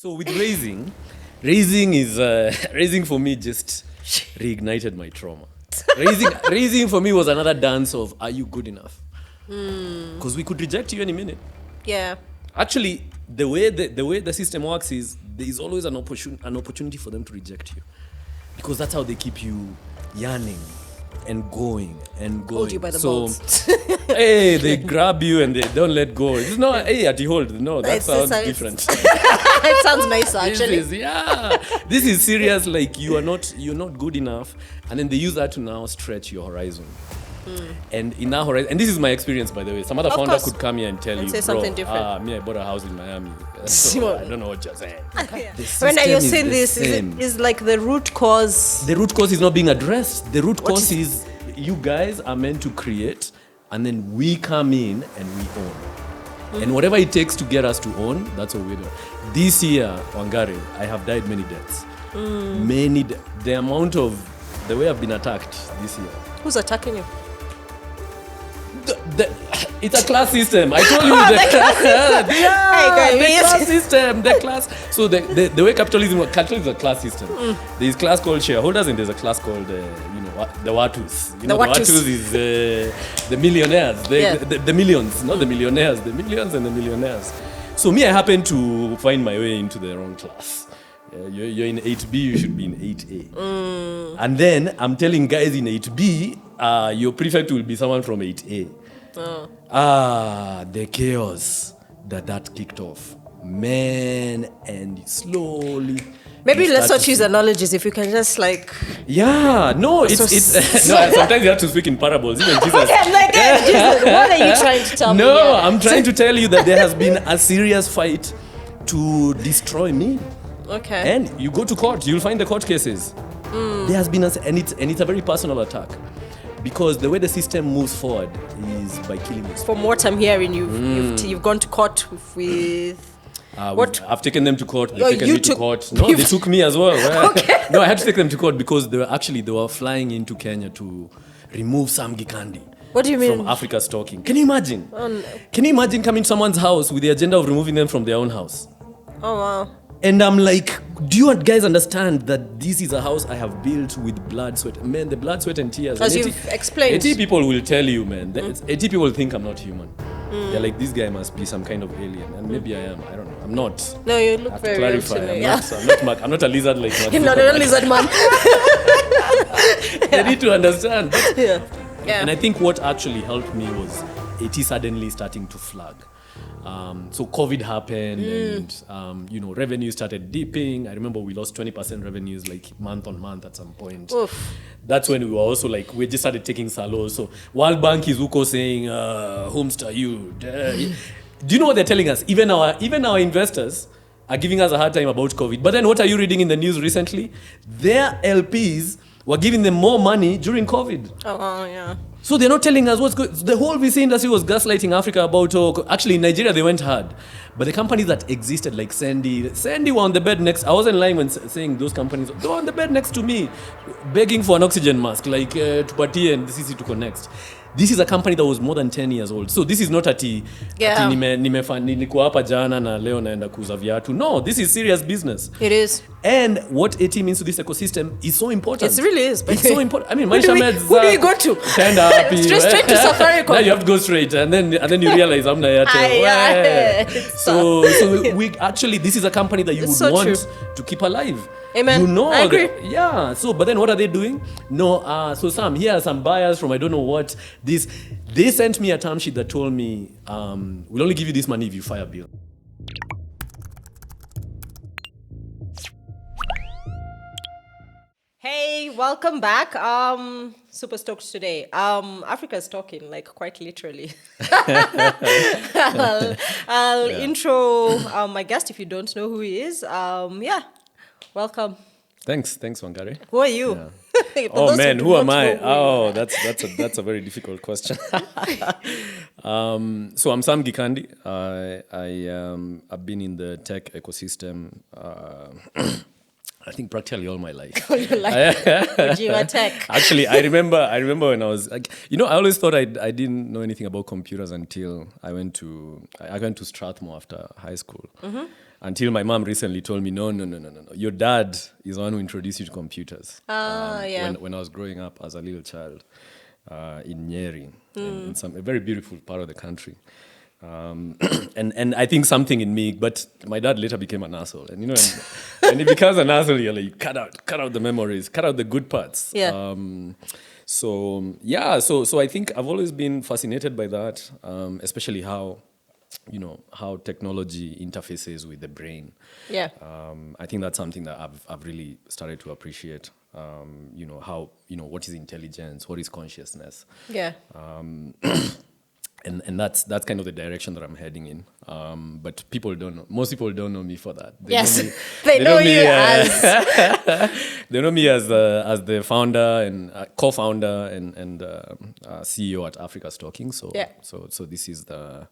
So with raising is raising for me just reignited my trauma. Raising for me was another dance of, are you good enough? Because we could reject you any minute. Yeah. Actually, the way the system works is there is always an opportunity for them to reject you, because that's how they keep you yearning and going and going. Hold you by the balls. Hey, they grab you and they don't let go. It's not, hey, at the hold. No, that sounds different. It sounds nicer, actually. This is serious. Like you're not good enough, and then they use that to now stretch your horizon. And in that horizon, and this is my experience, by the way. Some other founder could come here and tell you, say something different. me, I bought a house in Miami. So I don't know what you're saying. When you're saying this, is like the root cause. The root cause is not being addressed. The root cause is you guys are meant to create, and then we come in and we own. And whatever it takes to get us to own, that's what we do. This year, Wangari, I have died many deaths. The way I've been attacked this year. Who's attacking you? It's a class system. I told you the class system. The class. So the way capitalism is a class system. There's class called shareholders, and there's a class called the Watus. The Watus is the millionaires, the millions, not the millionaires, the millions and the millionaires. So me, I happen to find my way into the wrong class. You're in 8B, you should be in 8A. And then I'm telling guys in 8B, your prefect will be someone from 8A. The chaos that kicked off. Man, and slowly... Maybe let's not choose analogies if you can just like... Yeah, no, it's no, sometimes you have to speak in parables. Even Jesus. Okay, I'm like, hey, Jesus, what are you trying to tell me? No, I'm trying to tell you that there has been a serious fight to destroy me. Okay. And you go to court, you'll find the court cases. There has been and it's a very personal attack, because the way the system moves forward is by killing us. From what I'm hearing, you've gone to court with what? I've taken them to court. They've taken me to court. No, they took me as well. Okay. No, I had to take them to court because they were flying into Kenya to remove Sam Gikandi. What do you mean? From Africa stalking. Can you imagine? Oh, no. Can you imagine coming to someone's house with the agenda of removing them from their own house? Oh, wow. And I'm like, do you guys understand that this is a house I have built with blood, sweat? Man, the blood, sweat, and tears. As you've explained. 80 people will tell you, man. 80 people think I'm not human. They're like, this guy must be some kind of alien. And maybe I am. I don't know. I'm not. No, you look very real clarify. to me. I'm not a lizard like that. You're not a lizard man. They need to understand. Yeah. And I think what actually helped me was 80 suddenly starting to flag. So COVID happened and, revenue started dipping. I remember we lost 20% revenues like month on month at some point. Oof. That's when we were also like, we just started taking salos. So World Bank is Uko saying, homestar you. Do you know what they're telling us? Even our investors are giving us a hard time about COVID. But then what are you reading in the news recently? Their LPs were giving them more money during COVID. Oh, yeah. So they're not telling us what's good. The whole VC industry was gaslighting Africa about, actually in Nigeria they went hard. But the companies that existed like Sandy were on the bed next. I wasn't lying when saying those companies, they were on the bed next to me, begging for an oxygen mask, like Tupatie and CC to connect. This is a company that was more than 10 years old. So this is not ati niko hapa jana na leo naenda kuuza viatu. No, this is serious business. It is. And what AT means to this ecosystem is so important. It really is. It's so important. I mean, who do you go to? Straight to Safaricom. Now you have to go straight, and then you realize I'm not So we actually, this is a company that you would want to keep alive. Amen. I agree. So but then what are they doing? No, so here are some buyers from I don't know what. They sent me a term sheet that told me, we'll only give you this money if you fire Bill. Hey, welcome back. Super stoked today. Africa's talking, like quite literally. I'll intro my guest if you don't know who he is. Welcome. Thanks, Wangari. Who are you? Yeah. Oh man, who am I? Oh, that's a very difficult question. So I'm Sam Gikandi. I've been in the tech ecosystem. I think practically all my life. All your life. You were tech. Actually, I remember when I was like, I always thought I didn't know anything about computers until I went to Strathmore after high school. Mm-hmm. until my mom recently told me, no. Your dad is the one who introduced you to computers. When I was growing up as a little child in Nyeri, in a very beautiful part of the country. And I think something in me, but my dad later became an asshole. And, when he becomes an asshole, you're like, cut out the memories, cut out the good parts. Yeah. So I think I've always been fascinated by that, especially how technology interfaces with the brain. Yeah. I think that's something that I've really started to appreciate. How, what is intelligence, what is consciousness. Yeah. And that's kind of the direction that I'm heading in. But most people don't know me for that. They know you as they know me as the founder and co-founder and CEO at Afica Stocking. So this is the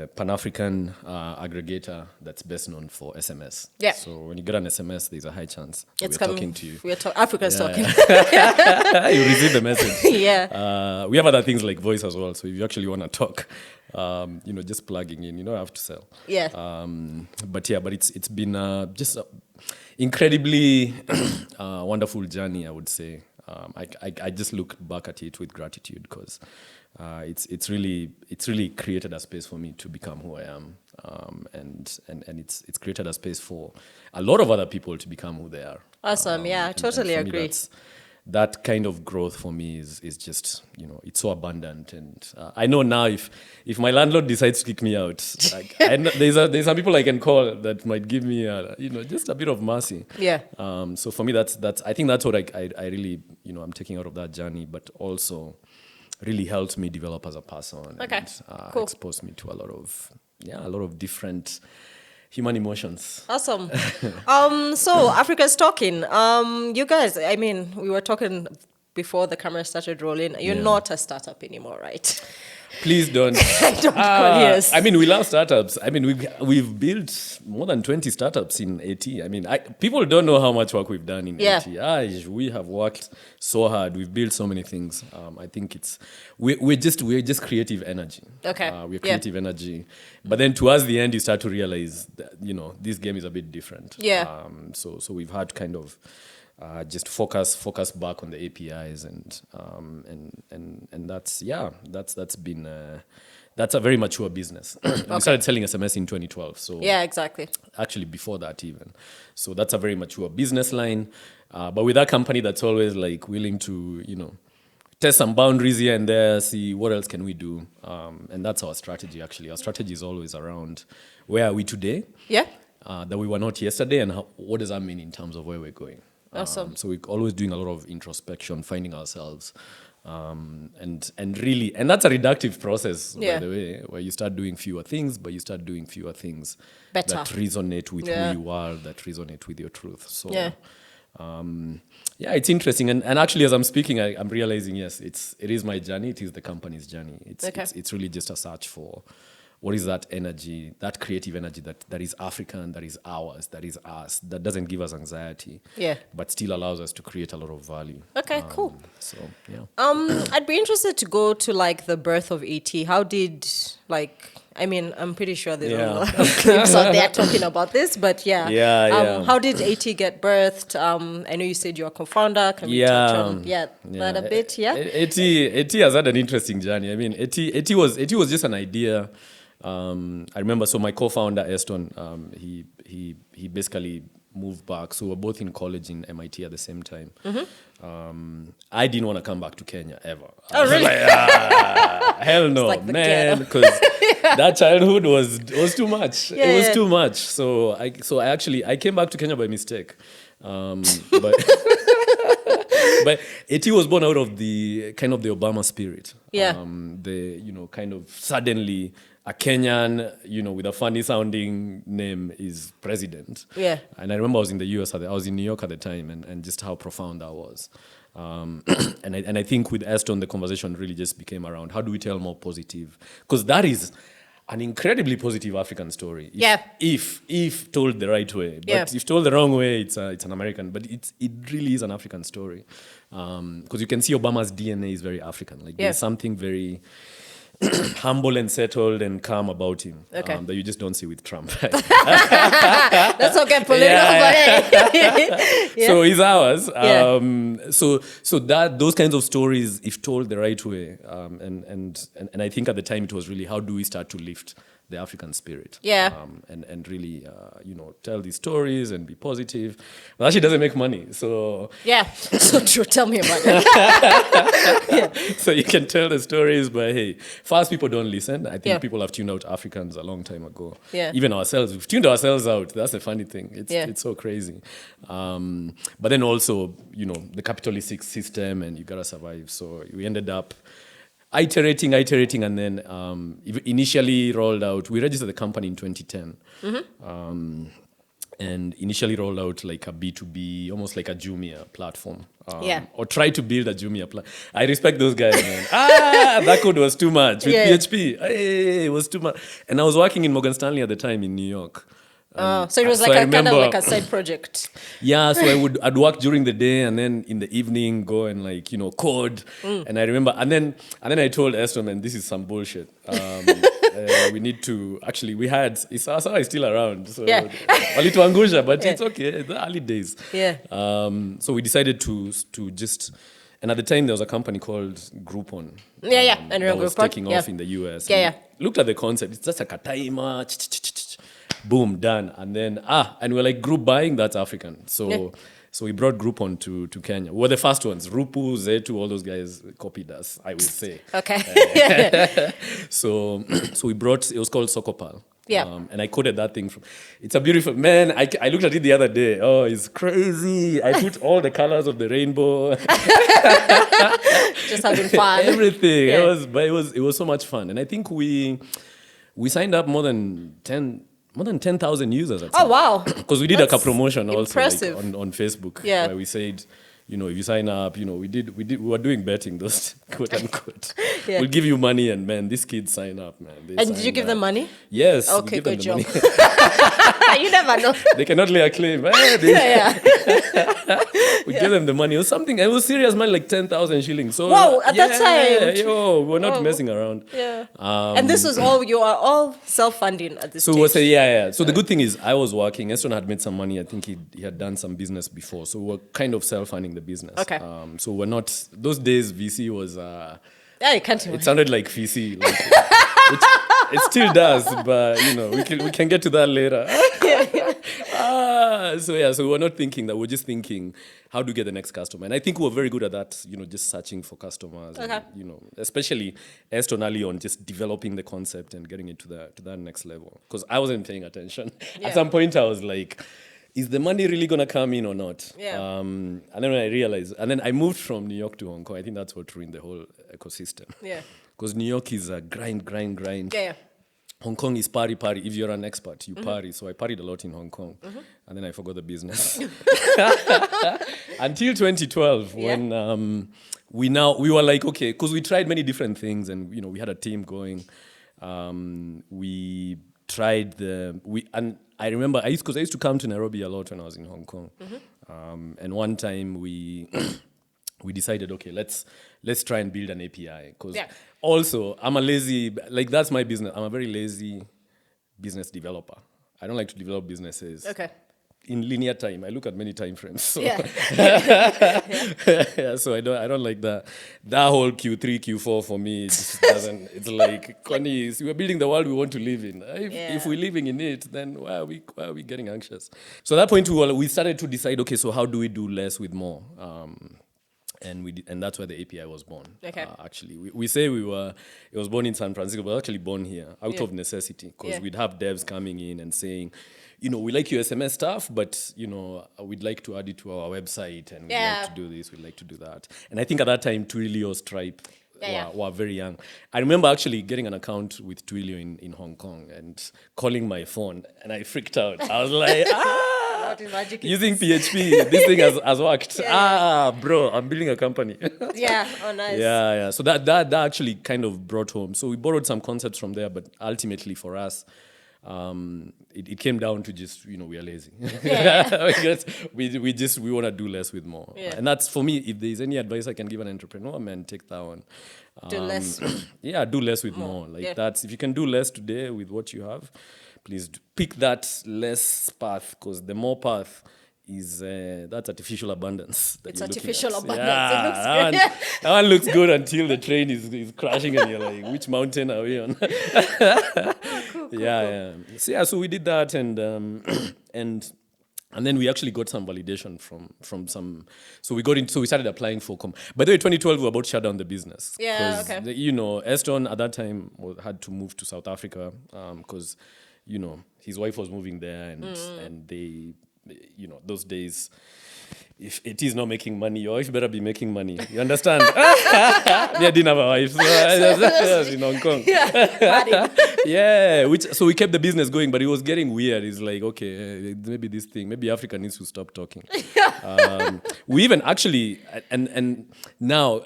Pan-African aggregator that's best known for SMS. Yeah. So when you get an SMS, there's a high chance that we're talking to you. Africa's talking. You receive the message. Yeah. We have other things like voice as well. So if you actually want to talk, just plugging in, you don't have to sell. Yeah. But it's been just an incredibly wonderful journey, I would say. I just look back at it with gratitude because it's really created a space for me to become who I am, and it's created a space for a lot of other people to become who they are. Awesome, I totally agree. That kind of growth for me is just, it's so abundant. And I know now if my landlord decides to kick me out, there's some people I can call that might give me just a bit of mercy. Yeah. So for me, that's I think that's what I really, I'm taking out of that journey, but also really helped me develop as a person. Okay. And cool. exposed me to a lot of different human emotions. Awesome. So Africa's talking. You guys, we were talking before the camera started rolling. You're not a startup anymore, right? Please don't. Don't call yes. We love startups. We've built more than 20 startups in AT. People don't know how much work we've done in AT. We have worked so hard. We've built so many things. I think we're just creative energy. Okay. We're creative energy. But then towards the end, you start to realize that, this game is a bit different. Yeah. So we've had to kind of just focus back on the APIs and that's been that's a very mature business. We started selling SMS in 2012. So yeah, exactly. Actually before that even. So that's a very mature business line. But with that company that's always like willing to, test some boundaries here and there, see what else can we do. And that's our strategy actually. Our strategy is always around where are we today? Yeah. That we were not yesterday and what does that mean in terms of where we're going? Awesome. So we're always doing a lot of introspection, finding ourselves, and that's a reductive process, by the way, where you start doing fewer things, but you start doing fewer things better that resonate with who you are, that resonate with your truth. So, it's interesting, and actually, as I'm speaking, I'm realizing it is my journey, it is the company's journey. It's really just a search for. What is that energy, that creative energy that is African, that is ours, that is us, that doesn't give us anxiety, but still allows us to create a lot of value. Okay, cool. So, yeah. I'd be interested to go to the birth of AT. How did I'm pretty sure there's a lot of clips out there talking about this, but how did AT get birthed? I know you said you're a co-founder. Can we touch on that a bit? Yeah. AT has had an interesting journey. AT was just an idea. I remember, so my co-founder Eston, he basically moved back. So we were both in college in MIT at the same time. Mm-hmm. I didn't want to come back to Kenya ever. Oh, really? Hell no, man, because that childhood was too much. It was too much. So I came back to Kenya by mistake. But AT was born out of the kind of the Obama spirit. Yeah. Kind of suddenly a Kenyan, with a funny sounding name is president. Yeah. And I remember I was in the US, I was in New York at the time, and just how profound that was. And I think with Aston, the conversation really just became around how do we tell more positive? Because that is an incredibly positive African story. If told the right way. But if told the wrong way, it's an American. But it really is an African story. Because you can see Obama's DNA is very African. There's something very humble and settled and calm about him. Okay. That you just don't see with Trump. That's okay, political, but hey. So he's ours. Yeah. So that those kinds of stories, if told the right way, and I think at the time it was really, how do we start to lift the African spirit? Yeah. And really, tell these stories and be positive. Well, actually, doesn't make money, so yeah. So true. Tell me about it. So you can tell the stories, but hey, fast people don't listen. I think people have tuned out Africans a long time ago. Yeah. Even ourselves, we've tuned ourselves out. That's the funny thing. It's so crazy. But then also, the capitalist system, and you gotta survive. So we ended up iterating, and then initially rolled out. We registered the company in 2010. And initially rolled out like a B2B, almost like a Jumia platform. Or try to build a Jumia platform. I respect those guys, man. That code was too much. With PHP, it was too much. And I was working in Morgan Stanley at the time in New York. So it was like kind of like a side project. Yeah, so I'd work during the day and then in the evening go and code. And I remember, and then I told Esther, man, this is some bullshit. We need to, actually, we had, Isawa is still around, so Walituangusha, but it's okay, the early days. Yeah. So we decided to just, and at the time there was a company called Groupon. And that was taking off in the US. Looked at the concept, it's just like a timer, boom, done. And then, and we're like, group buying, that's African. So we brought Groupon to Kenya. We were the first ones. Rupu, Zetu, all those guys copied us, I would say. Okay. So we brought, it was called Sokopal. Yeah. And I coded that thing. It's a beautiful, man, I looked at it the other day. Oh, it's crazy. I put all the colors of the rainbow. Just having fun. Everything. It was so much fun. And I think we signed up more than 10,000 users. Oh, wow. Because we did a promotion also on Facebook. Yeah. Where we said, if you sign up, we were doing betting, those quote unquote. We'll give you money, and man, these kids sign up, man. And did you give them money? Yes. Okay, good job. You never know. They cannot lay a claim. We gave them the money. It was something, it was serious money, like 10,000 shillings. So, whoa, at that time. We were not messing around. Yeah. And this was you are all self-funding at this stage. So the good thing is I was working. Eston had made some money. I think he had done some business before. So we were kind of self-funding the business. Okay. So we're not, those days VC was, you can't even. It sounded like VC. It still does, but we can get to that later. So we're not thinking that, we're just thinking, how do we get the next customer? And I think we're very good at that, just searching for customers. Okay. And, especially Eston early on, just developing the concept and getting it to that next level. Because I wasn't paying attention. Yeah. At some point I was like, is the money really going to come in or not? Yeah. And then I realized, and then I moved from New York to Hong Kong. I think that's what ruined the whole ecosystem. Yeah. Because New York is a grind. Yeah. Hong Kong is party. If you're an expert, you party. So I partied a lot in Hong Kong. And then I forgot the business. Until 2012, when we were like, okay, because we tried many different things and, we had a team going. We tried and I remember, because I used to come to Nairobi a lot when I was in Hong Kong. And one time we decided, okay, let's try and build an API. Because also, I'm a lazy, that's my business. I'm a very lazy business developer. I don't like to develop businesses. Okay. In linear time, I look at many time frames. So. Yeah. So I don't like that. That whole Q3, Q4 for me, it just doesn't. It's like, Connie, we're building the world we want to live in. If we're living in it, then why are we getting anxious? So at that point, we started to decide, okay, so how do we do less with more? And that's where the API was born. Okay. Actually, we say it was born in San Francisco, but actually born here out of necessity, because we'd have devs coming in and saying, we like your SMS stuff, but, we'd like to add it to our website, and we'd like to do this, we'd like to do that. And I think at that time, Twilio, Stripe were very young. I remember actually getting an account with Twilio in Hong Kong and calling my phone, and I freaked out. I was like, using PHP, this thing has worked. Bro, I'm building a company. Oh nice. Yeah. So that actually kind of brought home. So we borrowed some concepts from there, but ultimately for us, it came down to just, we are lazy. Yeah. we want to do less with more. Yeah. And that's, for me, if there's any advice I can give an entrepreneur, man, take that one. Do less. Yeah, do less with more. Like that's, if you can do less today with what you have, please pick that less path, because the more path is that's artificial abundance. It's artificial abundance. Yeah, It looks good. that one looks good until the train is crashing and you're like, which mountain are we on? Cool. So we did that, and then we actually got some validation from some. So we started applying for. By the way, 2012 we were about to shut down the business. Yeah, okay. Eston at that time had to move to South Africa because, his wife was moving there, and they, those days, if it is not making money, your wife better be making money. You understand? I didn't have a wife, so I was in Hong Kong. So we kept the business going, but it was getting weird. It's like, okay, maybe Africa needs to stop talking. We even actually, and now,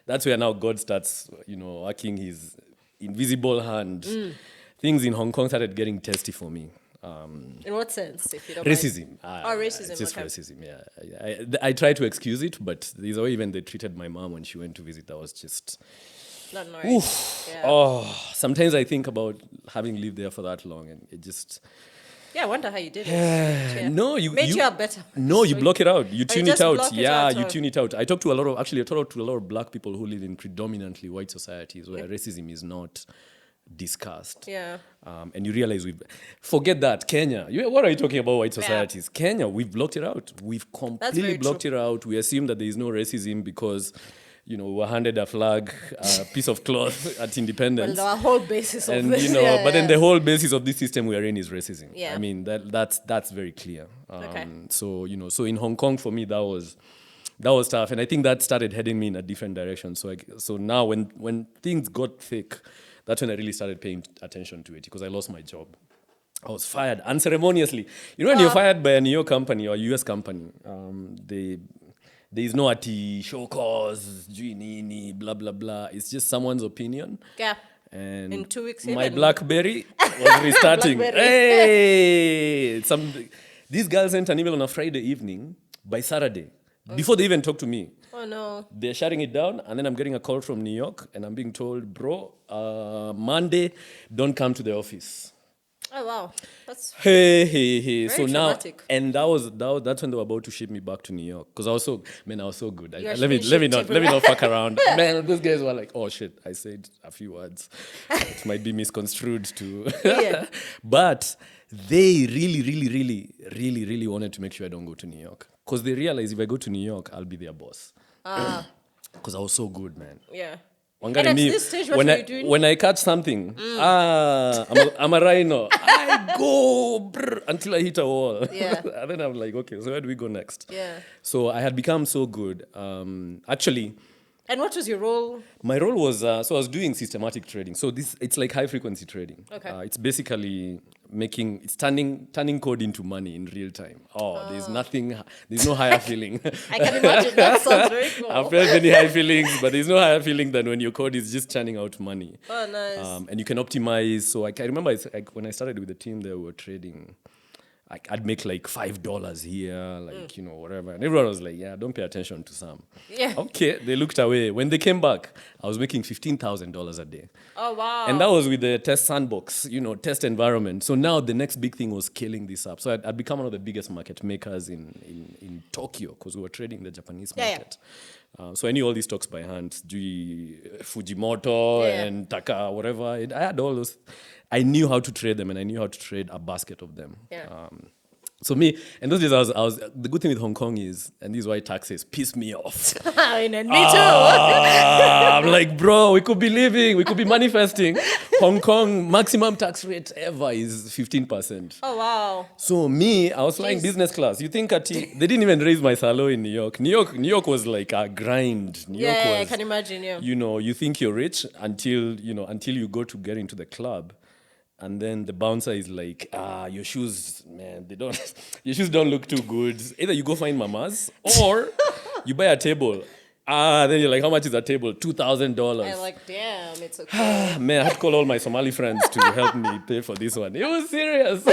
that's where now God starts, working his invisible hand. Things in Hong Kong started getting testy for me. In what sense, if you don't racism. Racism. It's just racism, yeah. I try to excuse it, but there's a way even they treated my mom when she went to visit. That was just... Not nice. Sometimes I think about having lived there for that long, and it just... Yeah, I wonder how you did it. No, you are better. No, you block it out. You tune it out. You tune it out. I talked to a lot of black people who live in predominantly white societies where racism is not discussed. Yeah. And you realize forget that. Kenya. What are you talking about, white societies? Yeah. Kenya, we've blocked it out. We've completely blocked it out. We assume that there is no racism because, we were handed a flag, a piece of cloth at independence. Well, the whole basis of this. But then the whole basis of this system we are in is racism. Yeah. I mean, that's very clear. So in Hong Kong, for me, that was tough. And I think that started heading me in a different direction. So now when things got thick, that's when I really started paying attention to it, because I lost my job. I was fired unceremoniously. When you're fired by a New York company or a US company, there is no show cause, blah, blah, blah. It's just someone's opinion. Yeah. And in 2 weeks, my BlackBerry was restarting. Hey! These girls sent an email on a Friday evening by Saturday, before they even talked to me. Oh, no. They're shutting it down, and then I'm getting a call from New York, and I'm being told, bro, Monday, don't come to the office. Oh, wow. That's hey. very So traumatic. Now, and that's when they were about to ship me back to New York, because I was so good. Let me not fuck around. Man, those guys were like, oh shit, I said a few words. It might be misconstrued to. Yeah. But they really wanted to make sure I don't go to New York, because they realized if I go to New York, I'll be their boss. Because I was so good, man. Yeah. And at this stage, what were you doing? When I catch something, I'm a rhino. I go until I hit a wall. Yeah. And then I'm like, okay, so where do we go next? Yeah. So I had become so good. Actually. And what was your role? My role was, so I was doing systematic trading. So it's like high frequency trading. Okay. It's basically turning code into money in real time. There's no higher feeling. I can imagine, that sounds very cool. I've felt many high feelings, but there's no higher feeling than when your code is just churning out money. Oh, nice. And you can optimize. So I remember when I started with the team, they were trading. I'd make like $5 here, whatever. And everyone was like, yeah, don't pay attention to Sam. Yeah. Okay, they looked away. When they came back, I was making $15,000 a day. Oh, wow. And that was with the test sandbox, test environment. So now the next big thing was scaling this up. So I'd become one of the biggest market makers in Tokyo, because we were trading the Japanese market. Yeah. So I knew all these stocks by hand, Fujimoto and Taka, whatever. I had all those. I knew how to trade them, and I knew how to trade a basket of them. Yeah. So me, and those days I was the good thing with Hong Kong is, and this is why taxes piss me off. And me too. I'm like, bro, we could be living, we could be manifesting. Hong Kong maximum tax rate ever is 15%. Oh, wow. So me, I was flying business class. You think they didn't even raise my salary in New York. New York was like a grind. New York was, I can imagine, yeah. You think you're rich until you go to get into the club. And then the bouncer is like, your shoes, man, your shoes don't look too good. Either you go find mamas or you buy a table Then you're like, how much is that table? $2,000. I'm like, damn, it's okay. Man, I had to call all my Somali friends to help me pay for this one. It was serious.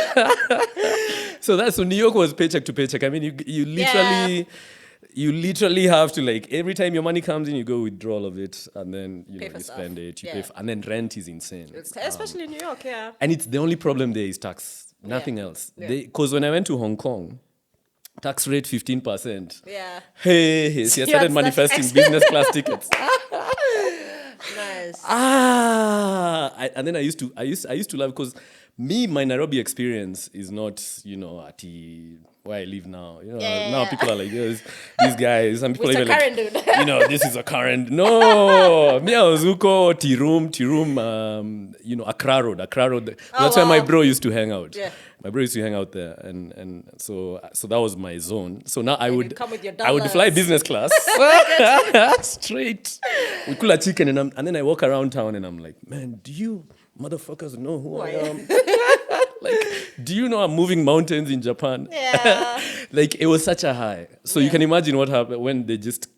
So New York was paycheck to paycheck. I mean, you literally have to, like, every time your money comes in, you go withdraw all of it, and then you spend it. And then rent is insane. Especially in New York, And it's the only problem there is tax. Nothing else. Because when I went to Hong Kong, tax rate 15%. Yeah. Hey, so I started manifesting business class tickets. Nice. And then I used to laugh because my Nairobi experience is not, at where I live now. Now people are like, these guys. Some people are like, dude. This is a current. No, me I was Uko, Tirum, Accra Road. That's where my bro used to hang out. Yeah. My bro used to hang out there, and so that was my zone. So now I would fly business class straight. We cool a chicken, and then I walk around town, and I'm like, man, do you motherfuckers know who I am? Like, do you know I'm moving mountains in Japan? Yeah. Like, it was such a high. So you can imagine what happened when they just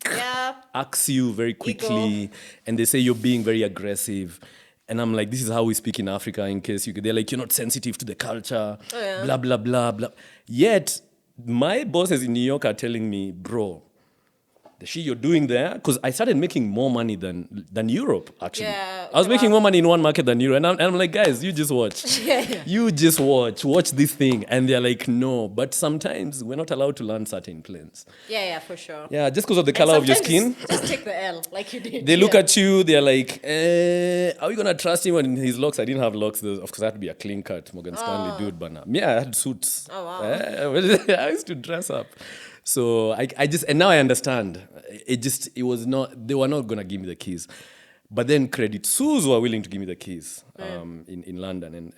axe you very quickly, and they say you're being very aggressive. And I'm like, this is how we speak in Africa, in case they're like, you're not sensitive to the culture, blah, blah, blah, blah. Yet, my bosses in New York are telling me, bro, the shit you're doing there, because I started making more money than Europe, actually. Yeah, I was making more money in one market than Europe. And I'm like, guys, you just watch. You just watch this thing. And they're like, no. But sometimes we're not allowed to land certain planes. Yeah, for sure. Yeah, just because of the color of your skin. Just take the L, like you did. They look at you, they're like, are we going to trust him in his locks? I didn't have locks. Of course, I had to be a clean cut Morgan Stanley dude. But me, I had suits. Oh, wow. I used to dress up. So and now I understand. It was not, they were not going to give me the keys. But then Credit Suisse were willing to give me the keys in London.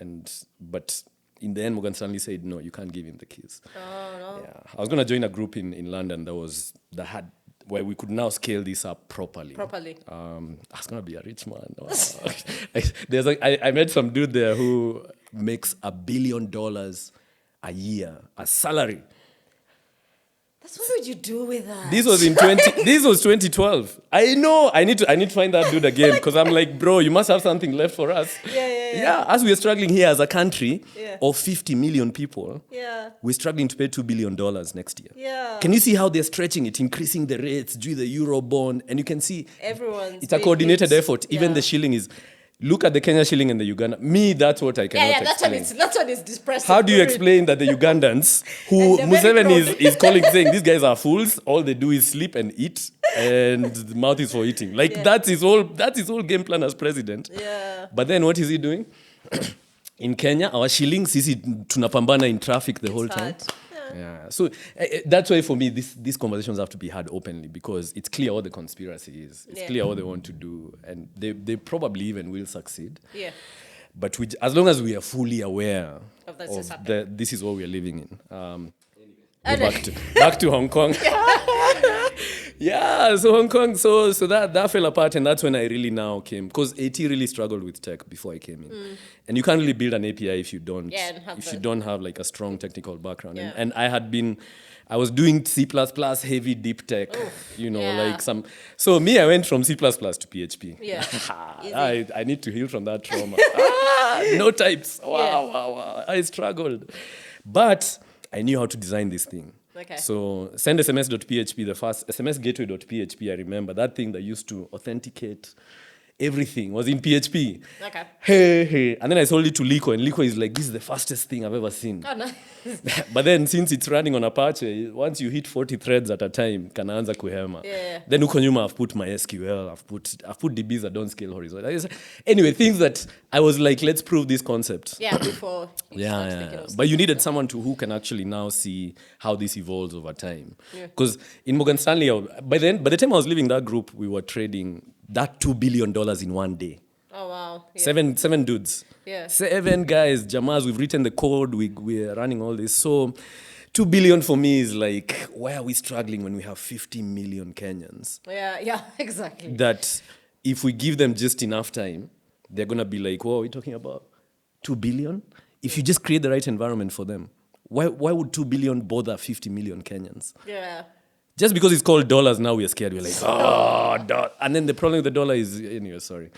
But in the end, Morgan Stanley said, no, you can't give him the keys. Oh, no. Yeah. I was going to join a group in London where we could now scale this up properly. I was going to be a rich man. I met some dude there who makes $1 billion a year, a salary. What would you do with that? This was 2012. I know. I need to find that dude again because I'm like, bro, you must have something left for us. Yeah. As we're struggling here as a country of 50 million people, we're struggling to pay $2 billion next year. Yeah. Can you see how they're stretching it, increasing the rates, do the euro bond, and you can see it's a coordinated effort. Even the shilling is. Look at the Kenya shilling and the Uganda. That's what I cannot explain. That's what is depressing. How do you explain that the Ugandans, who Museveni is calling, saying these guys are fools, all they do is sleep and eat, and the mouth is for eating. That's his whole game plan as president. Yeah. But then what is he doing? In Kenya, our shilling, sisi tunapambana in traffic the whole time. Yeah. So that's why for me, these conversations have to be had openly because it's clear what the conspiracy is. It's clear what they want to do. And they probably even will succeed. Yeah. But as long as we are fully aware of this is what we are living in. Back to Hong Kong. Yeah, so Hong Kong, so that fell apart, and that's when I really now came, because AT really struggled with tech before I came in, and you can't really build an API if you don't have like a strong technical background, and I was doing C++, heavy deep tech, like some. So I went from C++ to PHP. Yeah, I need to heal from that trauma. No types. Wow. I struggled, but I knew how to design this thing. Okay. So send SMS.php, the first SMSgateway.php, I remember. That thing that used to authenticate everything was in PHP. Okay. Hey. And then I sold it to Liko, and Liko is like, this is the fastest thing I've ever seen. Oh, nice. But then since it's running on Apache, once you hit 40 threads at a time, kanaanza kuhema. Yeah. Then uko nyuma, I've put my SQL, I've put DBs that don't scale horizontal. Anyway, things that I was like, let's prove this concept. Yeah, before. But you needed someone who can actually now see how this evolves over time. Because in Morgan Stanley, by the time I was leaving that group, we were trading that $2 billion in one day. Oh, wow. Yeah. Seven dudes. Yeah. 7 guys, Jamas, we've written the code, we're running all this. So $2 billion for me is like, why are we struggling when we have 50 million Kenyans? Yeah, exactly. That if we give them just enough time, they're going to be like, what are we talking about? 2 billion? If you just create the right environment for them, why would 2 billion bother 50 million Kenyans? Yeah. Just because it's called dollars, now we're scared. We're like, and then the problem with the dollar is, anyway, sorry,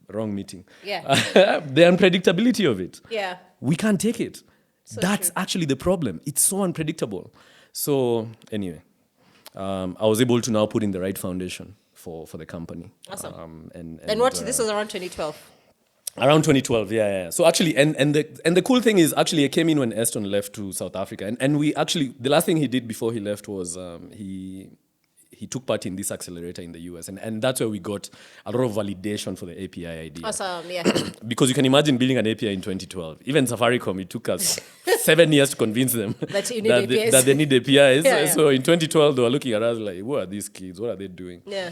wrong meeting. Yeah. The unpredictability of it. Yeah. We can't take it. So That's true. actually the problem. It's so unpredictable. So anyway, I was able to now put in the right foundation for the company. Awesome. And This was around 2012. Around 2012, yeah. So actually, and the cool thing is, actually, I came in when Eston left to South Africa, and we actually, the last thing he did before he left was he took part in this accelerator in the US, and that's where we got a lot of validation for the API idea. Awesome, yeah. Because you can imagine building an API in 2012. Even Safaricom, it took us 7 years to convince them that you need APIs. that they need APIs. Yeah. So in 2012, they were looking at us like, who are these kids? What are they doing? Yeah.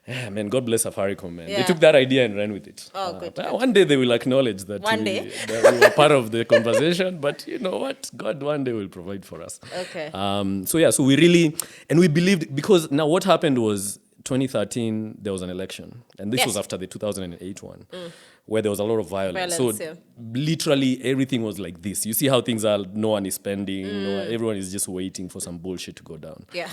Yeah, man, God bless Safaricom, man. Yeah. They took that idea and ran with it. Oh, good. One day they will acknowledge that, One we, day? that we were part of the conversation, but you know what? God one day will provide for us. Okay. So we really, and we believed, because now what happened was 2013, there was an election. And this Yes. was after the 2008 one, where there was a lot of violence. Violence, So yeah. literally everything was like this. You see how things are, no one is spending, everyone is just waiting for some bullshit to go down. Yeah.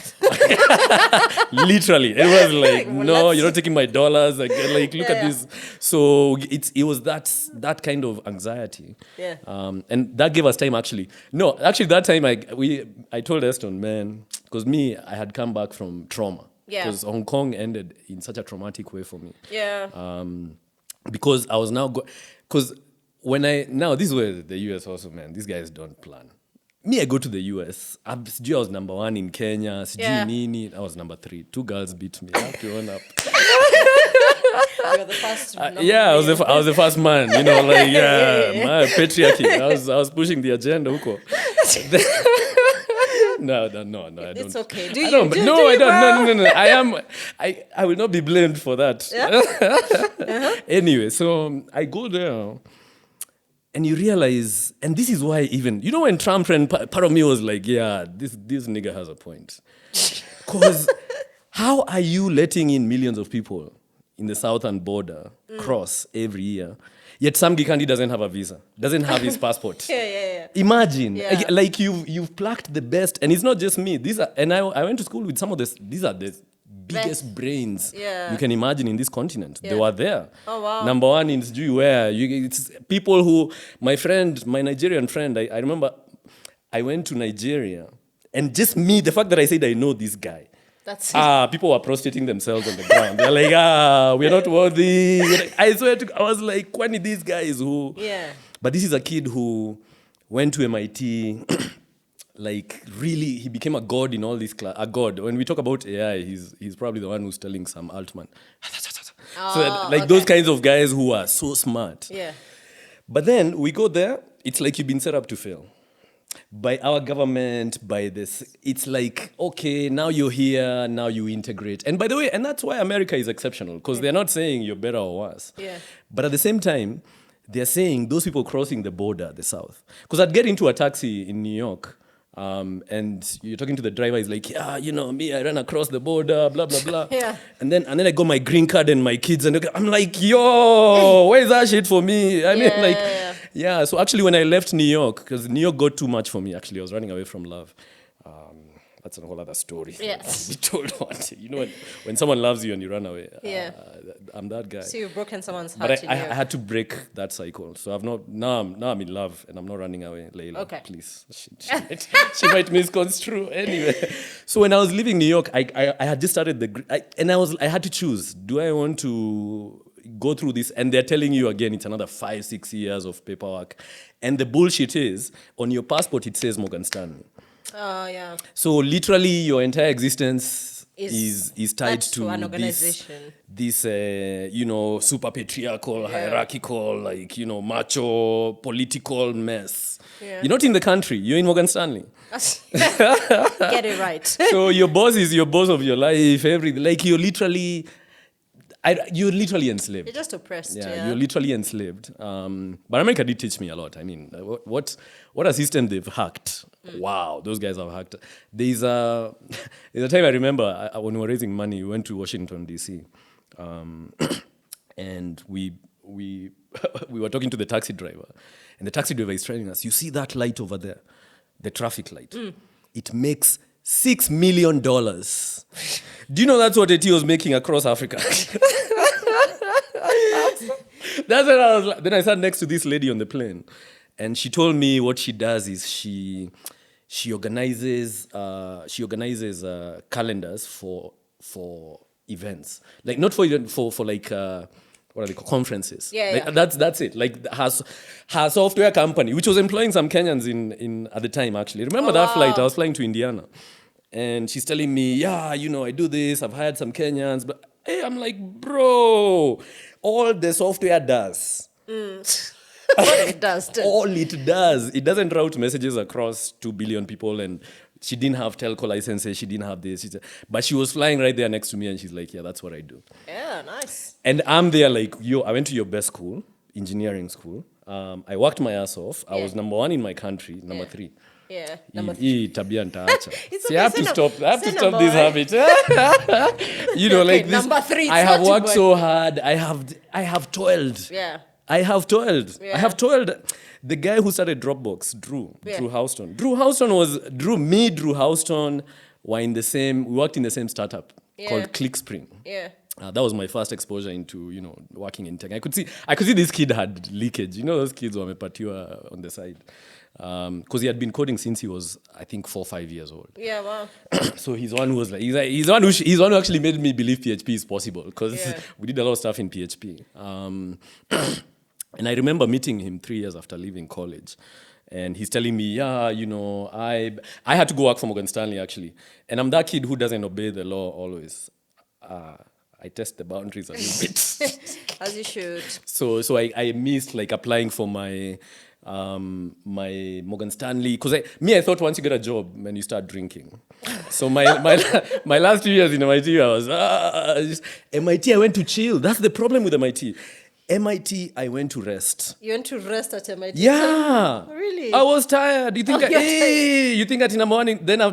Literally, it was like, Well, no, let's- you're not taking my dollars. Like look Yeah, at yeah. this. So it was that kind of anxiety. Yeah. And that gave us time, actually. No, actually, that time I told Eston, man, because I had come back from trauma. Yeah. Because Hong Kong ended in such a traumatic way for me. Yeah. Because I was now because this is where the US also, man, these guys don't plan. Me, I go to the US. I was number 1 in Kenya. Yeah. Nini, I was number 3. 2 girls beat me. I have to own up. You're the first. Yeah, I was the first man. You know, like my patriarchy. I was pushing the agenda. Huko. No, I don't. It's okay. I don't. No. I will not be blamed for that. Yeah? Anyway, so I go there, and you realize, and this is why even, you know, when Trump ran, part of me was like, yeah, this nigga has a point. Because how are you letting in millions of people in the southern border cross every year? Yet Sam Gikandi doesn't have a visa, doesn't have his passport. Yeah. Imagine, Yeah. like you've plucked the best, and it's not just me. I went to school with some of these are the biggest brains Yeah. you can imagine in this continent. They were there. Oh, wow. Number 1 in Sijui where it's people who, my Nigerian friend, I remember I went to Nigeria, and just me, the fact that I said I know this guy. That's People were prostrating themselves on the ground. They're like, we're not worthy. I swear I was like, kwani these guys who... Yeah. But this is a kid who went to MIT, like really, he became a god in all these a god. When we talk about AI, he's probably the one who's telling Sam Altman. Those kinds of guys who are so smart. Yeah. But then we go there, it's like you've been set up to fail. By our government, by this, it's like, okay, now you're here, now you integrate. And by the way, and that's why America is exceptional, because they're not saying you're better or worse. Yeah. But at the same time, they're saying those people crossing the border, the south. Because I'd get into a taxi in New York, and you're talking to the driver, he's like, yeah, you know, me, I ran across the border, blah, blah, blah. Yeah. And then I got my green card and my kids, and I'm like, yo, where's that shit for me? I mean, like... Yeah, so actually when I left New York, because New York got too much for me, actually, I was running away from love. That's a whole other story. Yeah. We told what, you know, when someone loves you and you run away, Yeah. I'm that guy. So you've broken someone's heart. But I had to break that cycle. So now I'm in love and I'm not running away, Layla. Okay. Please. She might misconstrue. Anyway. So when I was leaving New York, I had just started I had to choose. Do I want to go through this? And they're telling you again, it's another 5-6 years of paperwork. And the bullshit is, on your passport, it says Morgan Stanley. Oh, yeah. So literally your entire existence is tied to an organization. This super patriarchal, hierarchical, like, macho, political mess. Yeah. You're not in the country, you're in Morgan Stanley. Get it right. So your boss is your boss of your life, everything. Like you're literally enslaved. You're just oppressed. Yeah, you're literally enslaved. But America did teach me a lot. I mean, what a system they've hacked. Wow, those guys have hacked. There's a time I remember when we were raising money, we went to Washington, D.C. And we were talking to the taxi driver. And the taxi driver is telling us, you see that light over there? The traffic light. It makes $6 million. Do you know that's what AT was making across Africa? That's what I was like. Then I sat next to this lady on the plane, and she told me what she does is she organizes calendars for events, like not for like what are they called, conferences. That's it. Like her software company, which was employing some Kenyans in at the time actually. Remember that flight? I was flying to Indiana, and she's telling me, I do this. I've hired some Kenyans, but hey, I'm like, bro, all the software does. It does. All it does. It doesn't route messages across 2 billion people, and she didn't have telco licenses. She didn't have this. But she was flying right there next to me, and she's like, yeah, that's what I do. Yeah, nice. And I'm there like, I went to your best school, engineering school. I worked my ass off. I was number 1 in my country, number 3. Yeah, number 3. Tabia ntaacha. Okay, I have to stop this habit. Like this. Number 3. I have worked so hard. I have toiled. Yeah. I have toiled. Yeah. I have toiled. The guy who started Dropbox, Drew Houston. Drew Houston we worked in the same startup called ClickSpring. Yeah. That was my first exposure into, working in tech. I could see this kid had leakage. Those kids were mepatiwa on the side. Because he had been coding since he was, I think, 4 or 5 years old. Yeah, wow. So he's one who was like, he's one who actually made me believe PHP is possible, because we did a lot of stuff in PHP. And I remember meeting him 3 years after leaving college. And he's telling me, I had to go work for Morgan Stanley, actually. And I'm that kid who doesn't obey the law always. I test the boundaries a little bit. As you should. So I missed like applying for my Morgan Stanley, because I thought once you get a job, man, you start drinking. So my last 2 years in MIT, I was MIT. I went to chill. That's the problem with MIT. MIT, I went to rest. You went to rest at MIT? Yeah. Really? I was tired. You think you think at in the morning, then do you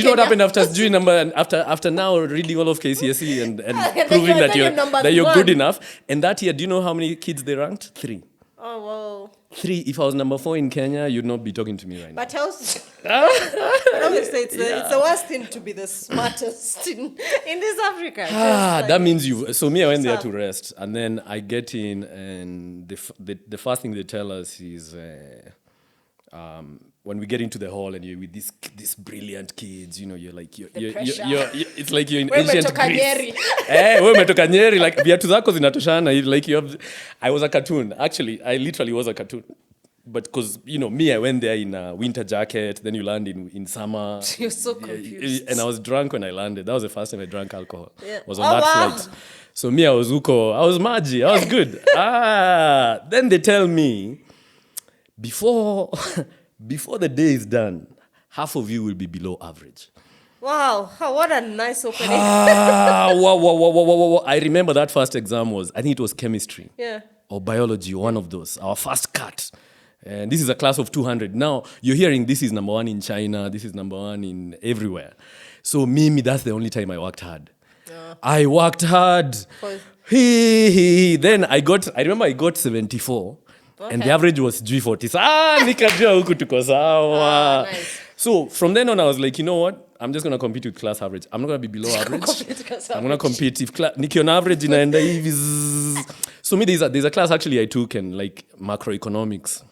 know what happened after doing after now reading all of KCSE and proving that you're good enough. And that year, do you know how many kids they ranked? 3. Oh, wow. 3. If I was number 4 in Kenya, you'd not be talking to me right now. But obviously, it's the worst thing to be the smartest in this Africa. That means So me, I went there to rest, and then I get in, and the first thing they tell us is when we get into the hall and you're with these brilliant kids, you're like it's like you're in ancient Greece. Wewe umetoka Nyeri, like viatu zako zinatoshana, like I was a cartoon. Actually, I literally was a cartoon. But because, me, I went there in a winter jacket, then you land in summer. You're so confused. And I was drunk when I landed. That was the first time I drank alcohol. Yeah. Was on that flight. So me, I was uko. I was maji. I was good. Then they tell me, before the day is done, half of you will be below average. Wow, what a nice opening. Wow. I remember that first exam I think it was chemistry. Yeah. Or biology, one of those. Our first cut. And this is a class of 200. Now, you're hearing this is number 1 in China, this is number 1 in everywhere. So me, that's the only time I worked hard. I worked hard. Then I remember I got 74. Okay. And the average was G40. Nikajua huku tuko sawa. Nice. So from then on, I was like, you know what? I'm just going to compete with class average. I'm not going to be below average. I'm going to compete. If Nikion average inaenda hivi. So me, there's a class actually I took in like macroeconomics.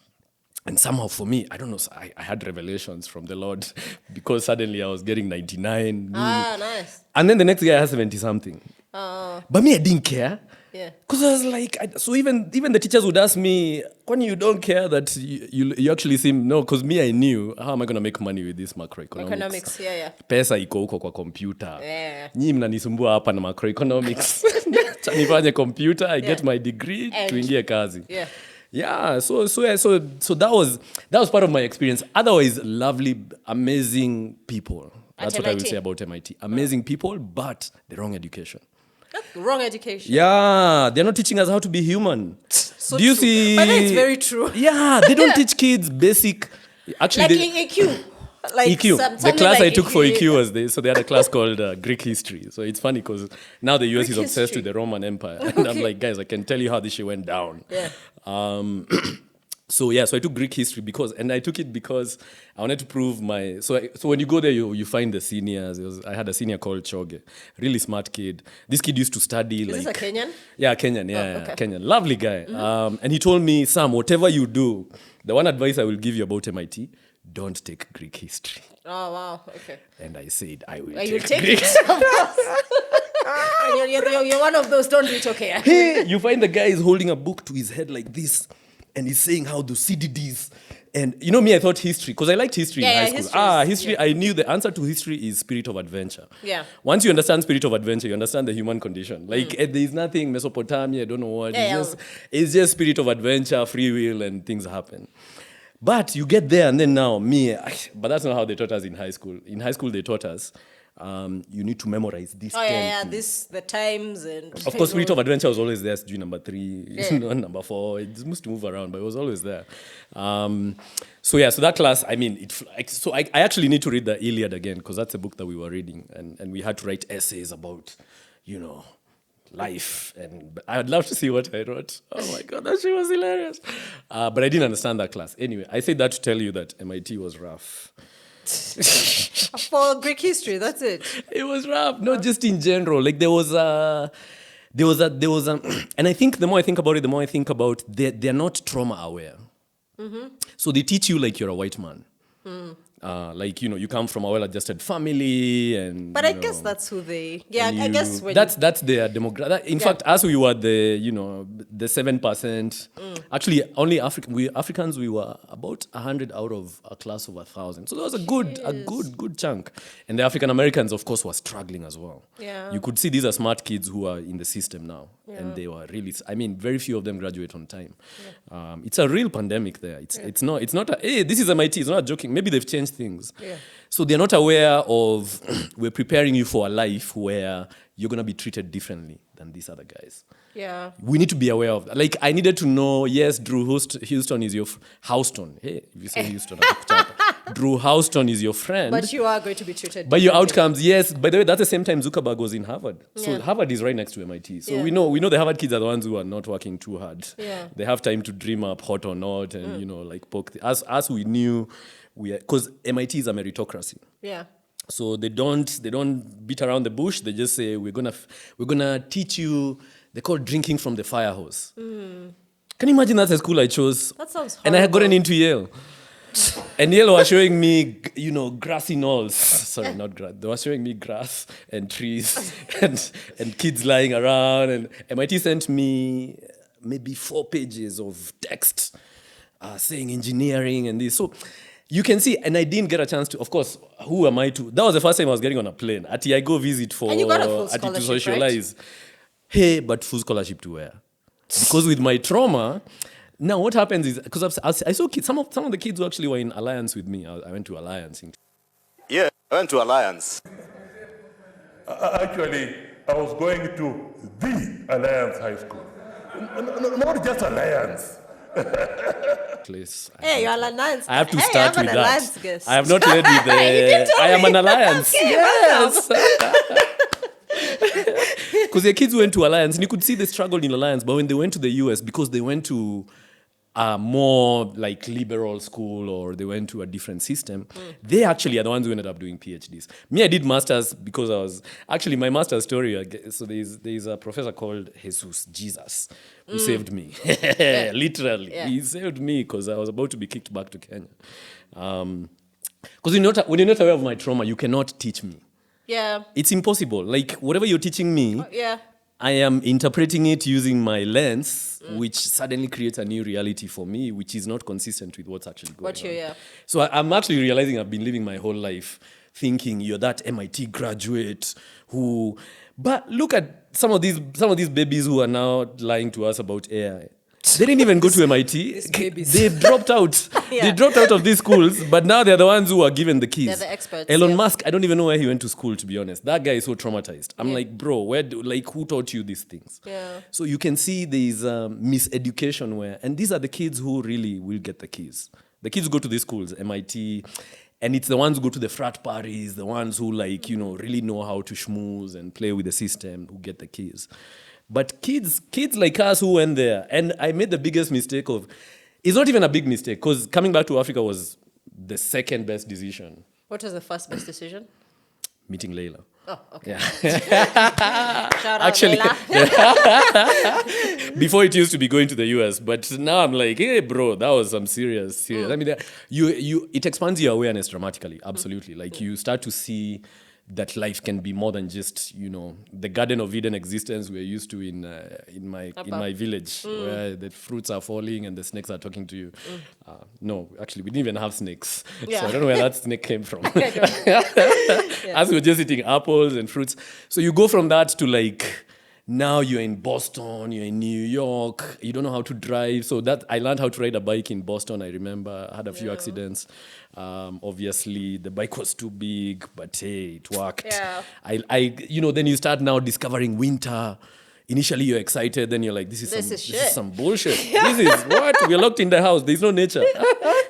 And somehow for me, I don't know, I had revelations from the Lord, because suddenly I was getting 99. Nice. And then the next guy has 70-something. But me, I didn't care. Yeah. Because I was like, so even the teachers would ask me, when you don't care that you actually seem, no, because me, I knew, how am I going to make money with this macroeconomics? Economics, yeah. Pesa iko huko kwa computer. Yeah. Nyi mnanisumbua hapa na macroeconomics. Nifanye computer, I get my degree, tuingie kazi. Yeah. Yeah, so that was part of my experience. Otherwise, lovely, amazing people. That's what I will say about MIT. Amazing people, but the wrong education. Wrong education. Yeah, they're not teaching us how to be human. So do you true. see? But it's very true. Yeah, they don't teach kids basic. Actually, like EQ. Like EQ. The class like I took for EQ was so they had a class called Greek history. So it's funny because now the US is obsessed with the Roman Empire. And I'm like, guys, I can tell you how this shit went down. Yeah. So I took Greek history and I took it because I wanted to prove so when you go there, you find the seniors. I had a senior called Choge, really smart kid. This kid used to study. Is this a Kenyan? Yeah, Kenyan, Kenyan. Lovely guy. And he told me, Sam, whatever you do, the one advice I will give you about MIT, don't take Greek history. Oh, wow, okay. And I said, I will take Greek. You're one of those, don't do it, okay. Hey, you find the guy is holding a book to his head like this, and he's saying how the CDDs, and you know me, I thought history, because I liked history in high school. History, I knew the answer to history is spirit of adventure. Yeah. Once you understand spirit of adventure, you understand the human condition. Like, there's nothing Mesopotamia, I don't know what. It's just spirit of adventure, free will, and things happen. But you get there, and then now, but that's not how they taught us in high school. In high school, they taught us, you need to memorize these 10 things. The times and... Of course, spirit of adventure was always there, number 3, number 4. It just must move around, but it was always there. So that class, I actually need to read the Iliad again, because that's a book that we were reading, and we had to write essays about, life, and I'd love to see what I wrote. Oh my God, that shit was hilarious. But I didn't understand that class. Anyway, I said that to tell you that MIT was rough. For Greek history, that's it. It was rough. No, just in general. Like there was a, and I think the more I think about it, they're not trauma aware. Mm-hmm. So they teach you like you're a white man. You come from a well-adjusted family, and but I guess that's who they. Yeah, I guess that's their demographic. In fact, as we were the 7%. Actually, only Africans we were about 100 out of a class of 1,000. So that was a good chunk. And the African Americans, of course, were struggling as well. Yeah, you could see these are smart kids who are in the system now, and they were really. Very few of them graduate on time. Yeah. It's a real pandemic there. It's not. Hey, this is MIT. It's not joking. Maybe they've changed things. Yeah. So they're not aware of, we're preparing you for a life where you're going to be treated differently than these other guys. Yeah. We need to be aware of that. Like, I needed to know, yes, Drew Houston is your Houston. Hey, if you say Houston, Drew Houston is your friend. But you are going to be treated But your outcomes, yes. By the way, that's the same time Zuckerberg was in Harvard. So Harvard is right next to MIT. So we know the Harvard kids are the ones who are not working too hard. Yeah. They have time to dream up hot or not, and, poke. As we knew, because MIT is a meritocracy. Yeah. So they don't beat around the bush. They just say we're gonna teach you. They call drinking from the fire hose. Can you imagine that's a school I chose? That sounds horrible. And I had gotten into Yale. And Yale was showing me, grassy knolls. Sorry, not grass. They were showing me grass and trees and kids lying around. And MIT sent me maybe 4 pages of text saying engineering and this. So you can see, and I didn't get a chance to, of course, who am I to? That was the first time I was getting on a plane. I go visit for... And you got a full scholarship, to socialize. Right? Hey, but full scholarship to where? Because with my trauma, now what happens is, because I saw kids, some of the kids who actually were in Alliance with me. I went to Alliance. Yeah, I went to Alliance. Actually, I was going to the Alliance High School. Not just Alliance. Place. Hey, you're an Alliance. I have to start with that. Guest. I have not led with the... I am an Alliance. Okay, yes. Because the kids went to Alliance, and you could see they struggled in Alliance, but when they went to the US, because they went to a more like liberal school, or they went to a different system, they actually are the ones who ended up doing PhDs. Me, I did masters because I was... Actually, my master's story, so there's a professor called Jesus, who saved me. Literally. Yeah. He saved me because I was about to be kicked back to Kenya. Because when you're not aware of my trauma, you cannot teach me. Yeah. It's impossible. Like, whatever you're teaching me, I am interpreting it using my lens, which suddenly creates a new reality for me, which is not consistent with what's actually going on. So I'm actually realizing I've been living my whole life thinking you're that MIT graduate who... But look at some of these babies who are now lying to us about AI. They didn't even go to MIT. They dropped out. They dropped out of these schools, but now they're the ones who are given the keys. They're the experts. Elon Musk, I don't even know where he went to school, to be honest. That guy is so traumatized. I'm like, bro, who taught you these things? Yeah. So you can see there's miseducation and these are the kids who really will get the keys. The kids who go to these schools, MIT, and it's the ones who go to the frat parties, the ones who really know how to schmooze and play with the system, who get the keys. But kids like us who went there, and I made the biggest mistake of, It's not even a big mistake because coming back to Africa was the second best decision. What was the first best decision? Meeting Layla. Oh, okay. Yeah. Shout out Actually, Layla. before it used to be going to the US, but now I'm like, hey, bro, that was some serious. I mean, it expands your awareness dramatically. Absolutely. Like you start to see that life can be more than just, the Garden of Eden existence we're used to in my village, where the fruits are falling and the snakes are talking to you. No, actually, we didn't even have snakes. Yeah. So I don't know where that snake came from. As we were just eating apples and fruits. So you go from that to like, now you're in Boston, you're in New York, you don't know how to drive. So that I learned how to ride a bike in Boston, I remember. I had a few accidents. Obviously, the bike was too big, but hey, it worked. Yeah. Then you start now discovering winter. Initially, you're excited. Then you're like, this is some bullshit. This is what? We're locked in the house. There's no nature.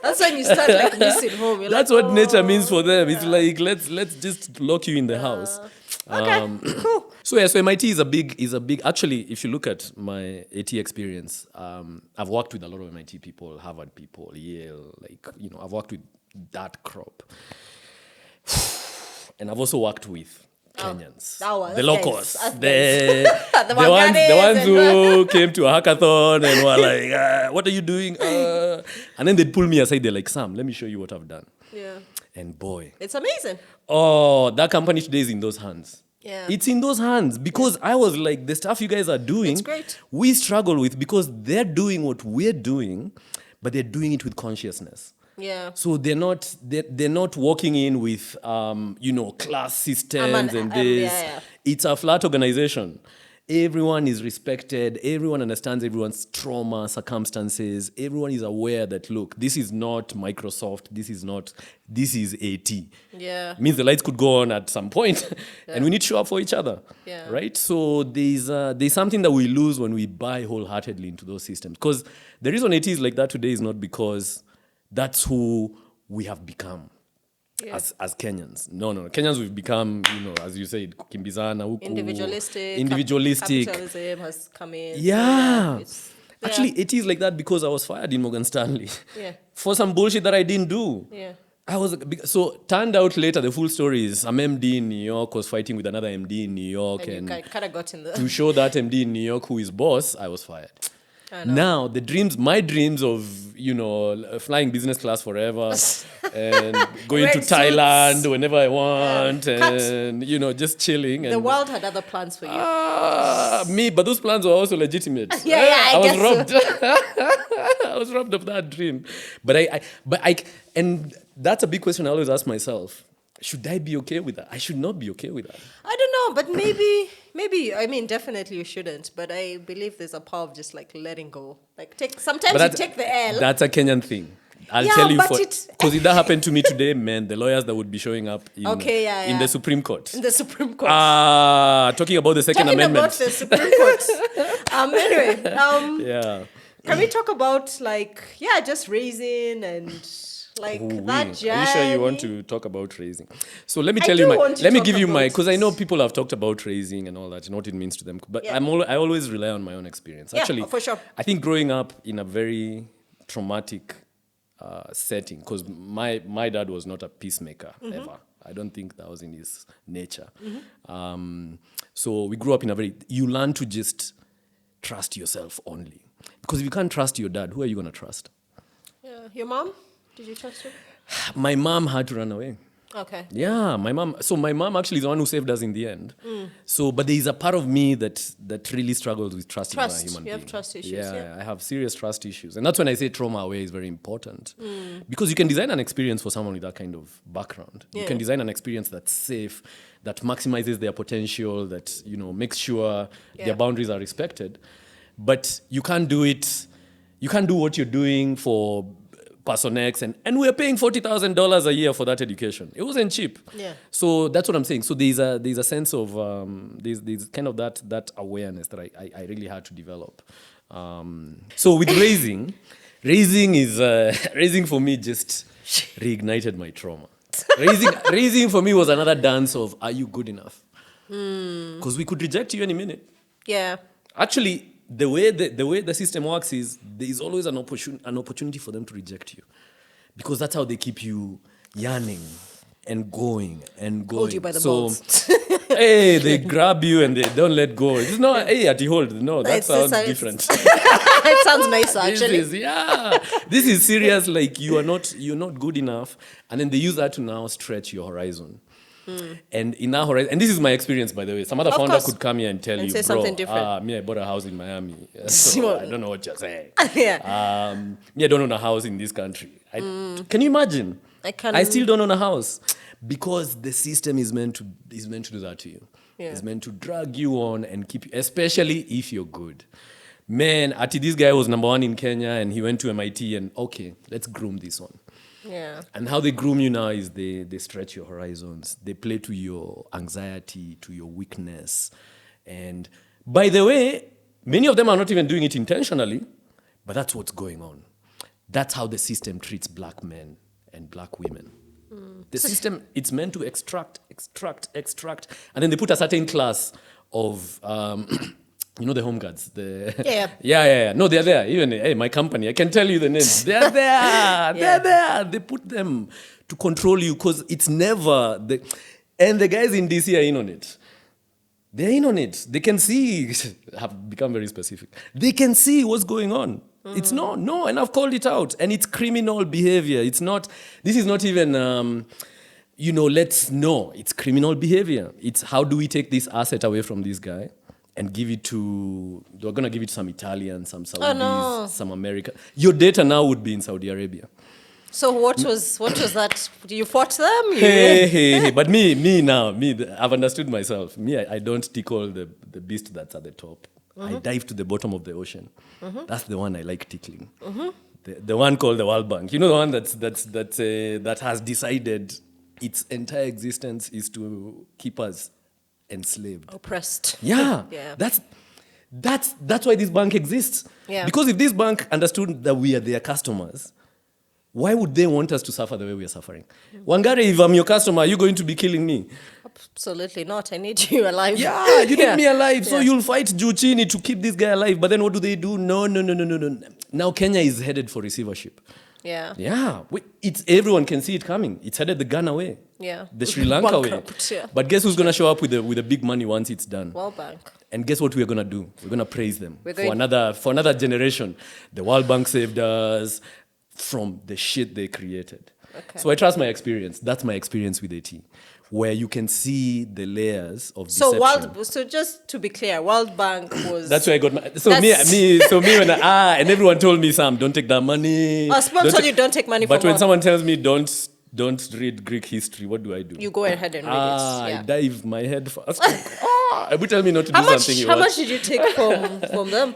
That's when you start like missing home. You're That's like, what nature means for them. It's like, let's just lock you in the house. Okay, cool. So MIT is a big. Actually, if you look at my AT experience, I've worked with a lot of MIT people, Harvard people, Yale. I've worked with that crop, and I've also worked with Kenyans, the locals, the ones who came to a hackathon and were like, "What are you doing?" And then they'd pull me aside. They're like, "Sam, let me show you what I've done." Yeah. And boy, It's amazing. oh, that company today is in those hands. Yeah. It's in those hands because I was like, the stuff you guys are doing, It's great. we struggle with because they're doing what we're doing, but they're doing it with consciousness. Yeah. So they're not walking in with class systems and this. It's a flat organization. Everyone is respected. Everyone understands everyone's trauma, circumstances. Everyone is aware that, look, this is not Microsoft. This is AT. Yeah. It means the lights could go on at some point and we need to show up for each other. Yeah. Right? So there's something that we lose when we buy wholeheartedly into those systems. Because the reason it is like that today is not because that's who we have become. Yeah. As Kenyans. No. Kenyans we've become, as you said, kimbizana, huku, individualistic. Capitalism has come in. Yeah. Actually, it is like that because I was fired in Morgan Stanley. Yeah. For some bullshit that I didn't do. Yeah. So turned out later, the full story is some MD in New York was fighting with another MD in New York. And you kind of got in the... To show that MD in New York who is boss, I was fired. Now, my dreams of, flying business class forever and going to Thailand whenever I want and, just chilling. The world had other plans for you. But those plans were also legitimate. I was robbed. I was robbed of that dream. And that's a big question I always ask myself. Should I be okay with that? I should not be okay with that. I don't know, but maybe, I mean, definitely you shouldn't. But I believe there's a power of just like letting go. Like sometimes you take the L. That's a Kenyan thing. I'll tell you because if that happened to me today, man, the lawyers that would be showing up in the Supreme Court. In the Supreme Court. Talking about the Second Amendment. Talking about the Supreme Court. Anyway, can we talk about just raising and that journey? Are you sure you want to talk about raising? So let me tell you let me give you my, because I know people have talked about raising and all that and what it means to them. But I always rely on my own experience. Actually, for sure. I think growing up in a very traumatic setting, because my dad was not a peacemaker ever. I don't think that was in his nature. So we grew up in you learn to just trust yourself only. Because if you can't trust your dad, who are you going to trust? Yeah. Your mom? Did you trust her? My mom had to run away. Okay. Yeah, my mom. So my mom actually is the one who saved us in the end. So, but there is a part of me that really struggles with trusting a human being. You have trust issues. Yeah, I have serious trust issues, and that's when I say trauma aware is very important, because you can design an experience for someone with that kind of background. You can design an experience that's safe, that maximizes their potential, that makes sure their boundaries are respected. But you can't do it. You can't do what you're doing for person X, and we're paying $40,000 a year for that education. It wasn't cheap. Yeah. So that's what I'm saying. So there's a sense of there's kind of that awareness that I really had to develop. So with raising for me just reignited my trauma. Raising for me was another dance of, are you good enough? Because we could reject you any minute. Yeah. Actually, the way the system works is there is always an opportunity for them to reject you, because that's how they keep you yearning and going and going. Hold you by the balls. Hey, they grab you and they don't let go. It's not, hey, at the hold. No, that sounds different. It sounds nicer, actually. This is serious. Like you're not good enough, and then they use that to now stretch your horizon. And in that horizon, and this is my experience, by the way. Some other founder could come here and tell you, say something different. Me, I bought a house in Miami, so I don't know what you're saying. Yeah. Me, I don't own a house in this country. Can you imagine? I still don't own a house. Because the system is meant to do that to you. Yeah. It's meant to drag you on and keep you, especially if you're good. Man, this guy was number 1 in Kenya and he went to MIT and okay, let's groom this one. Yeah. And how they groom you now is they stretch your horizons. They play to your anxiety, to your weakness. And by the way, many of them are not even doing it intentionally, but that's what's going on. That's how the system treats black men and black women. The system, it's meant to extract, and then they put a certain class of, the home guards. Yeah. No, they're there. Even, hey, my company, I can tell you the names. They're there. They're there. They put them to control you because it's never, and the guys in DC are in on it. They're in on it. They can see, have become very specific. They can see what's going on. It's no, and I've called it out. And it's criminal behavior. This is not even, it's criminal behavior. It's how do we take this asset away from this guy and give it to, they're going to give it to some Italians, some Saudis, some American. Your data now would be in Saudi Arabia. So what was that? You fought them? Hey. But I've understood myself. I don't tickle the beast that's at the top. I dive to the bottom of the ocean. That's the one I like tickling. The one called the World Bank. You know, the one that has decided its entire existence is to keep us enslaved, oppressed. Yeah. That's why this bank exists. Yeah. Because if this bank understood that we are their customers, why would they want us to suffer the way we are suffering? Wangari, if I'm your customer, are you going to be killing me? Absolutely not. I need you alive. Yeah, you need me alive. So you'll fight Juchini to keep this guy alive. But then what do? No. Now Kenya is headed for receivership. Yeah. Everyone can see it coming. It's headed the Ghana way. Yeah. The Sri Lanka way. Yeah. But guess who's going to show up with the big money once it's done? World Bank. And guess what we're going to do? We're going to praise them for another generation. The World Bank saved us from the shit they created. Okay. So I trust my experience. That's my experience with AT, where you can see the layers of deception. So just to be clear, World Bank was... That's where I got my... when and everyone told me, Sam, don't take that money. Someone told you don't take money from... But when someone tells me don't read Greek history, what do? You go ahead and read it. I dive my head first. I would tell me not to do something. How much did you take from them?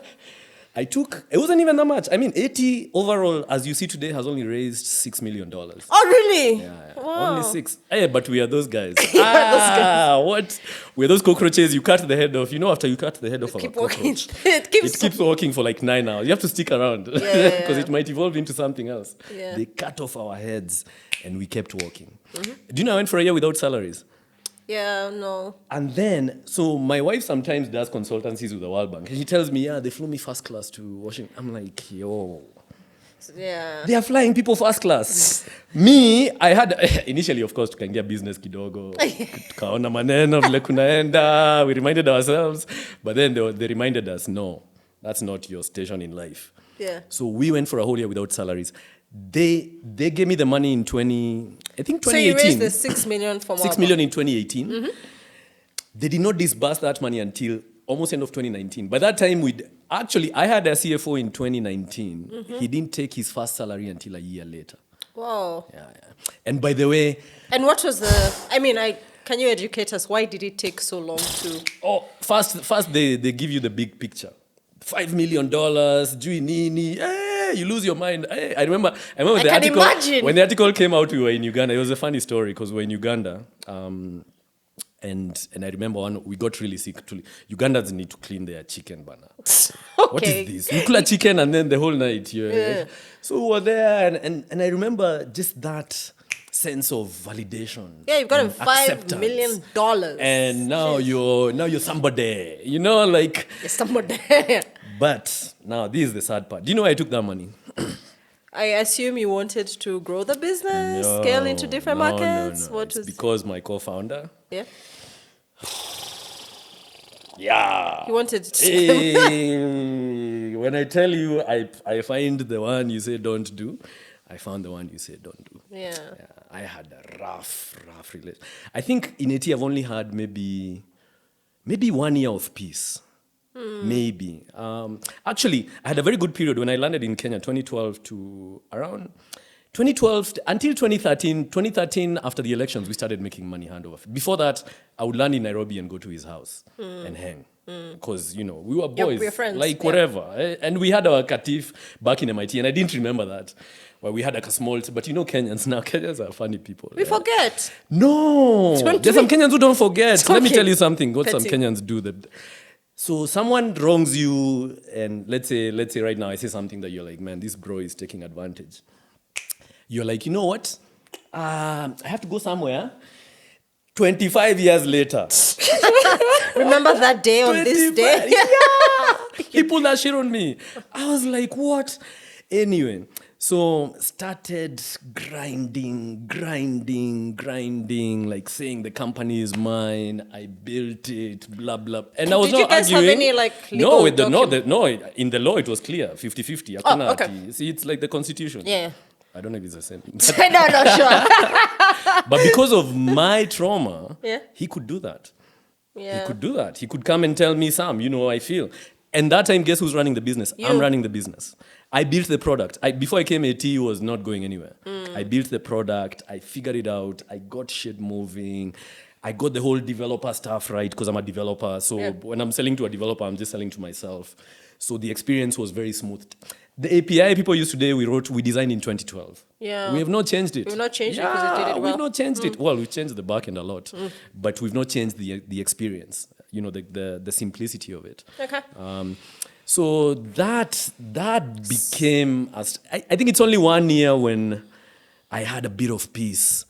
It wasn't even that much. I mean, AT overall, as you see today, has only raised $6 million. Oh, really? Yeah. Wow. Only 6. Hey, but we are those guys. What? We're those cockroaches you cut the head off. You know, after you cut the head off of a cockroach, it keeps working for like 9 hours. You have to stick around because it might evolve into something else. Yeah. They cut off our heads and we kept walking. Do you know I went for a year without salaries? Yeah, no. And then, so my wife sometimes does consultancies with the World Bank. And she tells me, they flew me first class to Washington. I'm like, yo. Yeah. They are flying people first class. Me, I had, initially, of course, tukaingia business kidogo. Tukaona maneno vile kunaenda. We reminded ourselves. But then they reminded us, no, that's not your station in life. Yeah. So we went for a whole year without salaries. They gave me the money in 2018. So you raised the $6 million from $6 million in 2018. They did not disburse that money until almost end of 2019. By that time, I had a CFO in 2019. He didn't take his first salary until a year later. Wow. Yeah. And by the way... And what was can you educate us? Why did it take so long to... Oh, first they give you the big picture. $5 million, jui nini, you lose your mind. I remember the article. Imagine. When the article came out, we were in Uganda. It was a funny story because we were in Uganda. And I remember we got really sick. Ugandans need to clean their chicken, bana. Okay. What is this? You cook a chicken and then the whole night. So we were there and I remember just that sense of validation. Yeah, you've got $5 million. And now you're somebody. You know, like... You're somebody. But now this is the sad part. Do you know where I took that money? I assume you wanted to grow the business, scale into different markets. No. It's because my co-founder. Yeah. Yeah. He wanted to. When I tell you, I find the one you say don't do. I found the one you say don't do. Yeah. I had a rough relationship. I think in AT I've only had maybe 1 year of peace. Maybe. Actually, I had a very good period when I landed in Kenya, 2012 to around 2012 until 2013. 2013, after the elections, we started making money hand over. Before that, I would land in Nairobi and go to his house and hang. Because, we were boys, we're friends, whatever. And we had our katif back in MIT, and I didn't remember that. Well, we had like a small, but Kenyans now, Kenyans are funny people. We forget. No, there's some Kenyans who don't forget. Okay. Let me tell you something, what some Petty. Kenyans do that. So someone wrongs you, and let's say right now I say something that you're like, man, this bro is taking advantage. You're like, you know what? I have to go somewhere. 25 years later. Remember that day on this day? Yeah. He pulled that shit on me. I was like, what? Anyway, so started grinding, like saying the company is mine. I built it, blah, blah. And I was Did you not guys arguing. have any legal in the law it was clear, 50-50. Oh, okay. See, it's like the constitution. Yeah. I don't know if it's the same. No, sure. But because of my trauma, Yeah. he could do that. Yeah. He could do that. He could come and tell me, Sam, you know how I feel. And that time, guess who's running the business? You. I'm running the business. I built the product. Before I came AT, it was not going anywhere. I built the product. I figured it out. I got shit moving. I got the whole developer stuff right because I'm a developer. So when I'm selling to a developer, I'm just selling to myself. So the experience was very smooth. The API people use today, we designed in 2012. Yeah. We have not changed it. We've not changed it because it did it well. We've not changed it. Well, we've changed the backend a lot, but we've not changed the experience. The simplicity of it. Okay. So that became, I think it's only 1 year when I had a bit of peace.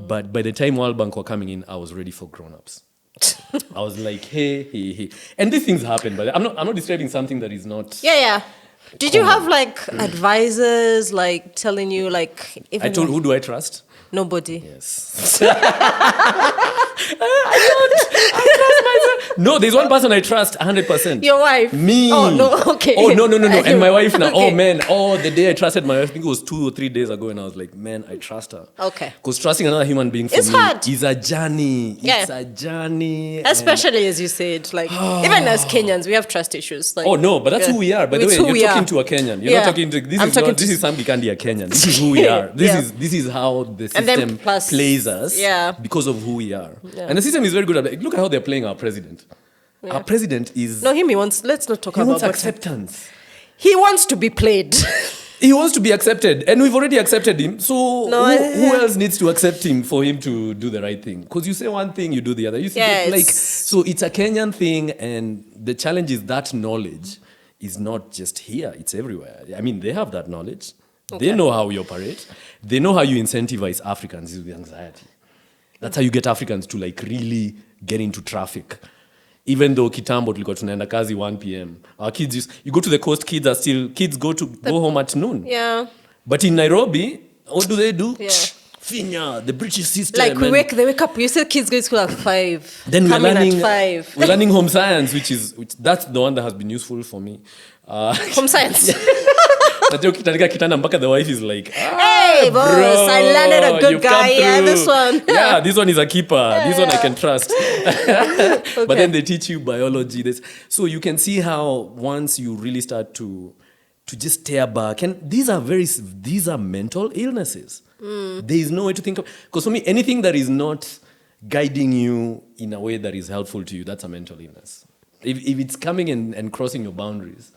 But by the time World Bank were coming in, I was ready for grown-ups. I was like, hey. And these things happen, but I'm not describing something that is not... Yeah. Did you have advisors telling you if I told, who do I trust? Nobody. Yes. I trust myself. No, there's one person I trust 100%. Your wife? Me. Oh, no, okay. Oh, no. And my wife now. Okay. Oh, man. Oh, the day I trusted my wife, I think it was 2 or 3 days ago, and I was like, man, I trust her. Okay. Because trusting another human being for It's me hard. is a journey. Yeah. It's a journey. Especially as you said, even as Kenyans, we have trust issues. Oh, no, but that's who we are. By the It's way, who we you're talking are. to a Kenyan. You're Yeah. not talking to... This is Sam Gikandi, a Kenyan. This is who we are. This is how the And then system plus- plays us because of who we are. Yeah. And the system is very good at it. Look at how they're playing our president. Yeah. Our president is... No, let's not talk he about wants what- acceptance. He wants to be played. He wants to be accepted. And we've already accepted him. So who else needs to accept him for him to do the right thing? Because you say one thing, you do the other. So it's a Kenyan thing. And the challenge is that knowledge is not just here. It's everywhere. I mean, they have that knowledge. Okay. They know how we operate. They know how you incentivize Africans with anxiety. That's how you get Africans to really get into traffic. Even though kitambo tulikuwa tunaenda kazi 1 p.m. Our kids you go to the coast, kids go home at noon. Yeah. But in Nairobi, what do they do? Yeah. Finya, the British system. They wake up. You said kids go to school at 5. Then we're learning at 5. We're learning home science, which that's the one that has been useful for me. Home science. The wife is like, hey, boss, bro, I landed a good guy. Yeah, this one. Yeah, this one is a keeper. This one I can trust. Okay. But then they teach you biology. So you can see how once you really start to just stare back, and these are mental illnesses. There is no way to think of, because for me, anything that is not guiding you in a way that is helpful to you, that's a mental illness. If it's coming and crossing your boundaries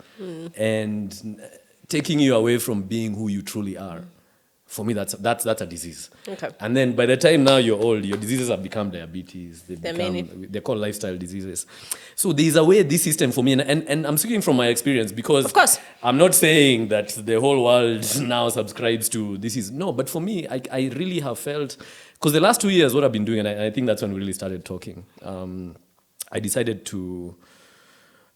and taking you away from being who you truly are, for me, that's a disease. Okay. And then by the time now you're old, your diseases have become diabetes. They're called lifestyle diseases. So there's a way this system for me, and I'm speaking from my experience because of course. I'm not saying that the whole world now subscribes to this is, no, but for me, I really have felt, because the last 2 years, what I've been doing, and I think that's when we really started talking, I decided to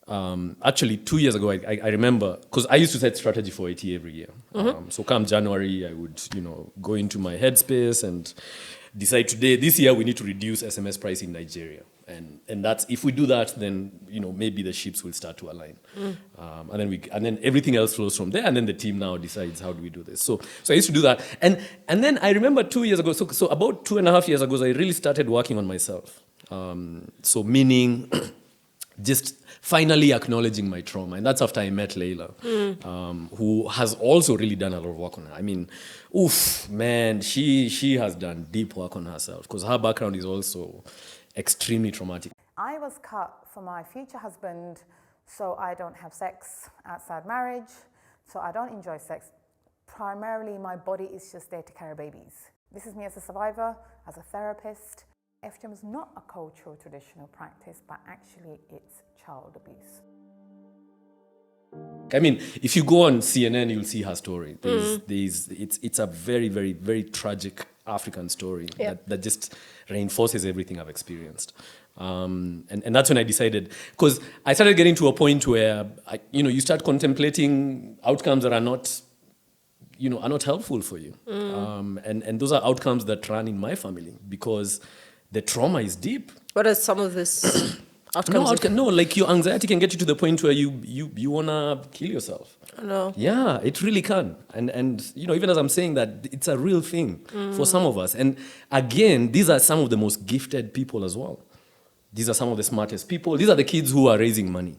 Actually, 2 years ago, I remember, because I used to set strategy for AT every year. So come January, I would, go into my headspace and decide this year we need to reduce SMS price in Nigeria. And that's, if we do that, then, maybe the ships will start to align. And then everything else flows from there. And then the team now decides, how do we do this? So I used to do that. And then I remember 2 years ago, so about 2.5 years ago, I really started working on myself. So meaning just finally acknowledging my trauma. And that's after I met Layla, who has also really done a lot of work on her. I mean, she has done deep work on herself, because her background is also extremely traumatic. I was cut for my future husband, so I don't have sex outside marriage, so I don't enjoy sex. Primarily, my body is just there to carry babies. This is me as a survivor, as a therapist. FGM is not a cultural traditional practice, but actually it's child abuse. I mean, if you go on CNN, you'll see her story. It's a very, very, very tragic African story that just reinforces everything I've experienced. And that's when I decided, because I started getting to a point where, you start contemplating outcomes that are not helpful for you. And those are outcomes that run in my family, because the trauma is deep. What are some of this outcomes? No, like your anxiety can get you to the point where you want to kill yourself. No. Yeah, it really can. And even as I'm saying that, it's a real thing for some of us. And again, these are some of the most gifted people as well. These are some of the smartest people. These are the kids who are raising money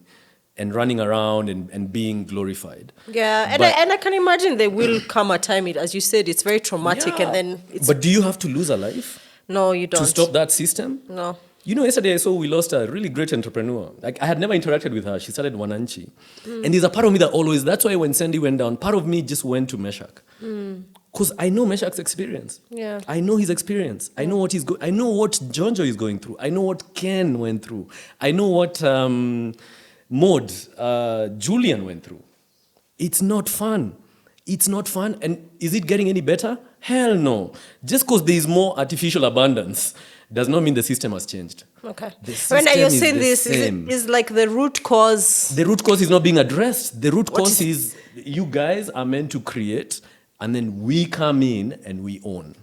and running around and being glorified. Yeah, and I can imagine there will come a time, as you said, it's very traumatic, and then it's... But do you have to lose a life? No, you don't. To stop that system? No. Yesterday I saw we lost a really great entrepreneur. Like, I had never interacted with her. She started Wananchi. And there's a part of me that that's why when Sandy went down, part of me just went to Meshach. Because I know Meshach's experience. Yeah. I know his experience. I know what I know what Jonjo is going through. I know what Ken went through. I know what Julian went through. It's not fun. It's not fun. And is it getting any better? Hell no. Just because there is more artificial abundance does not mean the system has changed. Okay. When you're saying this, is like the root cause... The root cause is not being addressed. The root cause is you guys are meant to create, and then we come in and we own.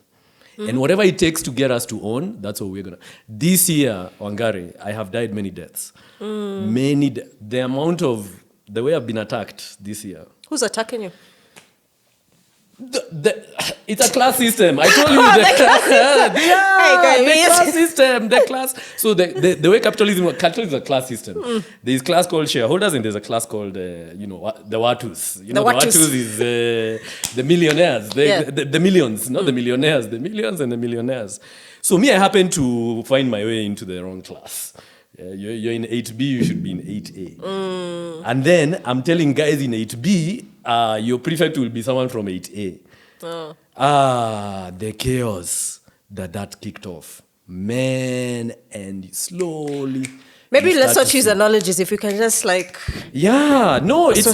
And whatever it takes to get us to own, that's what we're going to... This year, Wangari, I have died many deaths. The amount of... The way I've been attacked this year. Who's attacking you? It's a class system. I told you the class system. The class. So the way capitalism is a class system. There's a class called shareholders, and there's a class called the Watus. The Watus is the millionaires, the millions, not the millionaires, the millions and the millionaires. So me, I happen to find my way into the wrong class. You're in 8B, you should be in 8A. And then I'm telling guys in 8B, your prefect will be someone from 8A. The chaos that kicked off. Man, and slowly... Maybe let's not use analogies, if we can just Yeah, no, it's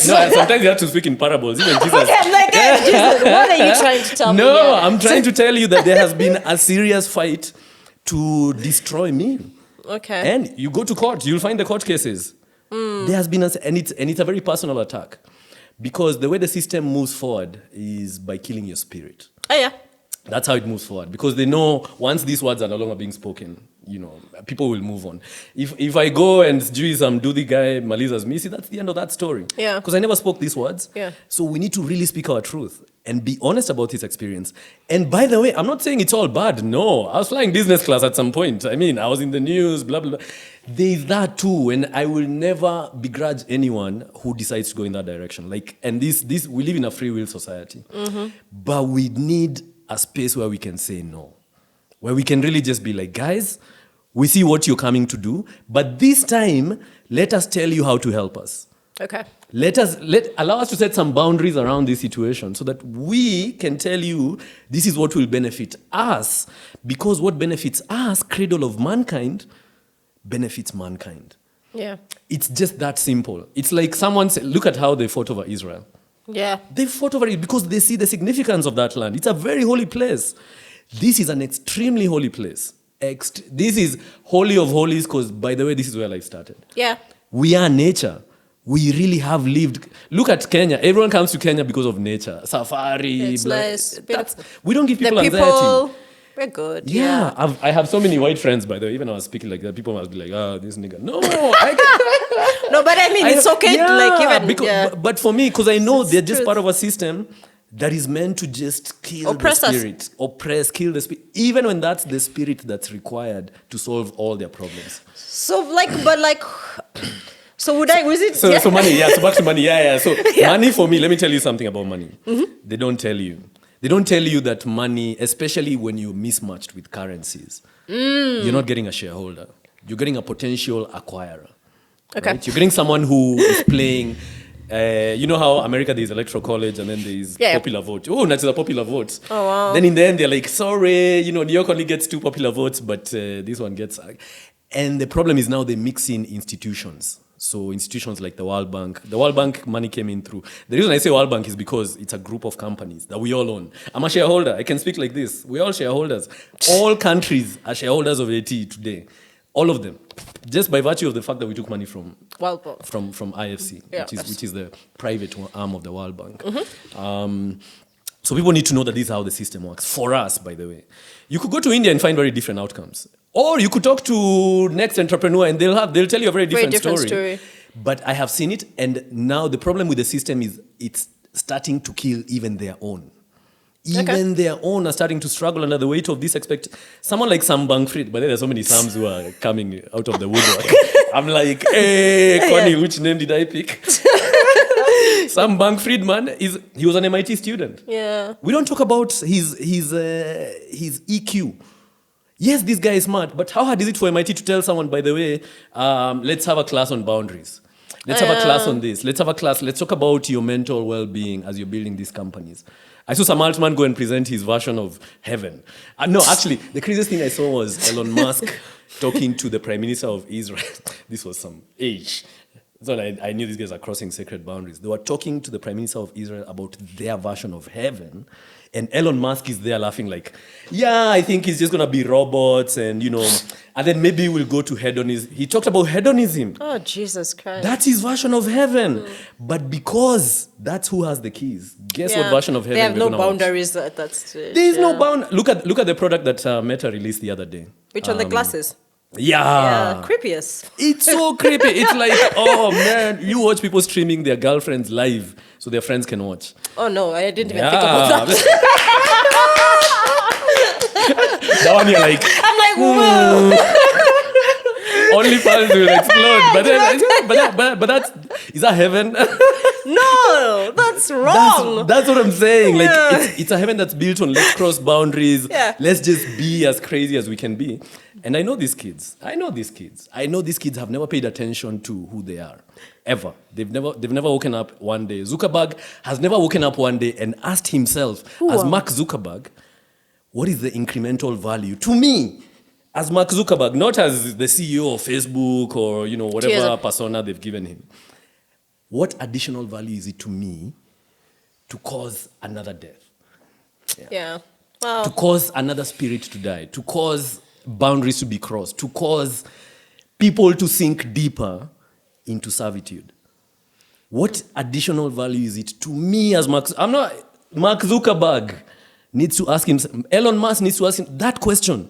no, sometimes you have to speak in parables. Even Jesus... Okay, Jesus, what are you trying to tell me? No, I'm trying to tell you that there has been a serious fight to destroy me. Okay. And you go to court, you'll find the court cases. There has been and it's a very personal attack, because the way the system moves forward is by killing your spirit. Oh yeah. That's how it moves forward, because they know once these words are no longer being spoken, people will move on. If I go and do the guy Maliza's Missy, that's the end of that story. Yeah. Because I never spoke these words. Yeah. So we need to really speak our truth and be honest about his experience. And by the way, I'm not saying it's all bad. No, I was flying business class at some point. I mean, I was in the news, blah, blah, blah. There's that too, and I will never begrudge anyone who decides to go in that direction. And this we live in a free will society. But we need a space where we can say no. Where we can really just be like, guys, we see what you're coming to do, but this time, let us tell you how to help us. Okay. Allow us to set some boundaries around this situation so that we can tell you this is what will benefit us, because what benefits us, cradle of mankind, benefits mankind. Yeah. It's just that simple. It's like someone said, look at how they fought over Israel. Yeah. They fought over it because they see the significance of that land. It's a very holy place. This is an extremely holy place. This is holy of holies because, by the way, this is where life started. Yeah. We are nature. We really have lived. Look at Kenya. Everyone comes to Kenya because of nature. Safari. It's nice. We don't give people the anxiety. People, we're good. Yeah. I have so many white friends, by the way. Even I was speaking like that, people must be like, this nigga. No. No, but I mean, it's okay. But for me, because I know they're just part of a system that is meant to just kill the spirit. Kill the spirit. Even when that's the spirit that's required to solve all their problems. So money, so back to money, So money for me, let me tell you something about money. Mm-hmm. They don't tell you that money, especially when you're mismatched with currencies, you're not getting a shareholder. You're getting a potential acquirer. Okay. Right? You're getting someone who is playing, you know how America there's electoral college and then there's popular vote. Oh, that's a popular vote. Oh, wow. Then in the end, they're like, sorry, New York only gets 2 popular votes, but this one gets... And the problem is now they mix in institutions. So institutions like the World Bank money came in through. The reason I say World Bank is because it's a group of companies that we all own. I'm a shareholder. I can speak like this. We're all shareholders. All countries are shareholders of AT today. All of them. Just by virtue of the fact that we took money from IFC, which is the private arm of the World Bank. Mm-hmm. So people need to know that this is how the system works. For us, by the way. You could go to India and find very different outcomes. Or you could talk to Next Entrepreneur and they'll tell you a very different story. But I have seen it, and now the problem with the system is it's starting to kill even their own. Even their own are starting to struggle under the weight of this someone like Sam Bankfried, but there's so many Sams who are coming out of the woodwork. I'm like, hey, Connie, which name did I pick? Sam Bankfried, man, he was an MIT student. Yeah. We don't talk about his EQ. Yes, this guy is smart, but how hard is it for MIT to tell someone, by the way, let's have a class on boundaries. Let's have a class on this. Let's have a class. Let's talk about your mental well-being as you're building these companies. I saw Sam Altman go and present his version of heaven. No, actually, the craziest thing I saw was Elon Musk talking to the Prime Minister of Israel. This was some age. So I knew these guys are crossing sacred boundaries. They were talking to the Prime Minister of Israel about their version of heaven. And Elon Musk is there laughing like, I think it's just going to be robots and, and then maybe we'll go to hedonism. He talked about hedonism. Oh, Jesus Christ. That's his version of heaven. But because that's who has the keys, guess what version of heaven they have no boundaries at that stage. There is no bound. Look at the product that Meta released the other day. Which one? The glasses? Yeah. Creepiest. It's so creepy. It's like, oh man, you watch people streaming their girlfriends live so their friends can watch. Oh no, I didn't even think about that. That one you're like, I'm like, whoa. Only fans will explode. But is that heaven? No, that's wrong. That's what I'm saying. Like it's a heaven that's built on let's cross boundaries. Yeah. Let's just be as crazy as we can be. And I know these kids. I know these kids have never paid attention to who they are. Ever. They've never woken up one day. Zuckerberg has never woken up one day and asked himself, as Mark Zuckerberg, what is the incremental value to me? As Mark Zuckerberg, not as the CEO of Facebook or whatever persona they've given him. What additional value is it to me to cause another death? Yeah. Wow. To cause another spirit to die, to cause boundaries to be crossed, to cause people to sink deeper into servitude. What additional value is it to me as Mark Zuckerberg needs to ask himself, Elon Musk needs to ask him that question.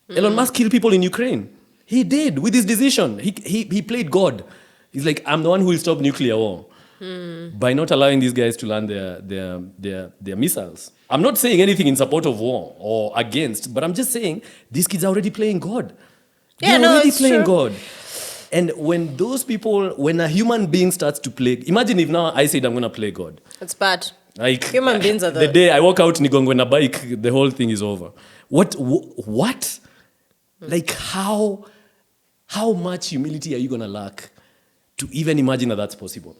Elon Musk killed people in Ukraine. He did with his decision. He played God. He's like, I'm the one who will stop nuclear war by not allowing these guys to land their missiles. I'm not saying anything in support of war or against, but I'm just saying these kids are already playing God. They're already playing God. And when a human being starts to play, imagine if now I said I'm going to play God. It's bad. Like human beings are the day I walk out Nigongwe on a bike, the whole thing is over. What? Like how much humility are you going to lack to even imagine that that's possible?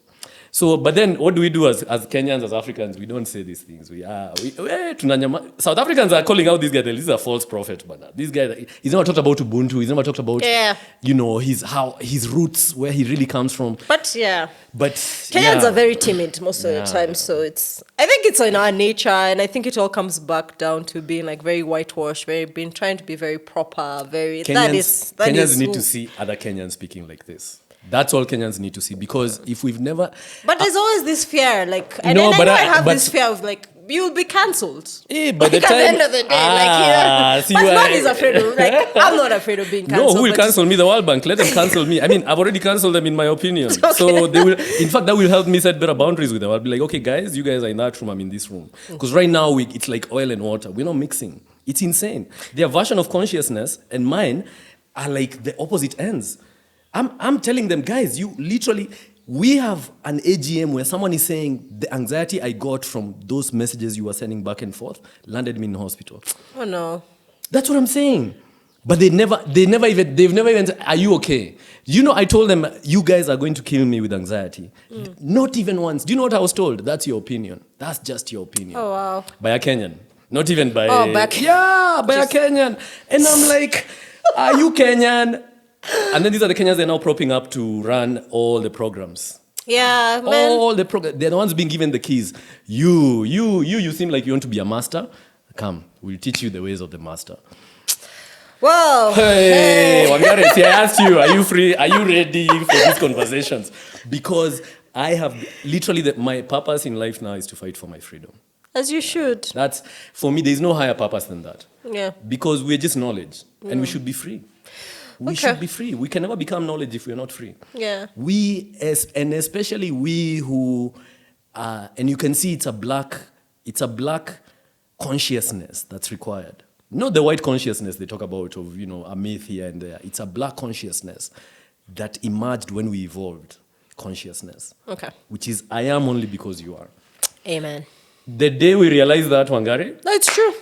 So, but then what do we do as Kenyans, as Africans? We don't say these things. South Africans are calling out this guy. This is a false prophet, but this guy, he's never talked about Ubuntu. He's never talked about, his roots, where he really comes from. But Kenyans are very timid most of the time. So I think it's in our nature, and I think it all comes back down to being like very whitewashed, trying to be very proper, Kenyans need to see other Kenyans speaking like this. That's all Kenyans need to see, because if we've never... But there's always this fear, like... And I have this fear of, like, you'll be cancelled. By the time... At the end of the day, but man is afraid of... Like, I'm not afraid of being cancelled. No, who will cancel me? The World Bank. Let them cancel me. I mean, I've already cancelled them in my opinion. Okay. So they will... In fact, that will help me set better boundaries with them. I'll be like, okay, guys, you guys are in that room, I'm in this room. Because right now, it's like oil and water. We're not mixing. It's insane. Their version of consciousness and mine are like the opposite ends. I'm telling them, guys, you literally... We have an AGM where someone is saying the anxiety I got from those messages you were sending back and forth landed me in hospital. Oh no. That's what I'm saying. But they've never even said, are you okay? You know, I told them, you guys are going to kill me with anxiety. Not even once. Do you know what I was told? That's your opinion. That's just your opinion. Oh wow. By a Kenyan. Not even by... Oh, by a Kenyan. And I'm like, are you Kenyan? And then these are the Kenyans they're now propping up to run all the programs. Yeah, man. All the programs. They're the ones being given the keys. You seem like you want to be a master. Come, we'll teach you the ways of the master. Whoa. Hey, Wangare, see, I asked you, are you free? Are you ready for these conversations? Because I have literally, my purpose in life now is to fight for my freedom. As you should. That's, for me, there's no higher purpose than that. Yeah. Because we're just knowledge and we should be free. We should be free. We can never become knowledge if we're not free. Yeah. And especially we who, and you can see it's a black consciousness that's required. Not the white consciousness they talk about of, a myth here and there. It's a black consciousness that emerged when we evolved consciousness. Okay. Which is, I am only because you are. Amen. The day we realized that, Wangari. That's true.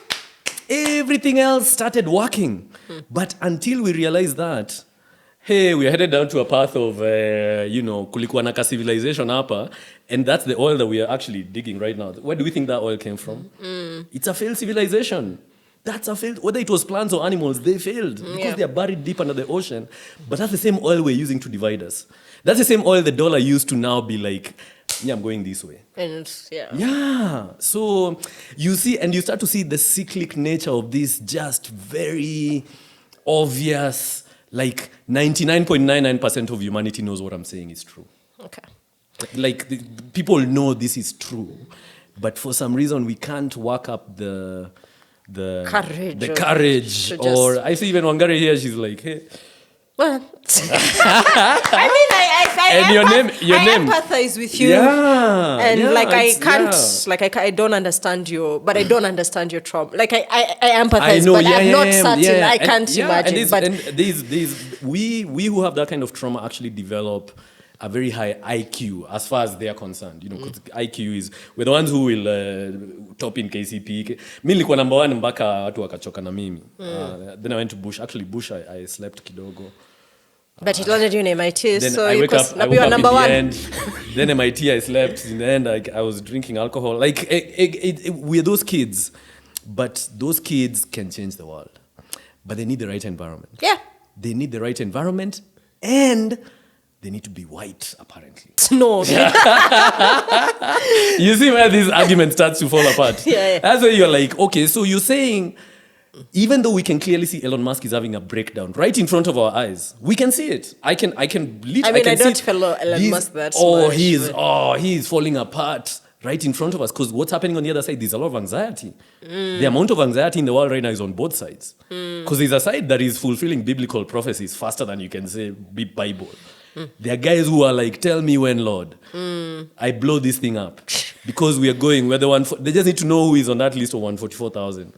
Everything else started working. But until we realized that, hey, we're headed down to a path of, kulikuwa na civilization hapa, and that's the oil that we are actually digging right now. Where do we think that oil came from? It's a failed civilization. That's a failed, whether it was plants or animals, they failed because they are buried deep under the ocean. But that's the same oil we're using to divide us. That's the same oil the dollar used to now be like, yeah, I'm going this way. And yeah. So you see, and you start to see the cyclic nature of this just very obvious, like 99.99% of humanity knows what I'm saying is true. Okay. Like people know this is true, but for some reason we can't work up the courage. Or I see even Wangari here, she's like, hey. Well, I mean, I empathize with you, and I can't, I don't understand you, but I don't understand your trauma. Like I empathize, but I'm not certain. I can't imagine. We who have that kind of trauma actually develop a very high IQ as far as they are concerned. Because IQ is, we're the ones who will top in KCP. Mi nilikuwa number 1 mpaka watu wakachoka na mimi. Then I went to Bush. Actually, Bush, I slept kidogo. But it landed you in MIT, then so I you woke up number in 1. The end. Then MIT, I slept. In the end, I was drinking alcohol. We're those kids. But those kids can change the world. But they need the right environment. Yeah. They need the right environment, and they need to be white, apparently. No. You see where this argument starts to fall apart? Yeah. That's where you're like, okay, so you're saying, even though we can clearly see Elon Musk is having a breakdown right in front of our eyes, we can see it. I don't follow Elon Musk that much. He is falling apart right in front of us, because what's happening on the other side, there's a lot of anxiety. The amount of anxiety in the world right now is on both sides. Because there's a side that is fulfilling biblical prophecies faster than you can say Bible. There are guys who are like, tell me when, Lord. I blow this thing up. Because we're the one, they just need to know who is on that list of 144,000.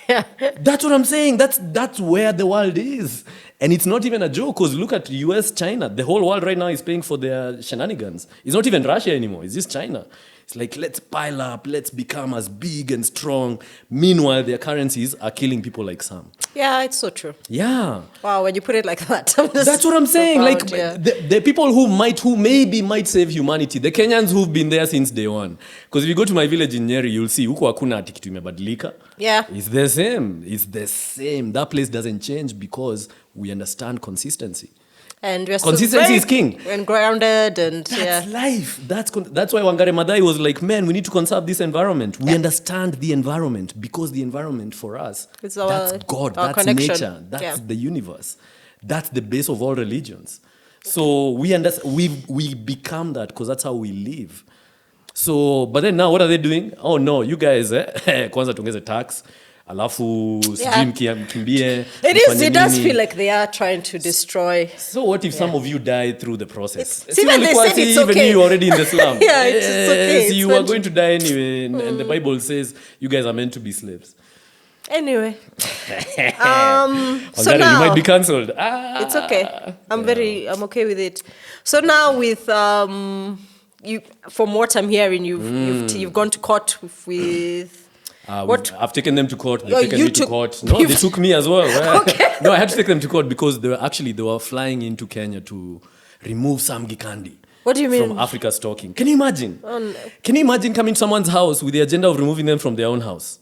Yeah. That's what I'm saying. That's where the world is. And it's not even a joke, because look at US, China. The whole world right now is paying for their shenanigans. It's not even Russia anymore. It's just China. It's like, let's pile up. Let's become as big and strong. Meanwhile, their currencies are killing people like Sam. Yeah, it's so true. Yeah. Wow, when you put it like that. That's what I'm saying. Proud, the people who maybe might save humanity, the Kenyans who've been there since day one. Because if you go to my village in Nyeri, you'll see, huko hakuna ati kitu imebadilika. Yeah. It's the same. That place doesn't change because we understand consistency. And we're consistency is king. And grounded, and that's life. That's why Wangari Maathai was like, man, we need to conserve this environment. We understand the environment, because the environment for us, that's God, that's connection. Nature, that's the universe. That's the base of all religions. So we become that because that's how we live. So, but then now what are they doing? Oh no, you guys, kwanza tungeze tax. Alafu kimbie. It does feel like they are trying to destroy. So what if some of you die through the process? Even they said it's okay. You already in the slum. Yeah, it's okay. You are going to die anyway, and the Bible says you guys are meant to be slaves. Anyway, so now you might be cancelled. It's okay. I'm okay with it. So now with you, from what I'm hearing, you've gone to court with. I've taken them to court. They've taken me to court. No, they took me as well. Okay. No, I had to take them to court because they were flying into Kenya to remove Sam Gikandi. What do you mean? From Africa stalking. Can you imagine? Oh, no. Can you imagine coming to someone's house with the agenda of removing them from their own house?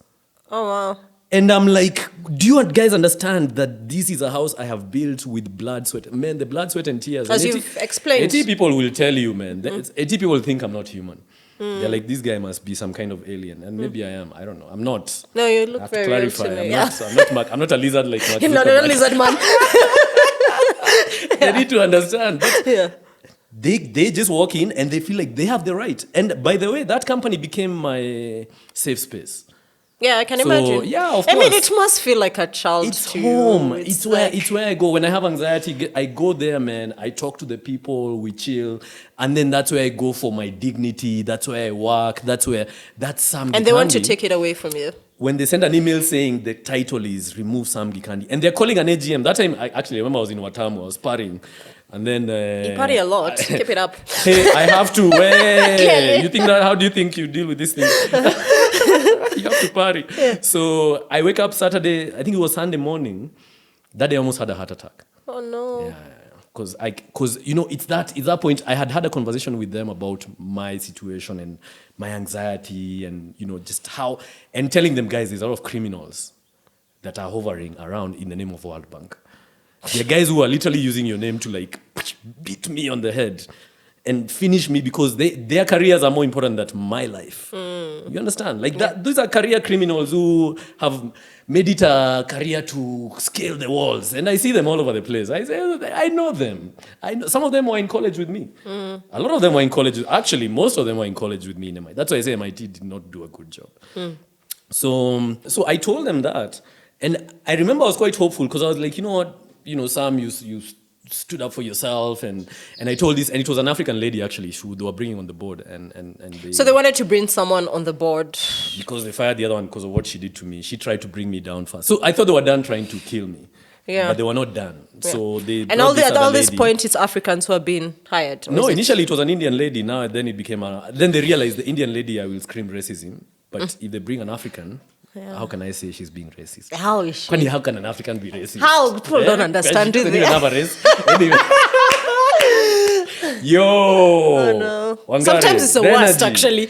Oh, wow. And I'm like, do you guys understand that this is a house I have built with blood, sweat? Man, the blood, sweat, and tears. As you've explained. AT people will tell you, man. AT people think I'm not human. They're like, this guy must be some kind of alien. And maybe I am. I don't know. I'm not. No, you look very real to me. I'm not a lizard like Mark. You're not a lizard man. They need to understand. They just walk in and they feel like they have the right. And by the way, that company became my safe space. Yeah, I can imagine. Yeah, of course. I mean, it must feel like a child it's to home. you. It's where I go. When I have anxiety, I go there, man. I talk to the people, we chill. And then that's where I go for my dignity. That's where I work. That's Sam Gikandi. And they want to take it away from you. When they send an email saying the title is Remove Sam Gikandi, and they're calling an AGM. That time, I remember I was in Watamu, I was partying. And then... you party a lot. Keep it up. Hey, I have to. Hey, you think that? How do you think you deal with this thing? You have to party. Yeah. So I wake up Saturday, I think it was Sunday morning. That day I almost had a heart attack. Oh, no. Yeah. Because it's that point I had a conversation with them about my situation and my anxiety and just how, and telling them, guys, there's a lot of criminals that are hovering around in the name of World Bank. There are guys who are literally using your name to like beat me on the head and finish me because their careers are more important than my life. You understand? Like that. Those are career criminals who have made it a career to scale the walls. And I see them all over the place. I say, I know them. Some of them were in college with me. A lot of them were in college. Actually, most of them were in college with me in MIT. That's why I say MIT did not do a good job. So I told them that. And I remember I was quite hopeful because I was like, you know what? Sam, you stood up for yourself, and I told this, and it was an African lady actually who they were bringing on the board, so they wanted to bring someone on the board because they fired the other one because of what she did to me. She tried to bring me down first, so I thought they were done trying to kill me. Yeah, but they were not done. Yeah. So they and all this point, it's Africans who are being hired. No, initially it was an Indian lady. Now then it became then they realized the Indian lady I will scream racism, but if they bring an African. Yeah. How can I say she's being racist? How is she? How can an African be racist? How? People don't understand. She doesn't even have a race. Anyway. Yo. Oh, no. Wangare. Sometimes it's the worst, actually.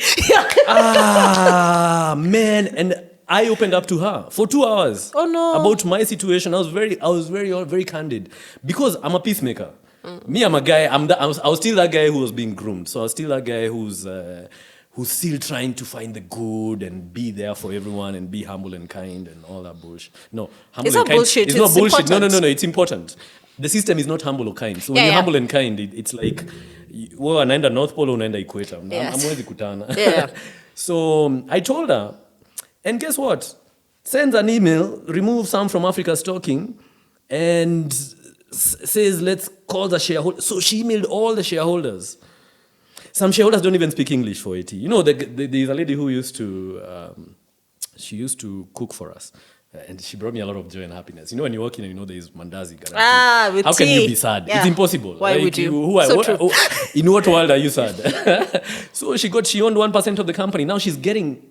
Man. And I opened up to her for 2 hours. Oh, no. About my situation. I was very candid. Because I'm a peacemaker. Me, I'm a guy. I was still that guy who was being groomed. So I was still that guy who's still trying to find the good and be there for everyone and be humble and kind and all that bullshit. No, humble it's and not kind. Bullshit. It's not bullshit. Important. No, it's important. The system is not humble or kind. So when you're humble and kind, it's like, anaenda North Pole, unaenda Equator. Hamwezi kutana. Yeah. So I told her, and guess what? Sends an email, remove Sam from Africa stalking, and says, let's call the shareholder. So she emailed all the shareholders. Some shareholders don't even speak English for AT. There's a lady who used to cook for us. And she brought me a lot of joy and happiness. When you walk in and there is mandazi guaranteed. With How tea. can you be sad? Yeah. It's impossible. Why would you? In what world are you sad? So she owned 1% of the company. Now she's getting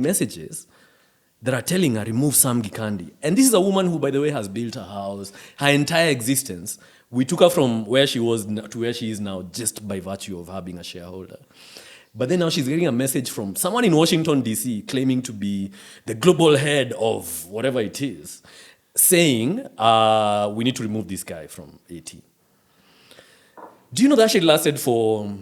messages that are telling her, remove Sam Gikandi. And this is a woman who, by the way, has built a house, her entire existence. We took her from where she was to where she is now just by virtue of her being a shareholder. But then now she's getting a message from someone in Washington, D.C., claiming to be the global head of whatever it is, saying, we need to remove this guy from AT. Do you know that shit lasted for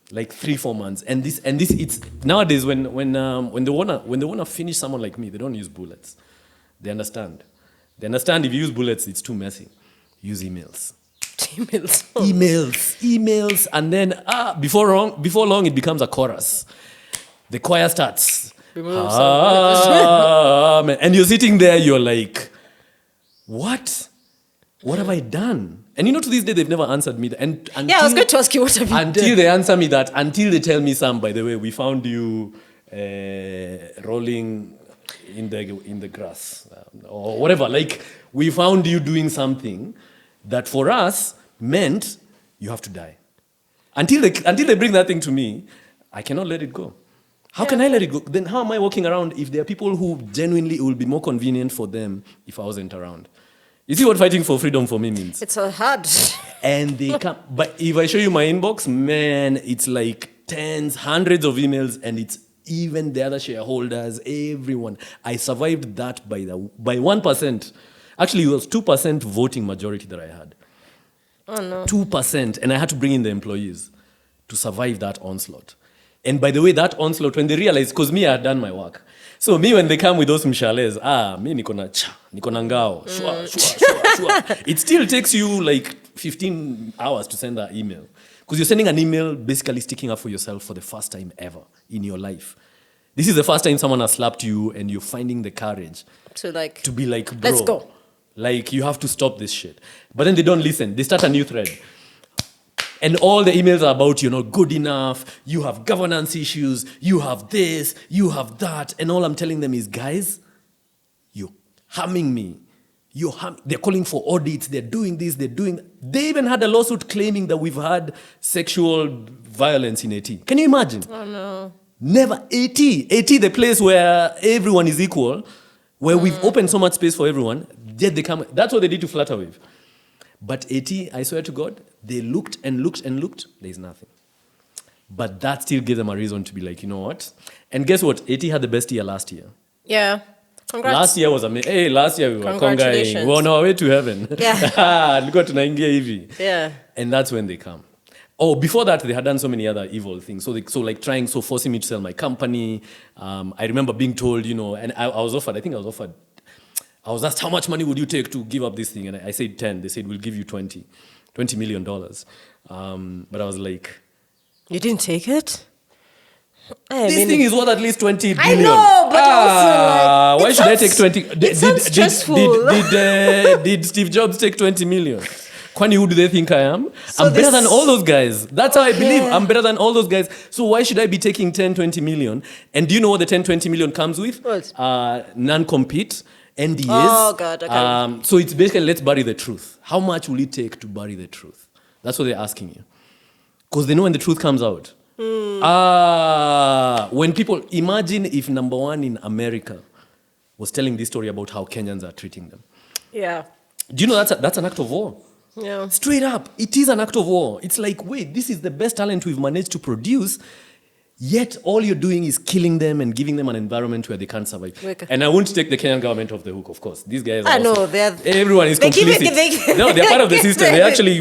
like 3-4 months? And this it's nowadays when they wanna finish someone like me, they don't use bullets. They understand. If you use bullets, it's too messy. Use emails. Emails, and then before long it becomes a chorus. The choir starts. And you're sitting there, you're like, what have I done? And to this day they've never answered me. And I was going to ask you, what have you done? Until they answer me that, until they tell me, Sam, by the way, we found you rolling in the grass or whatever. Like, we found you doing something that for us meant you have to die. Until they bring that thing to me, I cannot let it go. How can I let it go? Then how am I walking around if there are people who genuinely it will be more convenient for them if I wasn't around? You see what fighting for freedom for me means? It's so hard. And they come. But if I show you my inbox, man, it's like tens, hundreds of emails, and it's even the other shareholders, everyone. I survived that by 1%. Actually, it was 2% voting majority that I had. Oh, no. 2%. And I had to bring in the employees to survive that onslaught. And by the way, that onslaught, when they realized, because me, I had done my work. So me, when they come with those mshales, me niko na ngao, shua. It still takes you like 15 hours to send that email. Because you're sending an email basically sticking up for yourself for the first time ever in your life. This is the first time someone has slapped you and you're finding the courage to be like, bro, let's go. Like, you have to stop this shit. But then they don't listen. They start a new thread. And all the emails are about you're not good enough, you have governance issues, you have this, you have that. And all I'm telling them is, guys, you're harming me. They're calling for audits, they're doing this, they're doing that. They even had a lawsuit claiming that we've had sexual violence in AT. Can you imagine? Oh, no. Never. AT, the place where everyone is equal, where we've opened so much space for everyone, yet they come. That's what they did to Flutter Wave. But AT, I swear to God, they looked and looked and looked, there's nothing. But that still gave them a reason to be like, you know what? And guess what? AT had the best year last year. Yeah. Congrats. Last year was amazing. Hey, last year we were congratulations. We were on our way to heaven. Yeah. Look at tunaingia hivi. Yeah. And that's when they come. Oh, before that, they had done so many other evil things. So forcing me to sell my company. I remember being told, and I was offered, I was asked, how much money would you take to give up this thing? And I said 10. They said, we'll give you $20 million. But I was like... You didn't take it? This thing is worth at least 20 billion. I know, but also why should I take 20? It sounds stressful. Did Steve Jobs take 20 million? Kwani, who do they think I am? I'm better than all those guys. That's how I believe. I'm better than all those guys. So why should I be taking 10, 20 million? And do you know what the 10, 20 million comes with? What? Non-compete. NDAs. Oh, God. Okay. So it's basically, let's bury the truth. How much will it take to bury the truth? That's what they're asking you. Because they know when the truth comes out. When people, imagine if number one in America was telling this story about how Kenyans are treating them. Yeah. Do you know that's an act of war? Yeah. Straight up, it is an act of war. It's like, wait, this is the best talent we've managed to produce. Yet all you're doing is killing them and giving them an environment where they can't survive. And I won't take the Kenyan government off the hook, of course. These guys are everyone is complicit. No, they're part of the system. They actually...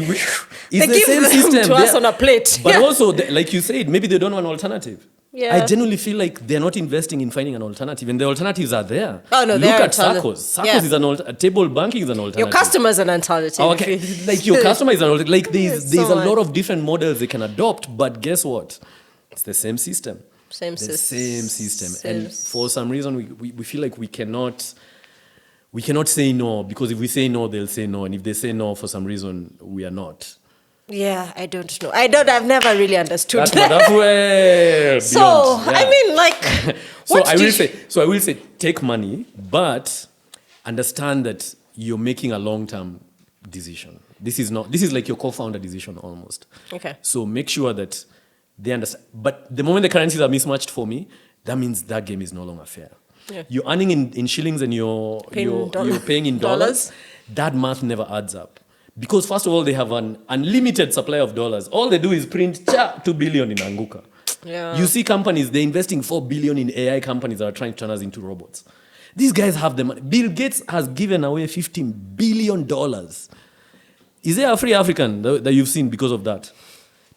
It's the same system. To us on a plate. But also, like you said, maybe they don't want an alternative. Yeah. I genuinely feel like they're not investing in finding an alternative. And the alternatives are there. Oh, no, look at Sarkos. Sarkos is an alternative. Table banking is an alternative. Your customer is an alternative. Oh, okay. Like, your customer is an alternative. Like, there's a lot of different models they can adopt. But guess what? It's the same system. Same system. And for some reason, we feel like we cannot say no, because if we say no, they'll say no. And if they say no for some reason, we are not. Yeah, I don't know. I've never really understood that. So, yeah. I mean, like... I will say, take money, but understand that you're making a long-term decision. This is like your co-founder decision almost. Okay. So make sure that they understand. But the moment the currencies are mismatched for me, that means that game is no longer fair. Yeah. You're earning in shillings and you're paying in dollars. That math never adds up. Because first of all, they have an unlimited supply of dollars. All they do is print 2 billion in Anguka. Yeah. You see companies, they're investing 4 billion in AI companies that are trying to turn us into robots. These guys have the money. Bill Gates has given away $15 billion. Is there a free African that you've seen because of that?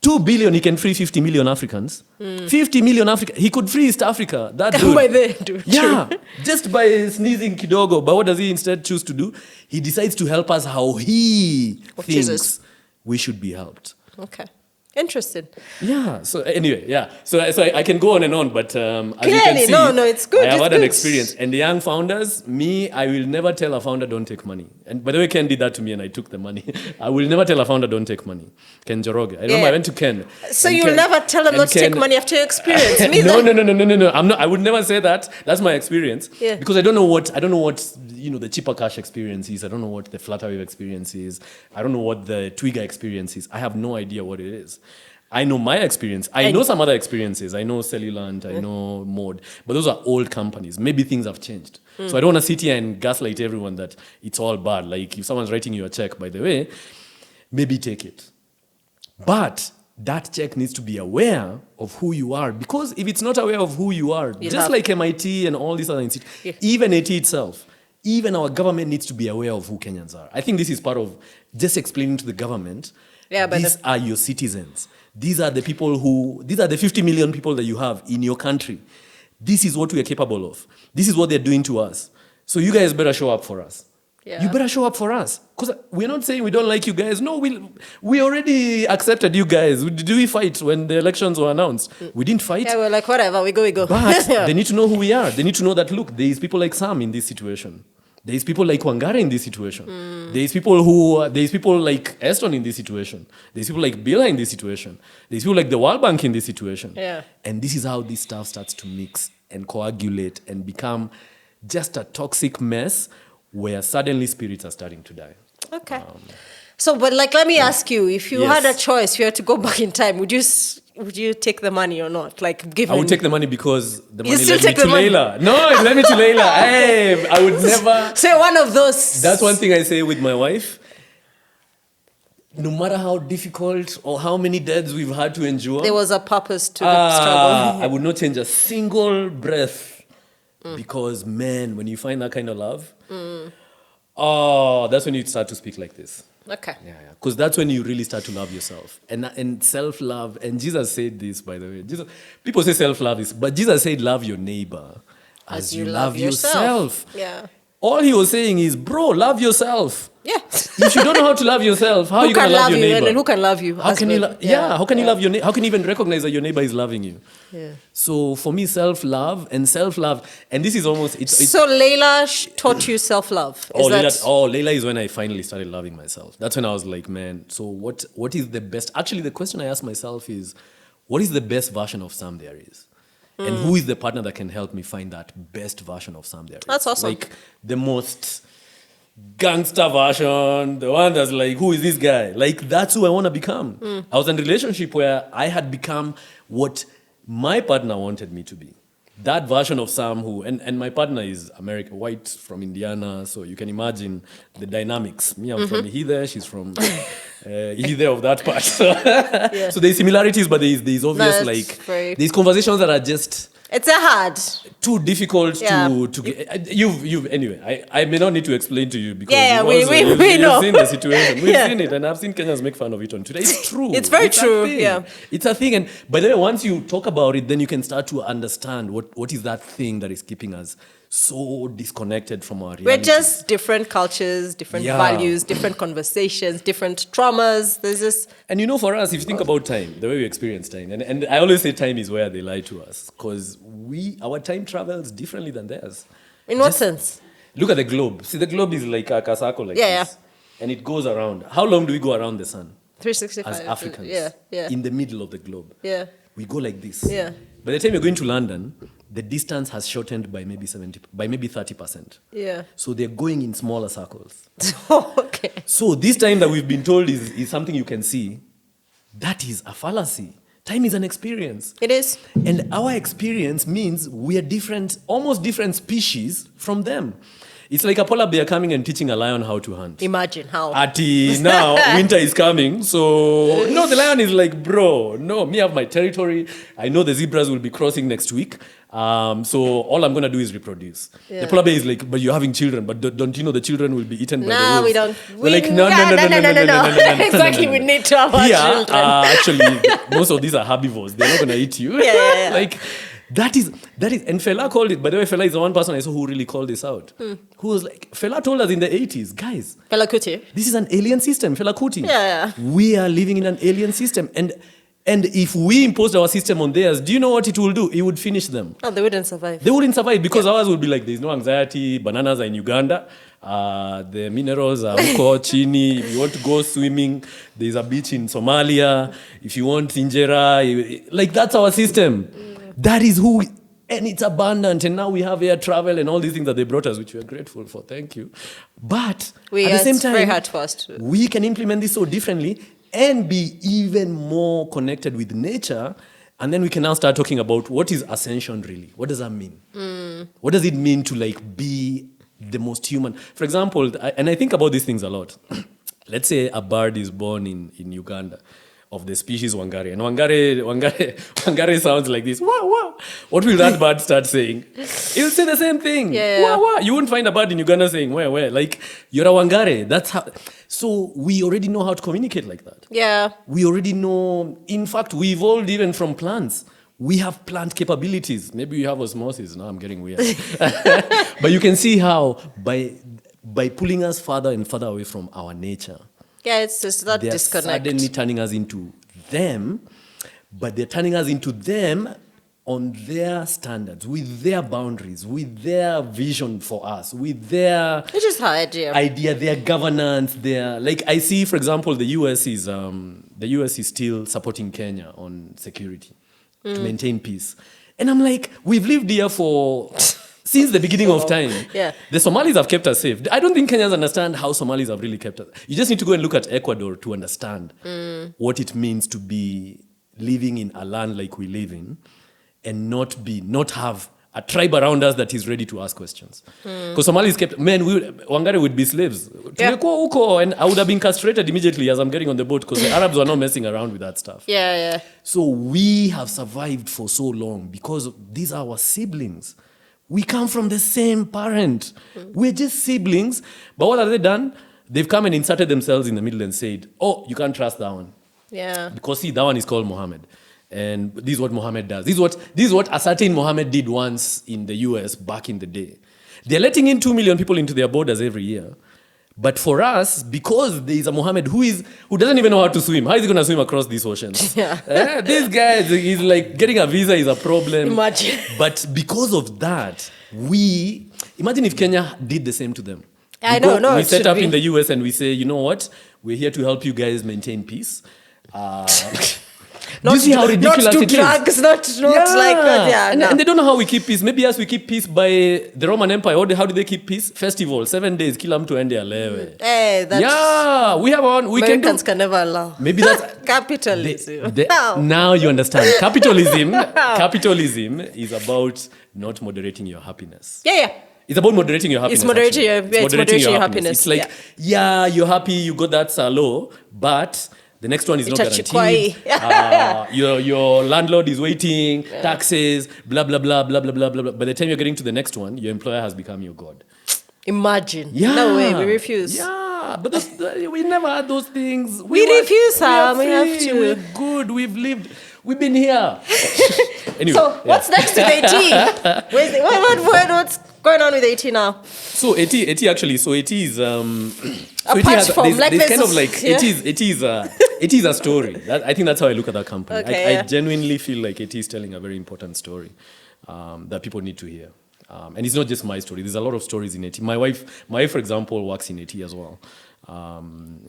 2 billion, he can free 50 million Africans. 50 million Africans. He could free East Africa. That dude. By then, dude. Yeah. Just by sneezing kidogo. But what does he instead choose to do? He decides to help us how he thinks. Jesus. we should be helped. Okay. Interesting. Yeah. So anyway, yeah. So I can go on and on, but as you Clearly, can see, no, it's good. I have It's had an good. experience. And the young founders, I will never tell a founder don't take money. And by the way, Ken did that to me, and I took the money. I will never tell a founder don't take money. Ken Joroge. I remember I went to Ken. So and you'll Ken- never tell them and not to take Ken- money after your experience? Me No. then. I'm not. I would never say that. That's my experience. Yeah. Because I don't know what the cheaper cash experience is. I don't know what the Flutterwave experience is. I don't know what the Twiga experience is. I have no idea what it is. I know my experience. I know some other experiences. I know Cellulant. I know Mode. But those are old companies. Maybe things have changed. So I don't want to sit here and gaslight everyone that it's all bad. Like if someone's writing you a check, by the way, maybe take it. But that check needs to be aware of who you are. Because if it's not aware of who you are, like MIT and all these other institutions, even AT itself, even our government needs to be aware of who Kenyans are. I think this is part of just explaining to the government, these are your citizens. These are the 50 million people that you have in your country. This is what we are capable of. This is what they're doing to us. So you guys better show up for us. Yeah. You better show up for us. Because we're not saying we don't like you guys. No, we already accepted you guys. Did we fight when the elections were announced? We didn't fight. Yeah, we're like, whatever, we go. But they need to know who we are. They need to know that, look, there is people like Sam in this situation. There is people like Wangari in this situation. There is people like Eston in this situation. There is people like Bila in this situation. There is people like the World Bank in this situation. Yeah. And this is how this stuff starts to mix and coagulate and become just a toxic mess where suddenly spirits are starting to die. Okay. But let me ask you, if you had a choice, if you had to go back in time, would you take the money or not? I would take the money because the money still led me take to the money? Layla. No, it led me to Layla. Hey, I would never... Say one of those. That's one thing I say with my wife. No matter how difficult or how many deaths we've had to endure... There was a purpose to the struggle. I would not change a single breath. Because, man, when you find that kind of love... that's when you start to speak like this. Okay. Yeah. Because that's when you really start to love yourself. And self-love, and Jesus said this, by the way. People say self-love is, but Jesus said love your neighbor as you love yourself. Yeah. All he was saying is, bro, love yourself. Yeah. If you don't know how to love yourself, how are you going to love your neighbor? And who can love you? How can you love your neighbor? How can you even recognize that your neighbor is loving you? Yeah. So for me, self-love, and this is almost... So Layla taught you self-love? Layla is when I finally started loving myself. That's when I was like, man, so what is the best... Actually, the question I ask myself is, what is the best version of Sam there is? And who is the partner that can help me find that best version of Sam there is? That's awesome. Like the most gangster version, the one that's like, who is this guy? Like, that's who I want to become. I was in a relationship where I had become what my partner wanted me to be. That version of Sam and my partner is American, white from Indiana, so you can imagine the dynamics. Me, I'm from Hither, she's from Hither of that part. So there's similarities, but there's obvious, there's conversations that are just... It's hard. Too difficult to get. Anyway, I may not need to explain to you because we know. You've seen the situation. We've seen it, and I've seen Kenyans make fun of it on Twitter. It's true. It's very true. It's a thing. And by the way, once you talk about it, then you can start to understand what is that thing that is keeping us so disconnected from our reality. We're just different cultures, different values, different conversations, different traumas. There's this... And for us, if you think about time, the way we experience time, and I always say time is where they lie to us, because our time travels differently than theirs. In what sense? Look at the globe. See, the globe is like a circle like this. And it goes around. How long do we go around the sun? 365. As Africans. Yeah. In the middle of the globe. Yeah. We go like this. Yeah. By the time you're going to London, the distance has shortened by maybe 30%. Yeah. So they're going in smaller circles. Okay. So this time that we've been told is something you can see, that is a fallacy. Time is an experience. It is. And our experience means we are different, almost different species from them. It's like a polar bear coming and teaching a lion how to hunt. Imagine how. Now, winter is coming. So, no, the lion is like, bro, no, me have my territory. I know the zebras will be crossing next week. So all I'm going to do is reproduce. Yeah. The polar bear is like, but you're having children. But don't you know the children will be eaten by the wolves? No, we don't. We're like, no. Exactly, we need to have our children. Actually, most of these are herbivores. They're not going to eat you. Yeah. Like, That is, and Fela called it, by the way, Fela is the one person I saw who really called this out. Who was like, Fela told us in the 80s, guys. Fela Kuti. This is an alien system, Fela Kuti. Yeah. We are living in an alien system. And if we imposed our system on theirs, do you know what it will do? It would finish them. Oh, they wouldn't survive. They wouldn't survive because ours would be like, there's no anxiety, bananas are in Uganda, the minerals are uko, chini. If you want to go swimming, there's a beach in Somalia. If you want injera, like that's our system. That is who, and it's abundant. And now we have air travel and all these things that they brought us, which we are grateful for. Thank you. But at the same time, very hard for us to. We can implement this so differently and be even more connected with nature. And then we can now start talking about what is ascension really. What does that mean? What does it mean to like be the most human? For example, and I think about these things a lot. Let's say a bird is born in Uganda of the species Wangare. And Wangare sounds like this. Wah, wah. What will that bird start saying? It'll say the same thing. Yeah. Wah, wah. You won't find a bird in Uganda saying, where? Like, you're a Wangare. That's how. So we already know how to communicate like that. Yeah. We already know. In fact, we evolved even from plants. We have plant capabilities. Maybe we have osmosis. Now I'm getting weird. But you can see how by pulling us further and further away from our nature, Yeah, it's just that they're disconnect. suddenly turning us into them, but they're turning us into them on their standards, with their boundaries, with their vision for us, with their Which is her idea. their governance, their like. I see, for example, the US is still supporting Kenya on security to maintain peace, and I'm like, we've lived here for. Since the beginning of time, Yeah. the Somalis have kept us safe. I don't think Kenyans understand how Somalis have really kept us. You just need to go and look at Ecuador to understand what it means to be living in a land like we live in and not have a tribe around us that is ready to ask questions. Because Somalis kept, Wangare would be slaves. Yeah. And I would have been castrated immediately as I'm getting on the boat because the Arabs were not messing around with that stuff. Yeah. So we have survived for so long because these are our siblings. We come from the same parent. We're just siblings. But what have they done? They've come and inserted themselves in the middle and said, oh, you can't trust that one. Yeah. Because see, that one is called Muhammad. And this is what Muhammad does. This is what a certain Muhammad did once in the US back in the day. They're letting in 2 million people into their borders every year. But for us, because there is a Muhammad who doesn't even know how to swim, how is he going to swim across these oceans? Yeah. This guy, he's like, getting a visa is a problem. Imagine. But because of that, imagine if Kenya did the same to them. We set up in the US and we say, you know what? We're here to help you guys maintain peace. Do you see how ridiculous not it drugs, is? not like that. Yeah, and they don't know how we keep peace. Maybe us we keep peace by the Roman Empire. How did they keep peace? Festival, 7 days, kila mtu ende alewe. Hey, that's We have one. Americans can never allow. Maybe that's capitalism. Now you understand. Capitalism is about not moderating your happiness. Yeah. It's about moderating your happiness. It's moderating your happiness. It's like, you're happy, you got that salo, but the next one is not guaranteed. Your landlord is waiting, taxes, blah, blah, blah, blah, blah, blah, blah. By the time you're getting to the next one, your employer has become your God. Imagine. Yeah. No way, we refuse. Yeah, but we never had those things. We refuse, Sam. We have to. We're good. We've lived. We've been here. Anyway. So, what's next with AT? What's going on with AT now? So AT actually, AT is apart from like there's kind of like it is a story. I think that's how I look at that company. Okay, I genuinely feel like AT is telling a very important story that people need to hear. And it's not just my story. There's a lot of stories in AT. My wife, for example, works in AT as well.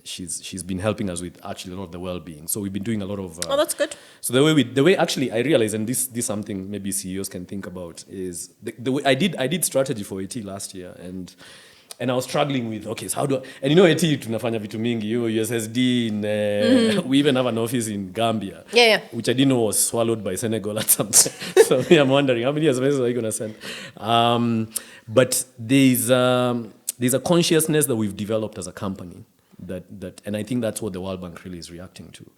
She's been helping us with actually a lot of the well-being. So we've been doing a lot of. Oh, that's good. So the way actually I realized, and this is something maybe CEOs can think about, is the way I did strategy for AT last year, and I was struggling with, okay, so how do I, and you know AT tunafanya vitu mingi, USSD in we even have an office in Gambia, which I didn't know was swallowed by Senegal at some point. So I'm wondering how many SMSs are you going to send? But there's a consciousness that we've developed as a company that and I think that's what the World Bank really is reacting to.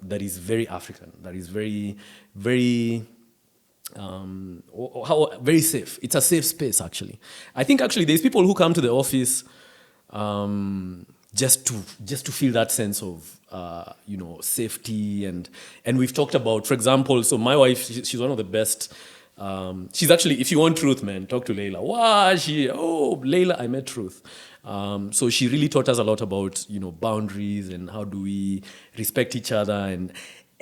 That is very African. That is very, very very safe. It's a safe space, actually. I think actually there's people who come to the office just to feel that sense of safety, and we've talked about, for example, so my wife, she's one of the best. She's actually, if you want truth, man, talk to Layla. Layla, I met truth. So she really taught us a lot about boundaries and how do we respect each other,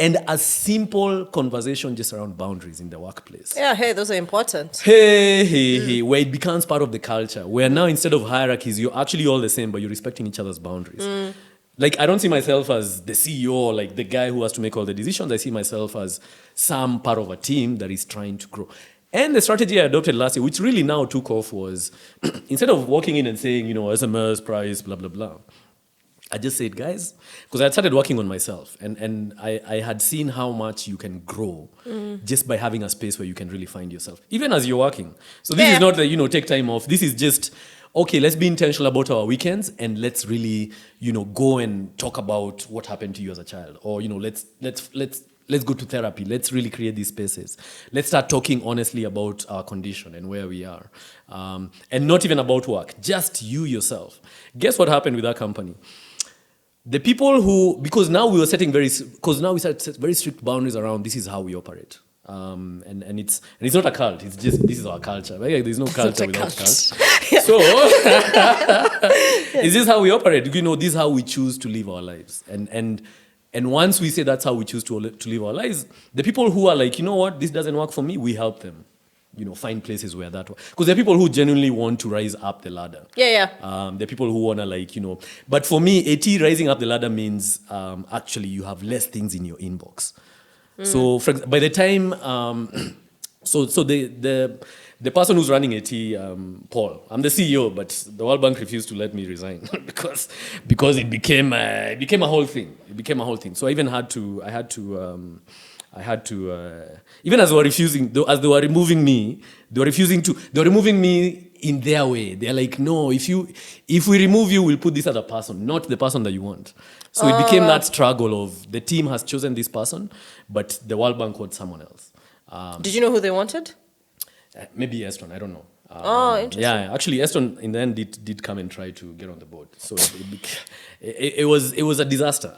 and a simple conversation just around boundaries in the workplace. Yeah, hey, those are important. Hey, where it becomes part of the culture, where now instead of hierarchies, you're actually all the same, but you're respecting each other's boundaries. Like, I don't see myself as the CEO, like the guy who has to make all the decisions. I see myself as some part of a team that is trying to grow. And the strategy I adopted last year, which really now took off, was instead of walking in and saying, SMS, price, blah, blah, blah, I just said, guys, because I had started working on myself, and I had seen how much you can grow just by having a space where you can really find yourself, even as you're working. So this is not that, take time off. This is just, okay, let's be intentional about our weekends, and let's really, go and talk about what happened to you as a child. Or, let's go to therapy. Let's really create these spaces. Let's start talking honestly about our condition and where we are. And not even about work, just you yourself. Guess what happened with that company? The people who, because now we set very strict boundaries around this is how we operate. And it's not a cult, it's just, this is our culture. Like, there's no culture without cult. So, it's just how we operate. This is how we choose to live our lives. And once we say that's how we choose to live our lives, the people who are like, this doesn't work for me, we help them. Find places where that works. Because there are people who genuinely want to rise up the ladder. Yeah. There are people who want to but for me, AT rising up the ladder means actually you have less things in your inbox. So by the time, the person who's running AT, Paul, I'm the CEO, but the World Bank refused to let me resign because it became a whole thing. So I had to, even as they were refusing, as they were removing me, they were removing me in their way. They're like, no, if we remove you, we'll put this other person, not the person that you want. So it became that struggle of the team has chosen this person, but the World Bank wants someone else. Did you know who they wanted? Maybe Eston, I don't know. Interesting. Yeah, actually, Eston in the end did come and try to get on the board. So it was a disaster.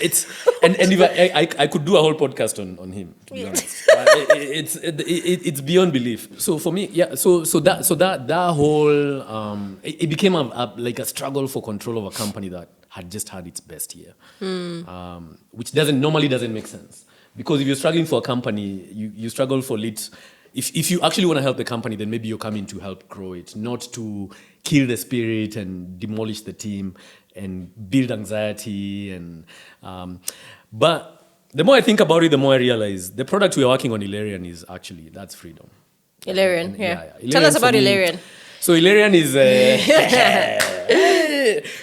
It's if I could do a whole podcast on him. To be honest, it's beyond belief. So for me, yeah. So that whole it became like a struggle for control of a company that had just had its best year, which normally doesn't make sense, because if you're struggling for a company, you struggle for lit. If you actually want to help the company, then maybe you're coming to help grow it, not to kill the spirit and demolish the team and build anxiety. But the more I think about it, the more I realize the product we are working on, Elarian, is actually, that's freedom. Elarian, yeah. Elarian, tell us about Elarian. So Elarian is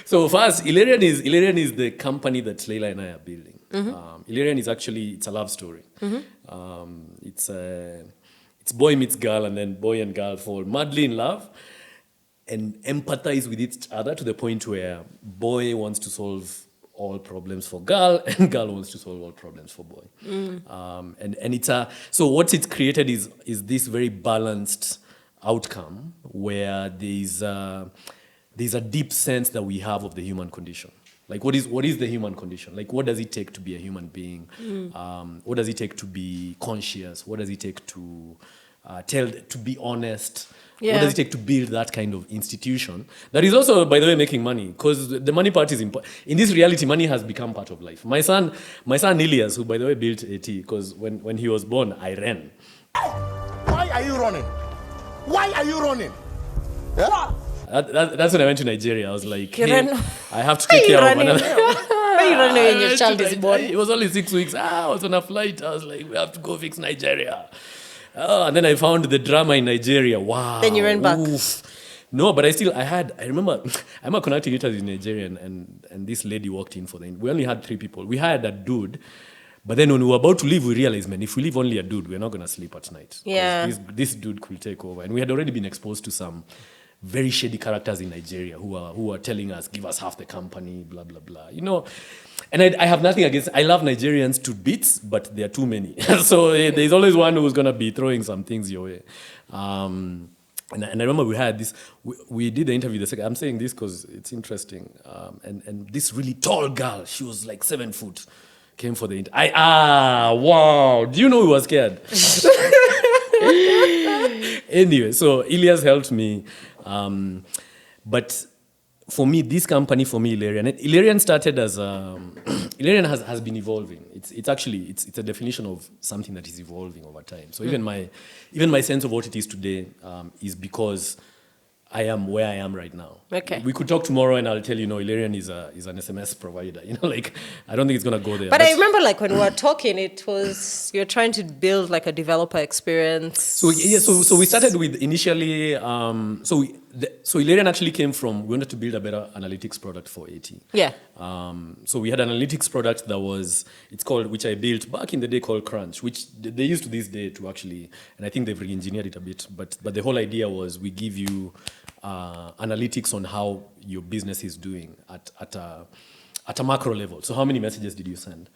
so first, Elarian is the company that Leila and I are building. Elarian is actually, it's a love story. It's boy meets girl, and then boy and girl fall madly in love and empathize with each other to the point where boy wants to solve all problems for girl, and girl wants to solve all problems for boy. And it's so what it's created is this very balanced outcome where there's a deep sense that we have of the human condition. Like, what is the human condition? Like, what does it take to be a human being? What does it take to be conscious? What does it take to to be honest? Yeah. What does it take to build that kind of institution that is also, by the way, making money? Because the money part is important. In this reality, money has become part of life. My son Ilias, who, by the way, built AT, because when he was born, I ran. Why are you running? Why are you running? Yeah? That's when I went to Nigeria. I was like, hey, I have to take care of another. Why are you running when your child is born? It was only 6 weeks. I was on a flight. I was like, we have to go fix Nigeria. And then I found the drama in Nigeria. Wow. Then you ran back. Oof. No, but I remember, I'm a connecting in Nigeria, and this lady walked in for we only had 3 people. We hired a dude. But then when we were about to leave, we realized, man, if we leave only a dude, we're not going to sleep at night. Yeah. This dude could take over. And we had already been exposed to some very shady characters in Nigeria who are telling us, give us half the company, blah, blah, blah. And I have nothing against, I love Nigerians to bits, but there are too many. So there's always one who's going to be throwing some things your way. And I remember we had this, we did the interview the second, I'm saying this because it's interesting. And this really tall girl, she was like 7 foot, came for the interview. Wow. Do you know we were scared? Anyway, so Ilias helped me. But for me, this company, Elarian started as Elarian has been evolving. It's actually a definition of something that is evolving over time. So even my sense of what it is today is because I am where I am right now. Okay. We could talk tomorrow and I'll tell you, Elarian is an SMS provider. I don't think it's gonna go there. But I remember when we were talking, it was you're trying to build a developer experience. So we started with initially. So Elarian actually came from, we wanted to build a better analytics product for AT. Yeah. So we had an analytics product which I built back in the day called Crunch, which they use to this day to actually, and I think they've re-engineered it a bit, but the whole idea was we give you analytics on how your business is doing at a macro level. So how many messages did you send?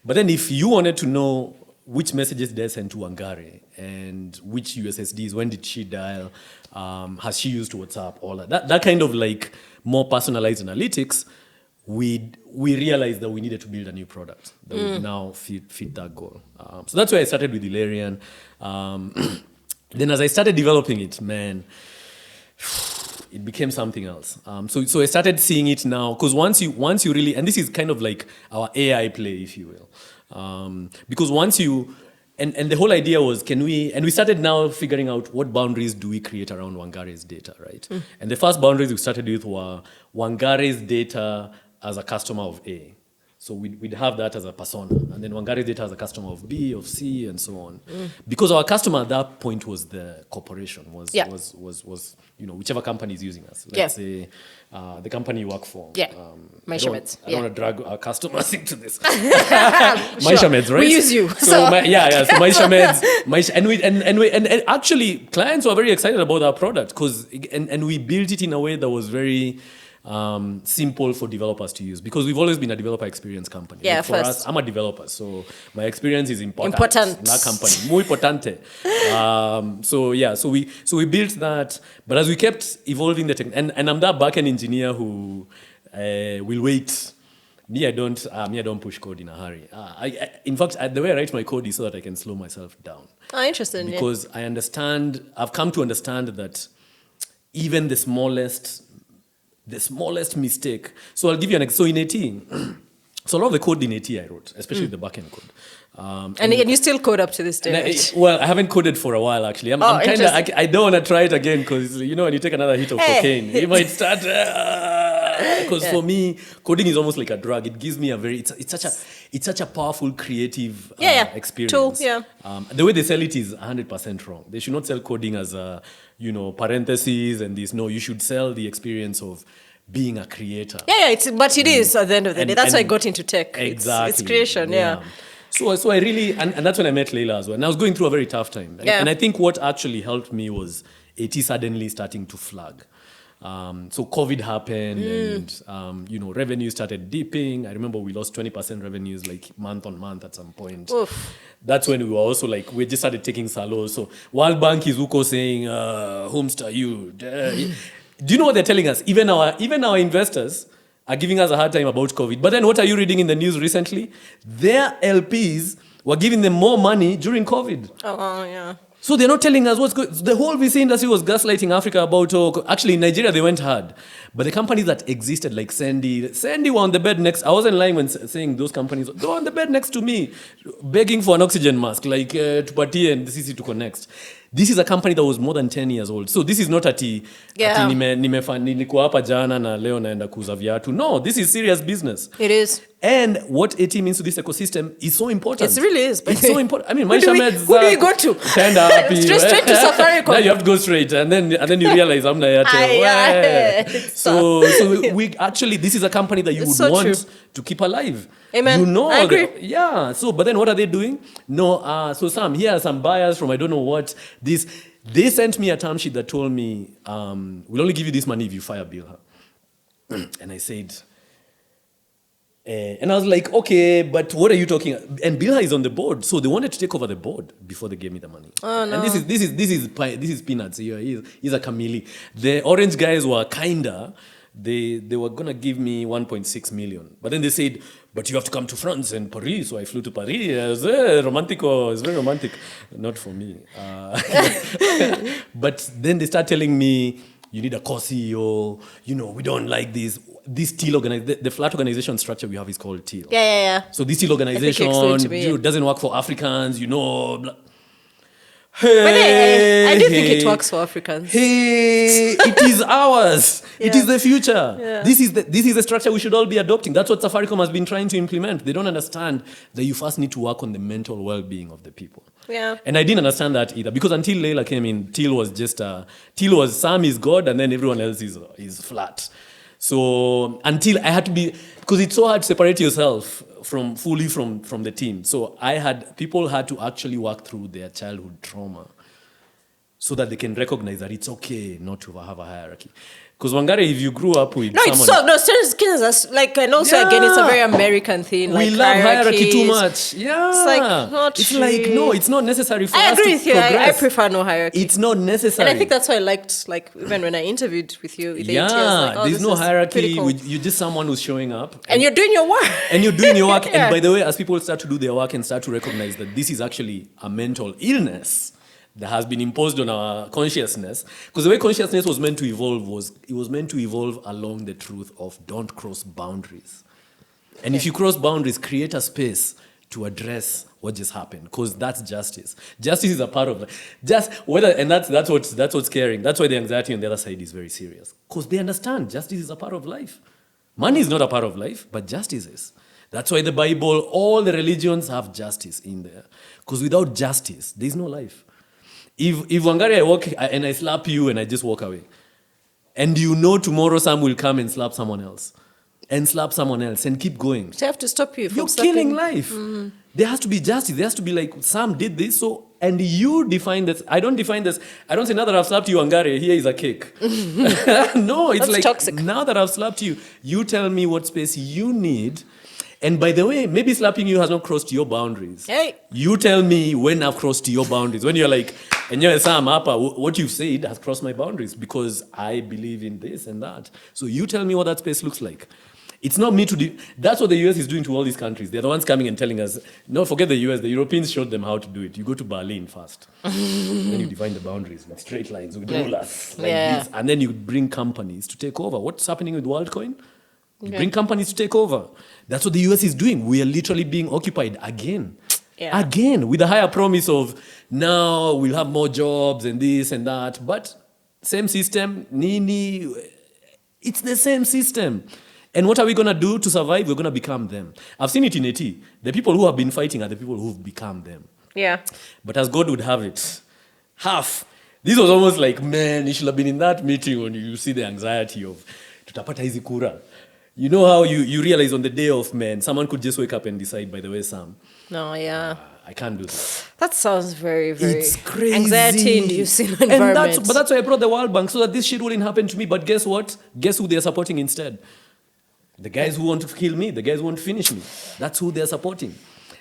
But then if you wanted to know which messages did I send to Wangari and which USSDs, when did she dial, has she used WhatsApp, all that kind of more personalized analytics, we realized that we needed to build a new product that would now fit that goal. So that's why I started with Elarian. Then as I started developing it, man, it became something else. So I started seeing it now, because once you really, and this is kind of like our AI play, if you will. Because once you, and the whole idea was, we started now figuring out what boundaries do we create around Wangari's data, right? And the first boundaries we started with were Wangari's data as a customer of A. So we'd have that as a persona, and then Wangari's data as a customer of B, of C, and so on. Because our customer at that point was the corporation, was whichever company is using us. Let's say the company you work for. Yeah, I don't want to drag our customers into this. Sure. Maishameds, right? We use you. So Maishameds, and actually clients were very excited about our product because we built it in a way that was very simple for developers to use, because we've always been a developer experience company. Yeah, for us, I'm a developer, so my experience is important. In that company, muy importante. So we built that, but as we kept evolving the tech, and I'm that backend engineer who will wait. I don't push code in a hurry. In fact, the way I write my code is so that I can slow myself down. Oh, interesting. Because I've come to understand that even the smallest mistake. So I'll give you an example. So in AT, so a lot of the code in AT I wrote, especially the backend code. And you still code up to this day? I haven't coded for a while, actually. I don't want to try it again, because, when you take another hit of cocaine, you might start... Because for me, coding is almost like a drug. It gives me it's such a powerful creative experience. Tool, the way they sell it is 100% wrong. They should not sell coding as a, parentheses and this. No, you should sell the experience of being a creator. But it is at the end of the day. That's why I got into tech. Exactly. It's creation, So I really, and that's when I met Leila as well. And I was going through a very tough time. And I think what actually helped me was AT suddenly starting to flag. So COVID happened and, revenue started dipping. I remember we lost 20% revenues month on month at some point. Oof. That's when we were also we just started taking salos. So World Bank is Uko saying, Homestar, you. Do you know what they're telling us? Even our investors are giving us a hard time about COVID. But then what are you reading in the news recently? Their LPs were giving them more money during COVID. Oh, yeah. So they're not telling us what's good. The whole VC industry was gaslighting Africa about, actually in Nigeria they went hard. But the companies that existed like Sandy were on the bed next. I wasn't lying when saying those companies, they were on the bed next to me, begging for an oxygen mask, Tupatie and CC to connect. This is a company that was more than 10 years old. So this is not nilikuwa hapa jana na leo naenda kuuza viatu. No, this is serious business. It is. And what AT means to this ecosystem is so important. It really is. It's so important. I mean, who do we go to? Straight to Safaricom. Now you have to go straight, and then you realize I'm not So we actually, this is a company that you would want to keep alive. Amen. I agree. So, but then what are they doing? No. So Sam, here are some buyers from I don't know what. They sent me a term sheet that told me, we'll only give you this money if you fire Bill. And I said, And I was like, okay, but what are you talking? And Bilha is on the board, so they wanted to take over the board before they gave me the money. Oh no! And this is peanuts. He's a chameleon. The orange guys were kinda. They were gonna give me 1.6 million, but then they said, but you have to come to France and Paris. So I flew to Paris. It was romantico. It's very romantic, not for me. But then they start telling me, you need a co-CEO. We don't like this. This teal organization, the flat organization structure we have is called teal. Yeah. So this teal organization doesn't work for Africans, Blah. Hey, I do think it works for Africans. Hey, it is ours. Yeah. It is the future. Yeah. This is the structure we should all be adopting. That's what Safaricom has been trying to implement. They don't understand that you first need to work on the mental well-being of the people. Yeah. And I didn't understand that either, because until Leila came in, Teal was Sam is God and then everyone else is flat. So until I had to be, because it's so hard to separate yourself from the team. So people had to actually work through their childhood trauma so that they can recognize that it's okay not to have a hierarchy. Because Wangari, if you grew up with and also again, it's a very American thing. We love hierarchy too much. Yeah. It's like, not It's true. like, no, it's not necessary for us to I agree with you. I prefer no hierarchy. It's not necessary. And I think that's why I liked, even when I interviewed with you. With yeah, AT, I was like, there's no hierarchy. cool. You're just someone who's showing up. And you're doing your work. Yeah. And by the way, as people start to do their work and start to recognize that this is actually a mental illness that has been imposed on our consciousness, because the way consciousness was meant to evolve was meant to evolve along the truth of don't cross boundaries. And if you cross boundaries, create a space to address what just happened, because that's justice. Justice is a part of that's what's scaring. That's why the anxiety on the other side is very serious, because they understand justice is a part of life. Money is not a part of life, but justice is. That's why the Bible, all the religions have justice in there, because without justice, there is no life. If Wangari, I walk and I slap you and I just walk away, and tomorrow Sam will come and slap someone else and keep going. They have to stop you from You're killing life. Mm-hmm. There has to be justice. There has to be like, Sam did this, so, and you define this. I don't define this. I don't say, now that I've slapped you, Wangari, here is a cake. No, it's like, toxic. Now that I've slapped you, you tell me what space you need. And by the way, maybe slapping you has not crossed your boundaries. Hey. You tell me when I've crossed your boundaries. When you're like, and you're Sam, what you've said has crossed my boundaries because I believe in this and that. So you tell me what that space looks like. It's not me to do. That's what the US is doing to all these countries. They're the ones coming and telling us, no, forget the US. The Europeans showed them how to do it. You go to Berlin first. Then you define the boundaries with straight lines, with rulers, like this. And then you bring companies to take over. What's happening with WorldCoin? You bring companies to take over. That's what the US is doing. We are literally being occupied again. Yeah. Again, with a higher promise of now we'll have more jobs and this and that. But same system, Nini, it's the same system. And what are we going to do to survive? We're going to become them. I've seen it in AT. The people who have been fighting are the people who've become them. Yeah. But as God would have it, half. This was almost like, man, you should have been in that meeting when you see the anxiety of tutapata hizi kura. You know how you realize on the day of, man, someone could just wake up and decide, by the way, Sam. No, yeah. I can't do that. That sounds very, very it's crazy. Anxiety-inducing environment. But that's why I brought the World Bank, so that this shit wouldn't happen to me. But guess what? Guess who they're supporting instead? The guys who want to kill me, the guys who want to finish me. That's who they're supporting.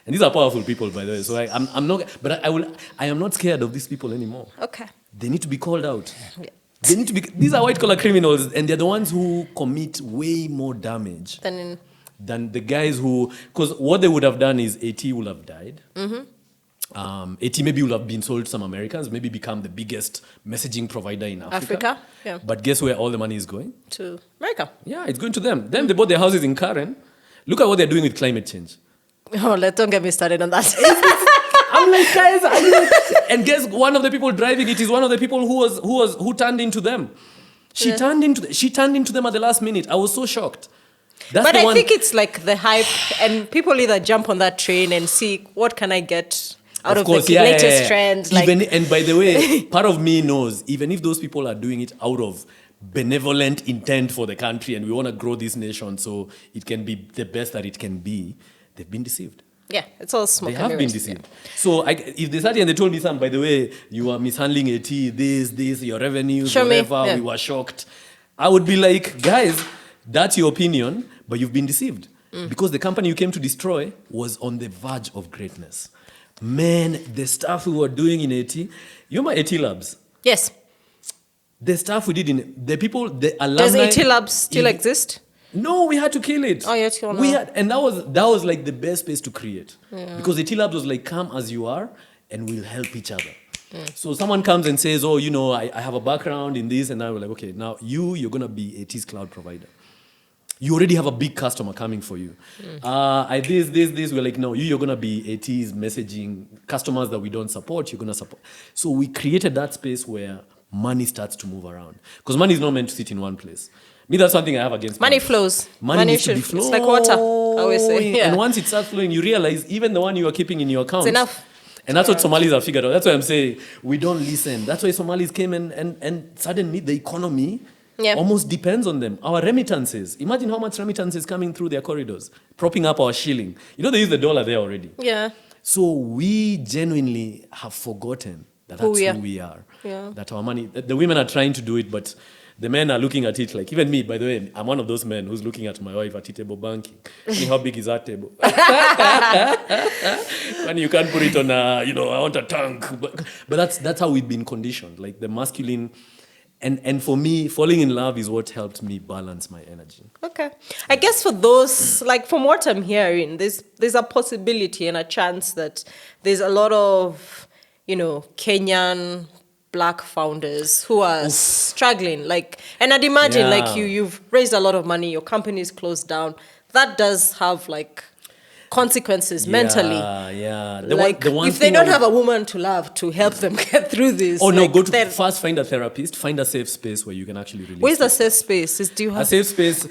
And these are powerful people, by the way. So I'm not, but I am not scared of these people anymore. Okay. They need to be called out. Yeah. They need to be. These are white-collar criminals, and they're the ones who commit way more damage than the guys who. Because what they would have done is AT would have died. Mm-hmm. AT maybe would have been sold to some Americans, maybe become the biggest messaging provider in Africa. Yeah. But guess where all the money is going? To America. Yeah, it's going to them. Then they bought their houses in Karen. Look at what they're doing with climate change. Oh, don't get me started on that. I'm like, guys, and guess one of the people driving it is one of the people who turned into them. She turned into them at the last minute. I was so shocked. But I think it's like the hype, and people either jump on that train and see what can I get out of the latest trends. Like, and by the way, part of me knows even if those people are doing it out of benevolent intent for the country, and we want to grow this nation so it can be the best that it can be, they've been deceived. Yeah, it's all smoke. They have been deceived. Yeah. So if they started and they told me, Sam, by the way, you are mishandling AT, this, your revenues, whatever, we were shocked. I would be like, guys, that's your opinion, but you've been deceived. because the company you came to destroy was on the verge of greatness. Man, the stuff we were doing in AT, you remember AT Labs? Yes. The stuff we did the alumni. Does AT Labs still exist? No, we had to kill it. Oh, you had to kill it. And that was like the best space to create. Because AT Labs was like, come as you are and we'll help each other. So someone comes and says, oh, I have a background in this, and I was like, okay, now you're going to be AT's cloud provider. You already have a big customer coming for you. We're like, no, you're going to be AT's messaging. Customers that we don't support, you're going to support. So we created that space where money starts to move around. Because money is not meant to sit in one place. Me, that's something I have against money. Flows. Money needs to be flowing. It's like water, I always say. Yeah. And once it starts flowing, you realize even the one you are keeping in your account. It's enough. And that's what Somalis have figured out. That's why I'm saying we don't listen. That's why Somalis came and suddenly the economy almost depends on them. Our remittances. Imagine how much remittances coming through their corridors, propping up our shilling. They use the dollar there already. Yeah. So we genuinely have forgotten that's who we are. Yeah. That our money, the women are trying to do it, but the men are looking at it like, even me, by the way, I'm one of those men who's looking at my wife at table banking. See how big is that table? And you can't put it on I want a tank. But that's how we've been conditioned, like the masculine. And for me, falling in love is what helped me balance my energy. Okay. I guess for those, like from what I'm hearing, there's a possibility and a chance that there's a lot of, Kenyan Black founders who are struggling. And I'd imagine you've raised a lot of money, your company is closed down. That does have consequences mentally. Yeah. If they don't have a woman to love to help them get through this. Oh, no, first find a therapist, find a safe space where you can actually release. Where's the safe space? Do you have a safe space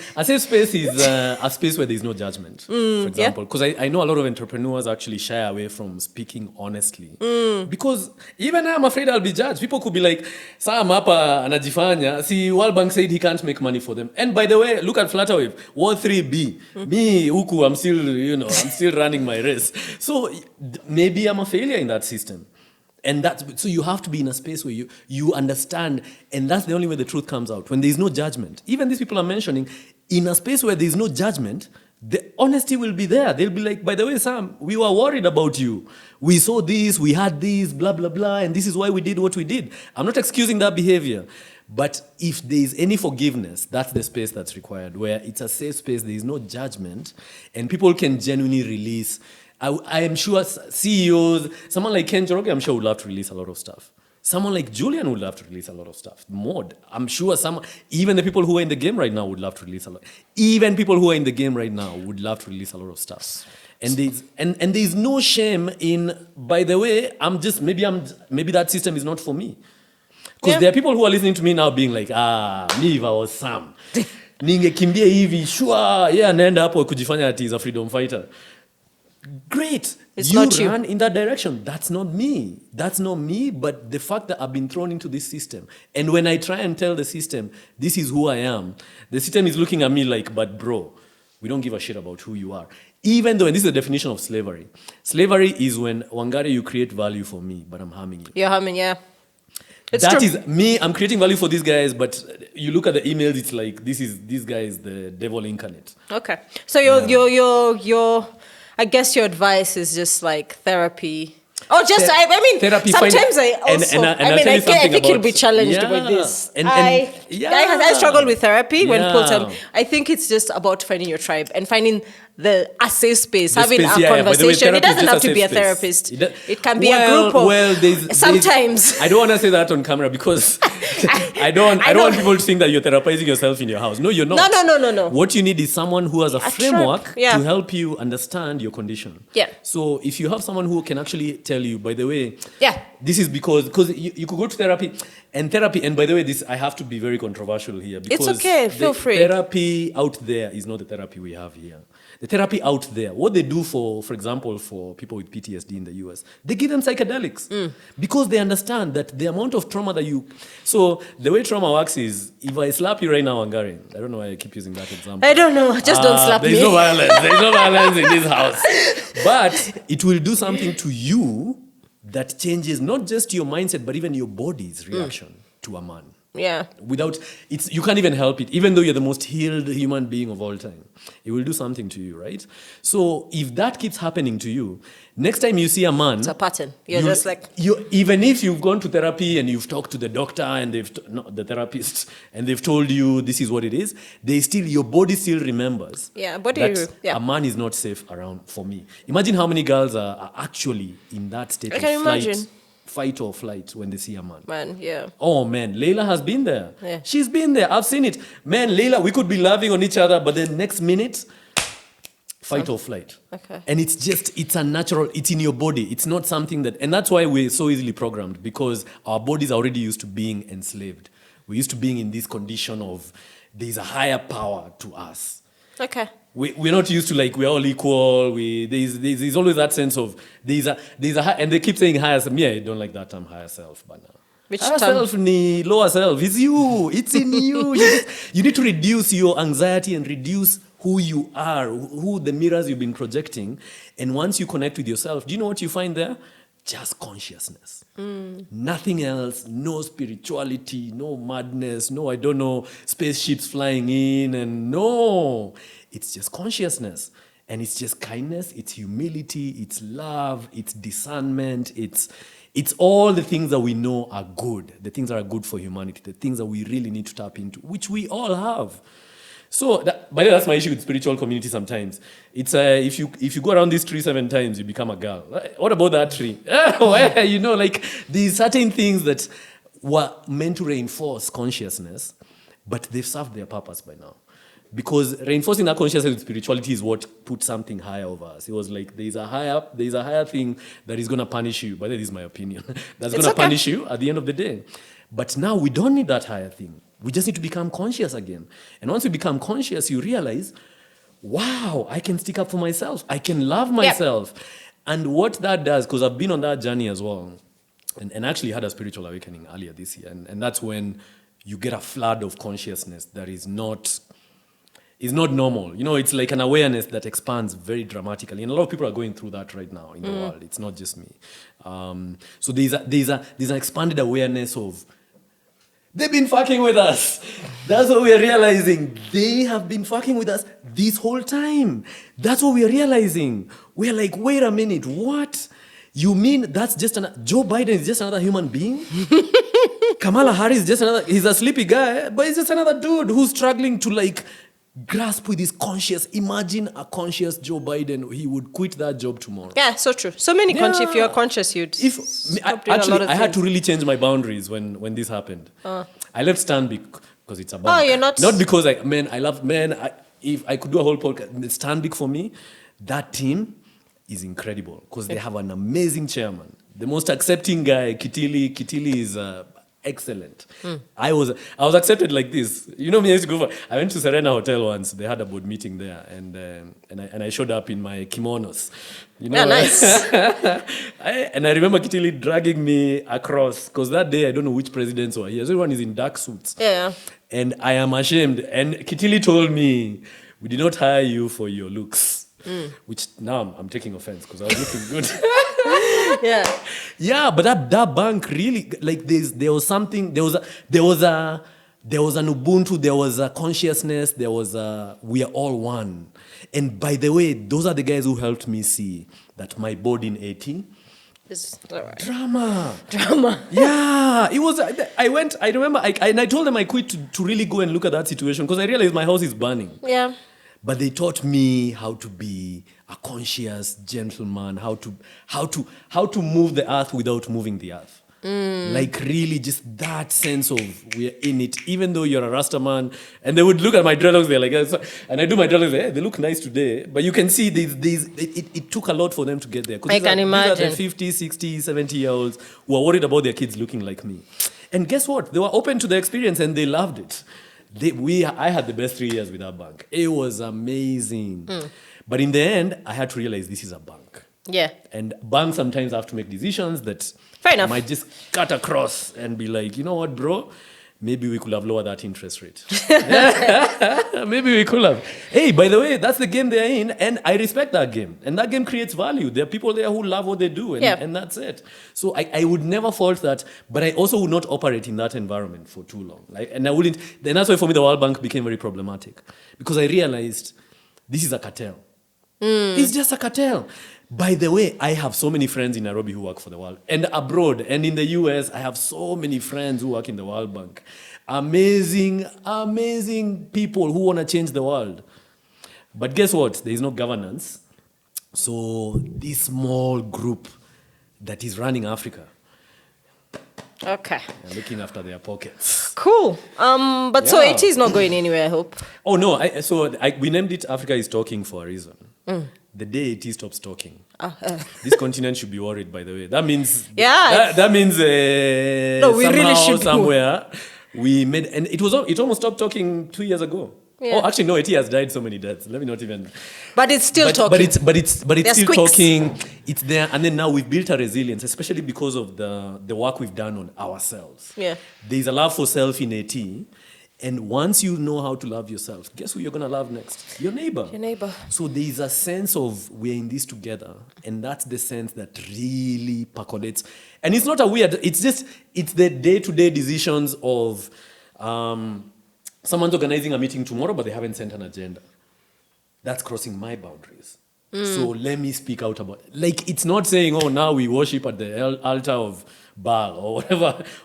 is a space where there's no judgment, for example. Because I know a lot of entrepreneurs actually shy away from speaking honestly. Because even I'm afraid I'll be judged. People could be like, Sam hapa anajifanya. See, World Bank said he can't make money for them. And by the way, look at Flutterwave, Wall 3B. Me, Uku, I'm still, I'm still running my race. So maybe I'm a failure in that system. And so you have to be in a space where you understand, and that's the only way the truth comes out. When there's no judgment. Even these people are mentioning, in a space where there's no judgment, the honesty will be there. They'll be like, by the way, Sam, we were worried about you. We saw this, we had this, blah, blah, blah, and this is why we did what we did. I'm not excusing that behavior. But if there is any forgiveness, that's the space that's required, where it's a safe space, there is no judgment, and people can genuinely release. I am sure CEOs, someone like Ken Joroge, I'm sure would love to release a lot of stuff. Someone like Julian would love to release a lot of stuff. Maud, I'm sure even the people who are in the game right now would love to release a lot. Even people who are in the game right now would love to release a lot of stuff. And there's no shame in, by the way, maybe that system is not for me. Because there are people who are listening to me now being like, me if I was Sam. Ningekimbia hivi, sure, naenda hapo kujifanya ati is a freedom fighter. Great. It's not you. Run in that direction. That's not me. But the fact that I've been thrown into this system, and when I try and tell the system, this is who I am, the system is looking at me like, but bro, we don't give a shit about who you are. Even though, and this is the definition of slavery. Slavery is when, Wangari, you create value for me, but I'm harming you. You're harming, yeah. That is me. I'm creating value for these guys, but you look at the emails. It's like this guy is the devil incarnate. Okay, so your I guess your advice is just like therapy. Oh, just therapy. Sometimes I think you'll be challenged with this. I struggle with therapy when people tell me. I think it's just about finding your tribe and finding a safe space, having a conversation. It doesn't have to be a therapist. It can be a group of. Sometimes I don't want to say that on camera because I don't want people to think that you're therapizing yourself in your house. No, you're not. No. What you need is someone who has a framework to help you understand your condition. Yeah. So if you have someone who can actually tell you, by the way, this is because you could go to therapy, and by the way, this I have to be very controversial here because it's okay. Feel free. Therapy out there is not the therapy we have here. The therapy out there, what they do for example, for people with PTSD in the US, they give them psychedelics because they understand that the amount of trauma so the way trauma works is, if I slap you right now, Wangari, I don't know why I keep using that example. I don't know, just don't slap me. There's no violence in this house. But it will do something to you that changes not just your mindset, but even your body's reaction to a man. Yeah. You can't even help it. Even though you're the most healed human being of all time, it will do something to you, right? So if that keeps happening to you, next time you see a man, it's a pattern. You're just like, even if you've gone to therapy and you've talked to the doctor and the therapist, and they've told you this is what it is, your body still remembers. Yeah, a man is not safe around. For me, imagine how many girls are actually in that state of fight or flight when they see a man. Man, yeah. Oh, man, Layla has been there. Yeah. She's been there. I've seen it. Man, Layla, we could be loving on each other, but then next minute, fight or flight. Okay. And it's a natural, it's in your body. It's not something and that's why we're so easily programmed, because our bodies are already used to being enslaved. We're used to being in this condition of there's a higher power to us. Okay. We're not used to we're all equal. There's always that sense of there's a high, and they keep saying higher self. Yeah, I don't like that term, higher self, but now. Which higher self, lower self. It's you. It's in you. You need to reduce your anxiety and reduce who you are, who the mirrors you've been projecting. And once you connect with yourself, do you know what you find there? Just consciousness. Nothing else. No spirituality, no madness, no, I don't know, spaceships flying in, and no. It's just consciousness. And it's just kindness, it's humility, it's love, it's discernment, it's all the things that we know are good, the things that are good for humanity, the things that we really need to tap into, which we all have. So, by the way, that's my issue with spiritual community sometimes. It's if you go around this tree 7 times, you become a girl. What about that tree? These certain things that were meant to reinforce consciousness, but they've served their purpose by now. Because reinforcing that consciousness with spirituality is what put something higher over us. It was like there's a higher thing that is going to punish you. But that is my opinion. That's going to punish you at the end of the day. But now we don't need that higher thing. We just need to become conscious again. And once you become conscious, you realize, wow, I can stick up for myself. I can love myself. Yep. And what that does, because I've been on that journey as well, and actually had a spiritual awakening earlier this year. And that's when you get a flood of consciousness that is not normal. It's like an awareness that expands very dramatically. And a lot of people are going through that right now in the world. It's not just me. So there's an expanded awareness of, they've been fucking with us. That's what we are realizing. They have been fucking with us this whole time. That's what we are realizing. We're like, wait a minute, what? You mean that's just Joe Biden is just another human being? Kamala Harris is just he's a sleepy guy, but he's just another dude who's struggling to grasp with his conscious. Imagine a conscious Joe Biden. He would quit that job tomorrow. Yeah, so true. So many if you are conscious, you'd. I had to really change my boundaries when this happened. I left Stanbic because it's a bank. Oh, you're not because if I could do a whole podcast. Stanbic for me, that team is incredible because they have an amazing chairman, the most accepting guy. Kitili is excellent. I was accepted like this. Me, I used to go I went to Serena Hotel once. They had a board meeting there, and I showed up in my kimonos. Nice. And I remember Kitili dragging me across because that day I don't know which presidents were here. Everyone is in dark suits. Yeah. And I am ashamed. And Kitili told me, "We did not hire you for your looks." Which now I'm taking offense because I was looking good. Yeah, but that bank really there was something. There was an Ubuntu. There was a consciousness. There was we are all one. And by the way, those are the guys who helped me see that my board in 80 is right. Drama. Yeah, it was. I remember. I told them I quit to really go and look at that situation because I realized my house is burning. Yeah. But they taught me how to be a conscious gentleman, how to move the earth without moving the earth. Really just that sense of we're in it, even though you're a Rasta man. And they would look at my dreadlocks, they're like, and I do my dreadlocks, they look nice today. But you can see it took a lot for them to get there. I can imagine. These are the 50, 60, 70-year-olds who are worried about their kids looking like me. And guess what? They were open to the experience and they loved it. I had the best 3 years with that bank. It was amazing. But in the end, I had to realize this is a bank. Yeah. And banks sometimes have to make decisions that fair enough might just cut across and be like, you know what, bro? maybe we could have lowered that interest rate. Maybe we could have. Hey, by the way, that's the game they're in, and I respect that game. And that game creates value. There are people there who love what they do, and that's it. So I would never fault that, but I also would not operate in that environment for too long. And I wouldn't. And that's why for me the World Bank became very problematic, because I realized this is a cartel. It's just a cartel. By the way, I have so many friends in Nairobi who work for the World, and abroad, and in the US, I have so many friends who work in the World Bank. Amazing, amazing people who want to change the world. But guess what? There is no governance. So this small group that is running Africa, okay, they're looking after their pockets. Cool. So AT is not going anywhere, I hope. Oh no! We named it Africa is Talking for a reason. The day AT stops talking, this continent should be worried. By the way, that means that means no, we really should somewhere we made, and it almost stopped talking 2 years ago. Yeah. Oh, actually, no, AT has died so many deaths. Let me not even. But it's still talking. But it's still talking. It's there, and then now we've built a resilience, especially because of the work we've done on ourselves. Yeah, there's a love for self in AT. And once you know how to love yourself, guess who you're going to love next? Your neighbor. Your neighbor. So there's a sense of we're in this together. And that's the sense that really percolates. And it's not a weird, it's the day-to-day decisions of someone's organizing a meeting tomorrow, but they haven't sent an agenda. That's crossing my boundaries. So let me speak out about it. Like, it's not saying, oh, now we worship at the altar of Baal or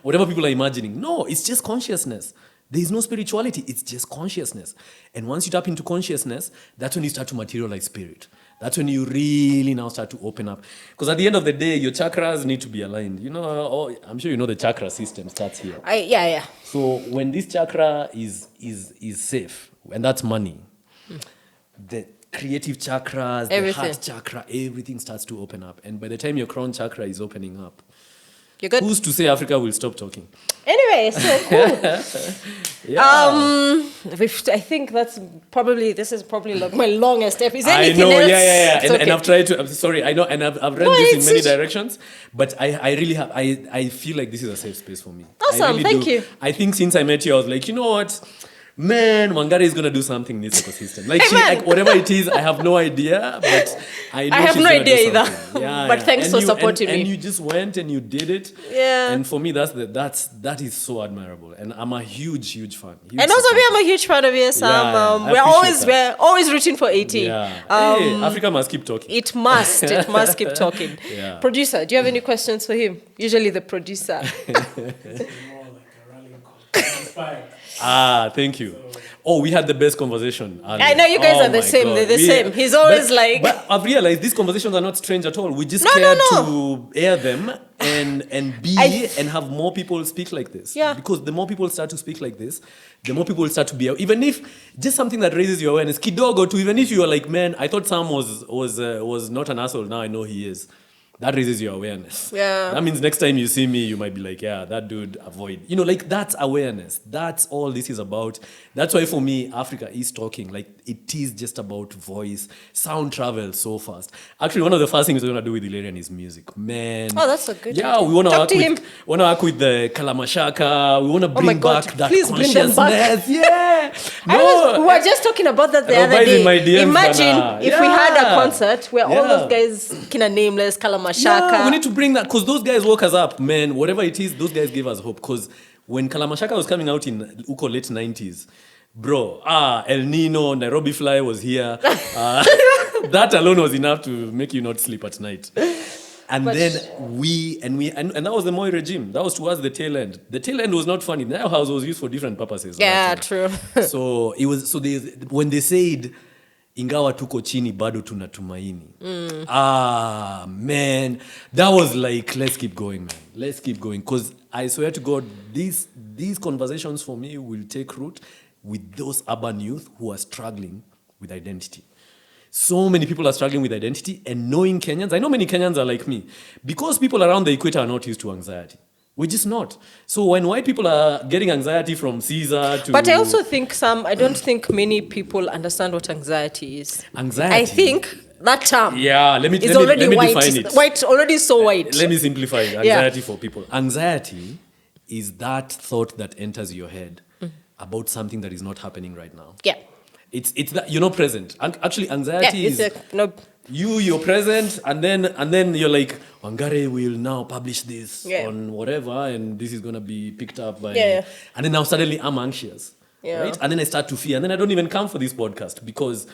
whatever people are imagining. No, it's just consciousness. There is no spirituality, it's just consciousness. And once you tap into consciousness, that's when you start to materialize spirit. That's when you really now start to open up. Because at the end of the day, your chakras need to be aligned. You know, I'm sure you know the chakra system starts here. Yeah. So when this chakra is safe, and that's money, the creative chakras, the heart chakra, everything starts to open up. And by the time your crown chakra is opening up, you're good. Who's to say Africa will stop talking? Anyway, so cool. I think this is probably like my longest episode. Is anything else? Yeah. And I've tried to. I'm sorry, I know, and I've read this in many directions, but I really have. I feel like this is a safe space for me. Awesome, thank you. I think since I met you, I was like, you know what? Man, Wangari is going to do something in this ecosystem. Like, whatever it is, I have no idea, but I know have no idea either. But thanks for supporting me. And you just went and you did it. Yeah. And for me, that is so admirable. And I'm a huge fan. And also, I'm a huge fan of you, Sam. We're always rooting for AT. Yeah. Hey, Africa must keep talking. It must keep talking. Yeah. Producer, do you have any questions for him? Usually the producer. Thank you. We had the best conversation. I know you guys are the same. God. They're the same. He's always But I've realized these conversations are not strange at all. We just care to air them and have more people speak like this. Yeah. Because the more people start to speak like this, the more people start to be, even if just something that raises your awareness, kidogo too, even if you are like, man, I thought Sam was not an asshole, now I know he is. That raises your awareness. Yeah. That means next time you see me, you might be like, yeah, that dude, avoid. That's awareness. That's all this is about. That's why for me, Africa is talking. Like, it is just about voice. Sound travels so fast. Actually, one of the first things we're going to do with Elarian is music. Man. Oh, that's a good idea. Yeah, we want to work with the Kalamashaka. We want to bring back that consciousness. Back. Yeah. We were just talking about that the other day. Imagine if we had a concert where all those guys, Kina Nameless, Kalamashaka. Yeah, we need to bring that, because those guys woke us up, man. Whatever it is, those guys gave us hope. Because when Kalamashaka was coming out in Uko late 90s, bro, El Nino, Nairobi Fly was here. That alone was enough to make you not sleep at night. And then and that was the Moi regime. That was towards the tail end. The tail end was not funny. The house was used for different purposes. Yeah, true. So it was. So when they said, ingawa tuko chini bado tunatumaini. Man, that was like, let's keep going, man. Let's keep going. Because I swear to God, these conversations for me will take root with those urban youth who are struggling with identity. So many people are struggling with identity, and knowing Kenyans, I know many Kenyans are like me, because people around the equator are not used to anxiety. We're just not. So when white people are getting anxiety from Caesar to... But I also think I don't think many people understand what anxiety is. Anxiety? I think that term let me already define white. it. White, already so white. Let me simplify anxiety for people. Anxiety is that thought that enters your head about something that is not happening right now. Yeah. It's that you're not present. Actually, anxiety is you're present, and then you're like, Wangare will now publish this on whatever, and this is gonna be picked up by and then now suddenly I'm anxious. Right? And then I start to fear, and then I don't even come for this podcast because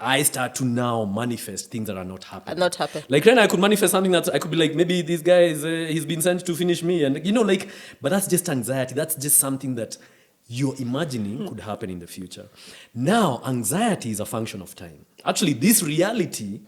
I start to now manifest things that are not happening. Like right now, I could manifest something that I could be like, maybe this guy is he's been sent to finish me, and but that's just anxiety. That's just something that you're imagining could happen in the future. Now, anxiety is a function of time. Actually, this reality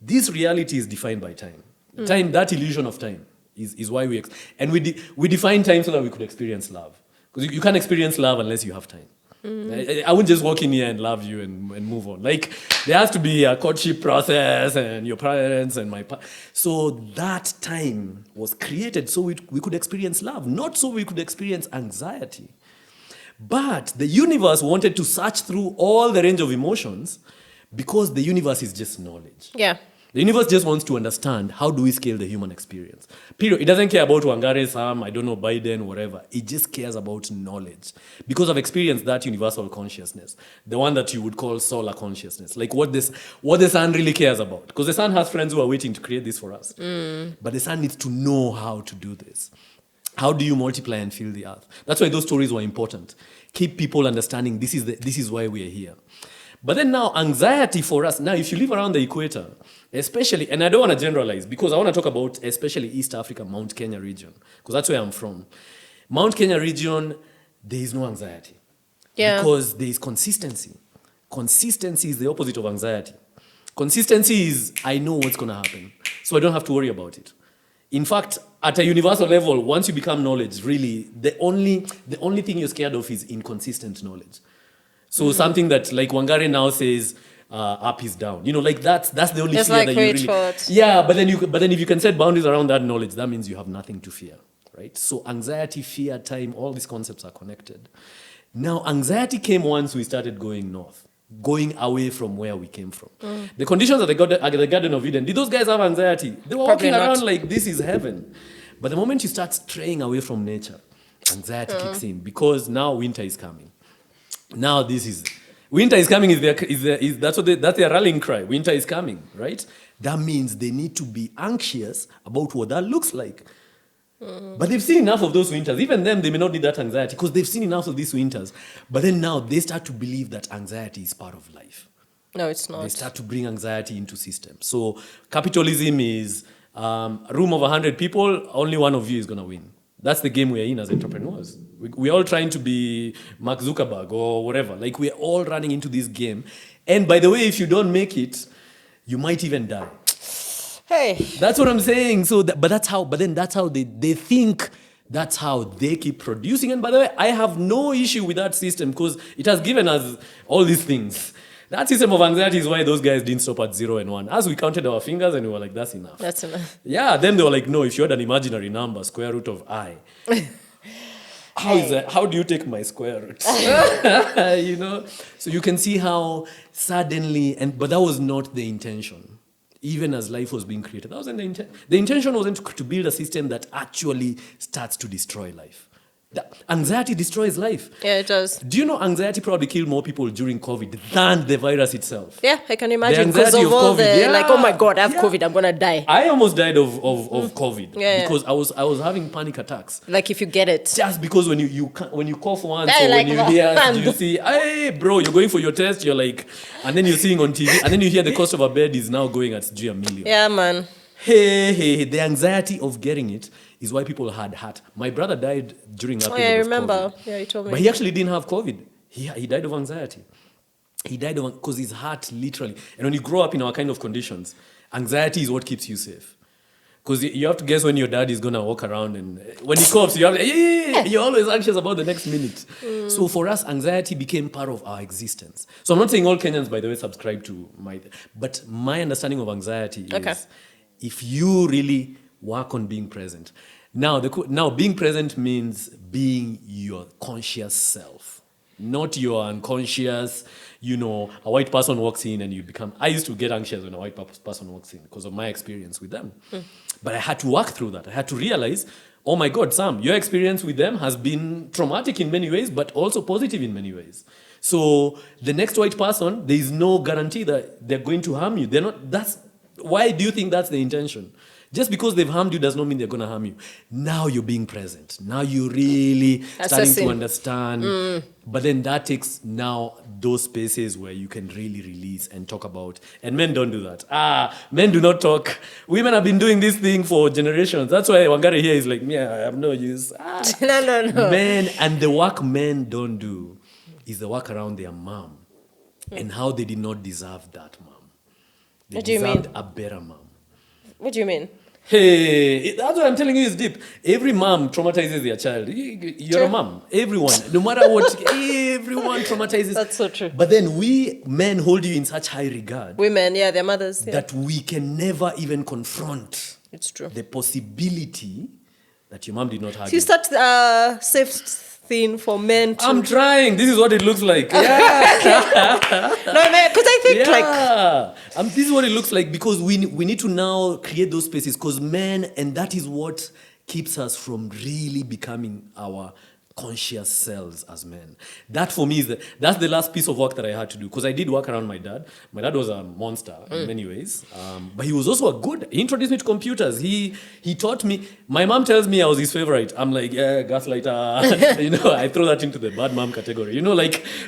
is defined by time. Time, that illusion of time, is why we define time so that we could experience love. Because you can't experience love unless you have time. I wouldn't just walk in here and love you and move on. Like, there has to be a courtship process and your parents and so that time was created so we could experience love, not so we could experience anxiety. But the universe wanted to search through all the range of emotions because the universe is just knowledge. Yeah. The universe just wants to understand how do we scale the human experience. Period. It doesn't care about Wangare, Sam, I don't know, Biden, whatever. It just cares about knowledge. Because I've experienced that universal consciousness, the one that you would call solar consciousness, like what the sun really cares about. Because the sun has friends who are waiting to create this for us. But the sun needs to know how to do this. How do you multiply and fill the earth? That's why those stories were important. Keep people understanding this is why we are here. But then now, anxiety for us, now if you live around the equator, especially, and I don't want to generalize, because I want to talk about especially East Africa, Mount Kenya region, because that's where I'm from. Mount Kenya region, there is no anxiety. Yeah. Because there is consistency. Consistency is the opposite of anxiety. Consistency is, I know what's going to happen, so I don't have to worry about it. In fact, at a universal level, once you become knowledge, really, the only thing you're scared of is inconsistent knowledge. So something that, like Wangare now says, up is down. Like that's the only fear that you really... Yeah, but then if you can set boundaries around that knowledge, that means you have nothing to fear, right? So anxiety, fear, time, all these concepts are connected. Now, anxiety came once we started going north, going away from where we came from. The conditions at the Garden of Eden, did those guys have anxiety? They were walking around like this is heaven. But the moment you start straying away from nature, anxiety kicks in because now winter is coming. Now winter is coming that's their rallying cry. Winter is coming, right? That means they need to be anxious about what that looks like. But they've seen enough of those winters. Even them, they may not need that anxiety because they've seen enough of these winters. But then now they start to believe that anxiety is part of life. No, it's not. They start to bring anxiety into systems. So capitalism is room of 100 people, only one of you is going to win. That's the game we're in as entrepreneurs. We're all trying to be Mark Zuckerberg or whatever. Like, we're all running into this game. And by the way, if you don't make it, you might even die. Hey. That's what I'm saying. So, that's how they think that's how they keep producing. And by the way, I have no issue with that system because it has given us all these things. That system of anxiety is why those guys didn't stop at 0 and 1. As we counted our fingers and we were like, that's enough. That's enough. Yeah, then they were like, no, if you had an imaginary number, square root of I. How is that? How do you take my square root? So you can see how suddenly, but that was not the intention. Even as life was being created, that wasn't the intention. The intention wasn't to build a system that actually starts to destroy life. Anxiety destroys life. Yeah, it does. Do you know anxiety probably killed more people during COVID than the virus itself? Yeah, I can imagine. Because of all COVID. Like, oh my God, I have COVID, I'm going to die. I almost died of COVID because I was having panic attacks. Like, if you get it. Just because when you cough once or when you hear, you see, hey, bro, you're going for your test, you're like, and then you're seeing on TV, and then you hear the cost of a bed is now going at $1 million. Yeah, man. Hey, the anxiety of getting it is why people had heart. My brother died during that period. I remember. COVID. Yeah, you told me. But he actually didn't have COVID. He died of anxiety. He died because his heart literally. And when you grow up in our kind of conditions, anxiety is what keeps you safe. Because you have to guess when your dad is going to walk around and when he coughs, you're always anxious about the next minute. So for us, anxiety became part of our existence. So I'm not saying all Kenyans, by the way, subscribe to but my understanding of anxiety is if you really work on being present. Now being present means being your conscious self, not your unconscious, a white person walks in and you become... I used to get anxious when a white person walks in because of my experience with them. But I had to work through that. I had to realize, oh my God, Sam, your experience with them has been traumatic in many ways, but also positive in many ways. So the next white person, there is no guarantee that they're going to harm you. Why do you think that's the intention? Just because they've harmed you does not mean they're going to harm you. Now you're being present. Now you're really starting to understand. But then that takes now those spaces where you can really release and talk about. And men don't do that. Men do not talk. Women have been doing this thing for generations. That's why Wangari here is like, I have no use. No. Men, and the work men don't do is the work around their mom and how they did not deserve that mom. They deserved a better mom. What do you mean? Hey, that's what I'm telling you is deep. Every mom traumatizes their child. You're a mom. Everyone. No matter what, everyone traumatizes. That's so true. But then we men hold you in such high regard. Women, their mothers. Yeah. That we can never even confront. It's true. The possibility that your mom did not have you. Start safe thing for men to... I'm trying. This is what it looks like. Yeah. No, man, because I think this is what it looks like because we need to now create those spaces because men, and that is what keeps us from really becoming our conscious selves as men. That for me that's the last piece of work that I had to do because I did work around my dad. My dad was a monster in many ways, but he was also he introduced me to computers. He taught me. My mom tells me I was his favorite. I'm like, yeah, gaslighter. I throw that into the bad mom category.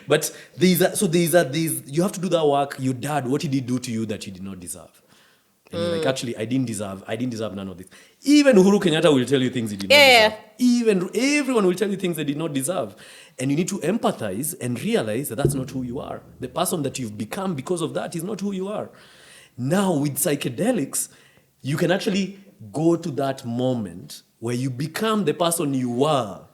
But you have to do that work. Your dad, what did he do to you that you did not deserve? And you're like, actually, I didn't deserve none of this. Even Uhuru Kenyatta will tell you things he did not deserve. Even everyone will tell you things they did not deserve. And you need to empathize and realize that that's not who you are. The person that you've become because of that is not who you are. Now, with psychedelics, you can actually go to that moment where you become the person you were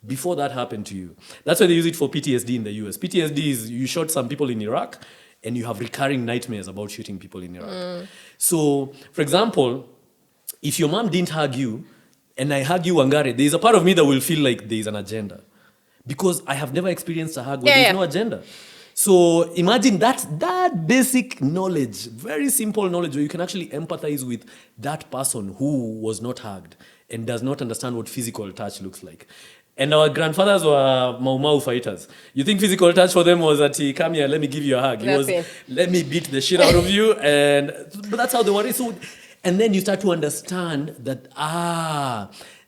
before that happened to you. That's why they use it for PTSD in the US. PTSD is you shot some people in Iraq, and you have recurring nightmares about shooting people in Iraq. So, for example, if your mom didn't hug you, and I hug you, Wangari, there's a part of me that will feel like there's an agenda. Because I have never experienced a hug where there's no agenda. So imagine that basic knowledge, very simple knowledge, where you can actually empathize with that person who was not hugged and does not understand what physical touch looks like. And our grandfathers were Mau Mau fighters. You think physical touch for them was that he come here, let me give you a hug. It was, let me beat the shit out of you. But that's how they were. So, and then you start to understand that,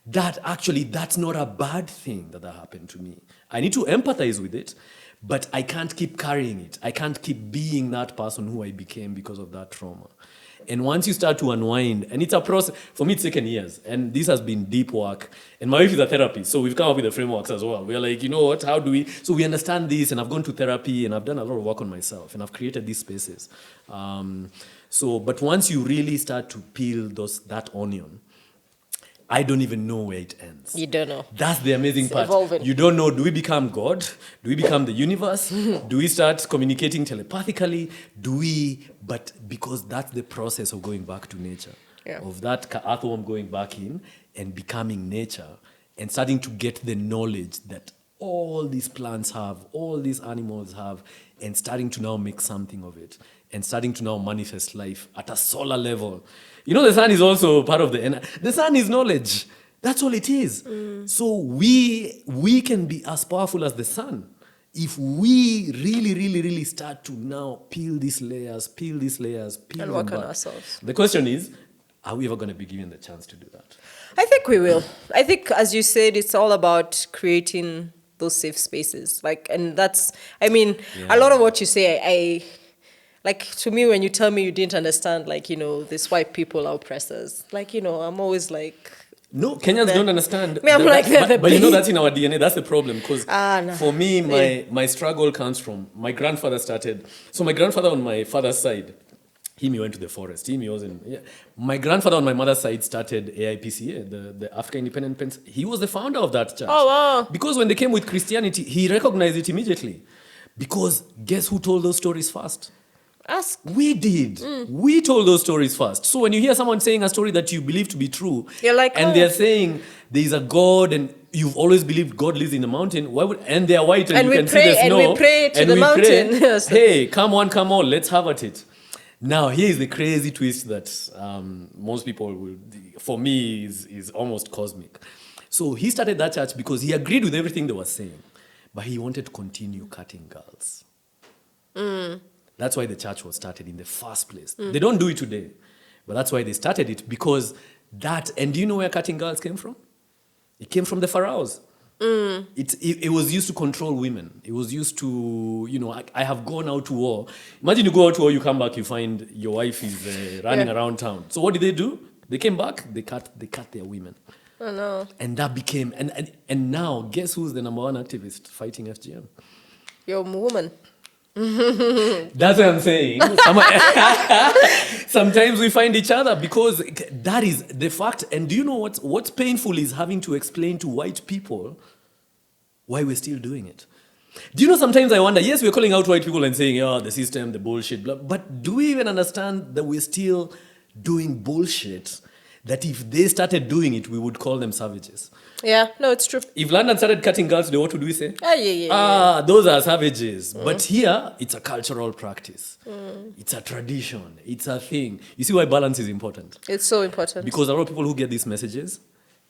that's not a bad thing that happened to me. I need to empathize with it, but I can't keep carrying it. I can't keep being that person who I became because of that trauma. And once you start to unwind, and it's a process, for me it's taken years, and this has been deep work. And my wife is a therapist, so we've come up with the frameworks as well. We're like, what, how do we, so we understand this, and I've gone to therapy, and I've done a lot of work on myself, and I've created these spaces. But once you really start to peel that onion, I don't even know where it ends. You don't know. That's the amazing part. Evolving. You don't know, do we become God? Do we become the universe? Do we start communicating telepathically? But because that's the process of going back to nature. Yeah. Of that earthworm going back in and becoming nature and starting to get the knowledge that all these plants have, all these animals have, and starting to now make something of it and starting to now manifest life at a solar level. The sun is also part of the sun is knowledge. That's all it is. So we can be as powerful as the sun if we really, really, really start to now peel these layers, and work on ourselves. The question is, are we ever going to be given the chance to do that? I think we will. I think, as you said, it's all about creating those safe spaces. And that's, a lot of what you say, to me, when you tell me you didn't understand, these white people are oppressors, I'm always like... No, Kenyans don't understand. I'm like, but that's in our DNA. That's the problem. Because for me, my struggle comes from my grandfather started. So my grandfather on my father's side, he went to the forest. My grandfather on my mother's side started AIPCA, the Africa Independent Pens. He was the founder of that church. Oh, wow. Because when they came with Christianity, he recognized it immediately. Because guess who told those stories first? Ask. We did. We told those stories first. So when you hear someone saying a story that you believe to be true, You're like, and oh. they're saying there is a God and you've always believed God lives in the mountain, why would, and they are white and you we can pray, see the snow. And we pray to and the we mountain. Pray, Yes. hey, come on, let's have at it. Now, here is the crazy twist that most people will, for me, is almost cosmic. So he started that church because he agreed with everything they were saying, but he wanted to continue cutting girls. That's why the church was started in the first place. They don't do it today, but that's why they started it, because that, and do you know where cutting girls came from? It came from the pharaohs. It was used to control women. It was used to, I have gone out to war. Imagine you go out to war, you come back, you find your wife is running around town. So what did they do? They came back, they cut their women. Oh no. And that became, and now, guess who's the number one activist fighting FGM? You're a woman. That's what I'm saying. Sometimes we find each other because that is the fact. And do you know what's painful is having to explain to white people why we're still doing it. Do you know, sometimes I wonder, yes, we're calling out white people and saying, the system, the bullshit, blah, but do we even understand that we're still doing bullshit that if they started doing it, we would call them savages? Yeah, no, it's true. If London started cutting girls today, what would we say? Yeah. Those are savages. But here, it's a cultural practice. It's a tradition. It's a thing. You see why balance is important? It's so important. Because a lot of people who get these messages,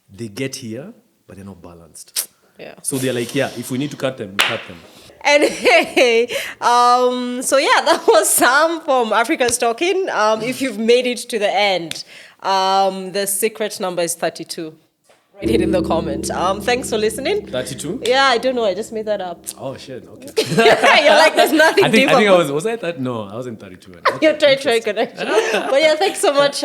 they get here, but they're not balanced. Yeah. So they're like, if we need to cut them, we cut them. And hey, that was Sam from Africa's Talking. If you've made it to the end, the secret number is 32. Write it in the comments. Thanks for listening. 32? Yeah, I don't know. I just made that up. Oh, shit. Okay. You're like, there's nothing I think deeper. was I that? No, I wasn't 32. Okay, You're trying connection. But yeah, thanks so much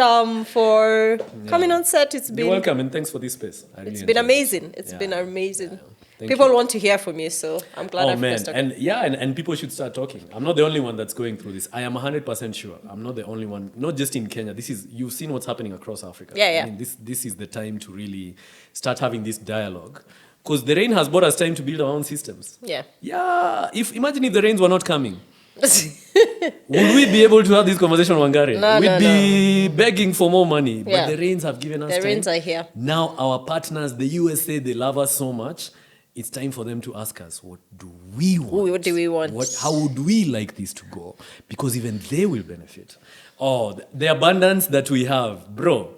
for coming on set. You're welcome, and thanks for this space. It's been amazing. It's been amazing. Thank People you. want to hear from you, so I'm glad Africa's Talking. And people should start talking. I'm not the only one that's going through this. I am 100% sure. I'm not the only one, not just in Kenya. You've seen what's happening across Africa. Yeah. I mean, this is the time to really start having this dialogue. Because the rain has bought us time to build our own systems. Yeah. Yeah. Imagine if the rains were not coming. Would we be able to have this conversation, Wangari? We'd be begging for more money. But the rains have given us time. The rains are here. Now our partners, the USA, they love us so much. It's time for them to ask us, what do we want? What do we want? How would we like this to go? Because even they will benefit. The abundance that we have, bro.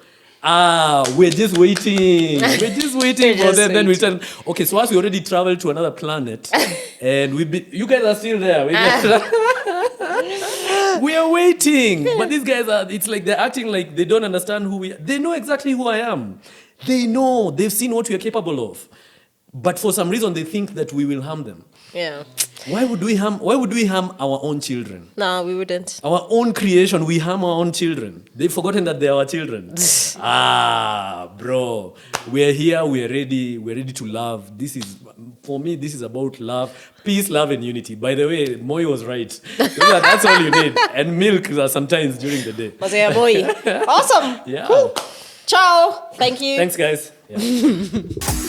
We're just waiting. We're just waiting for them. Then we tell them, okay, so as we already traveled to another planet, and you guys are still there. We are waiting. But these guys it's like they're acting like they don't understand who we are. They know exactly who I am. They know. They've seen what we are capable of. But for some reason, they think that we will harm them. Yeah. Why would we harm our own children? No, we wouldn't. Our own creation, we harm our own children. They've forgotten that they're our children. Bro. We're here, we're ready to love. For me, this is about love, peace, love, and unity. By the way, Moi was right. That's all you need. And milk sometimes during the day. Awesome. Yeah. Cool. Ciao. Thank you. Thanks, guys. Yeah.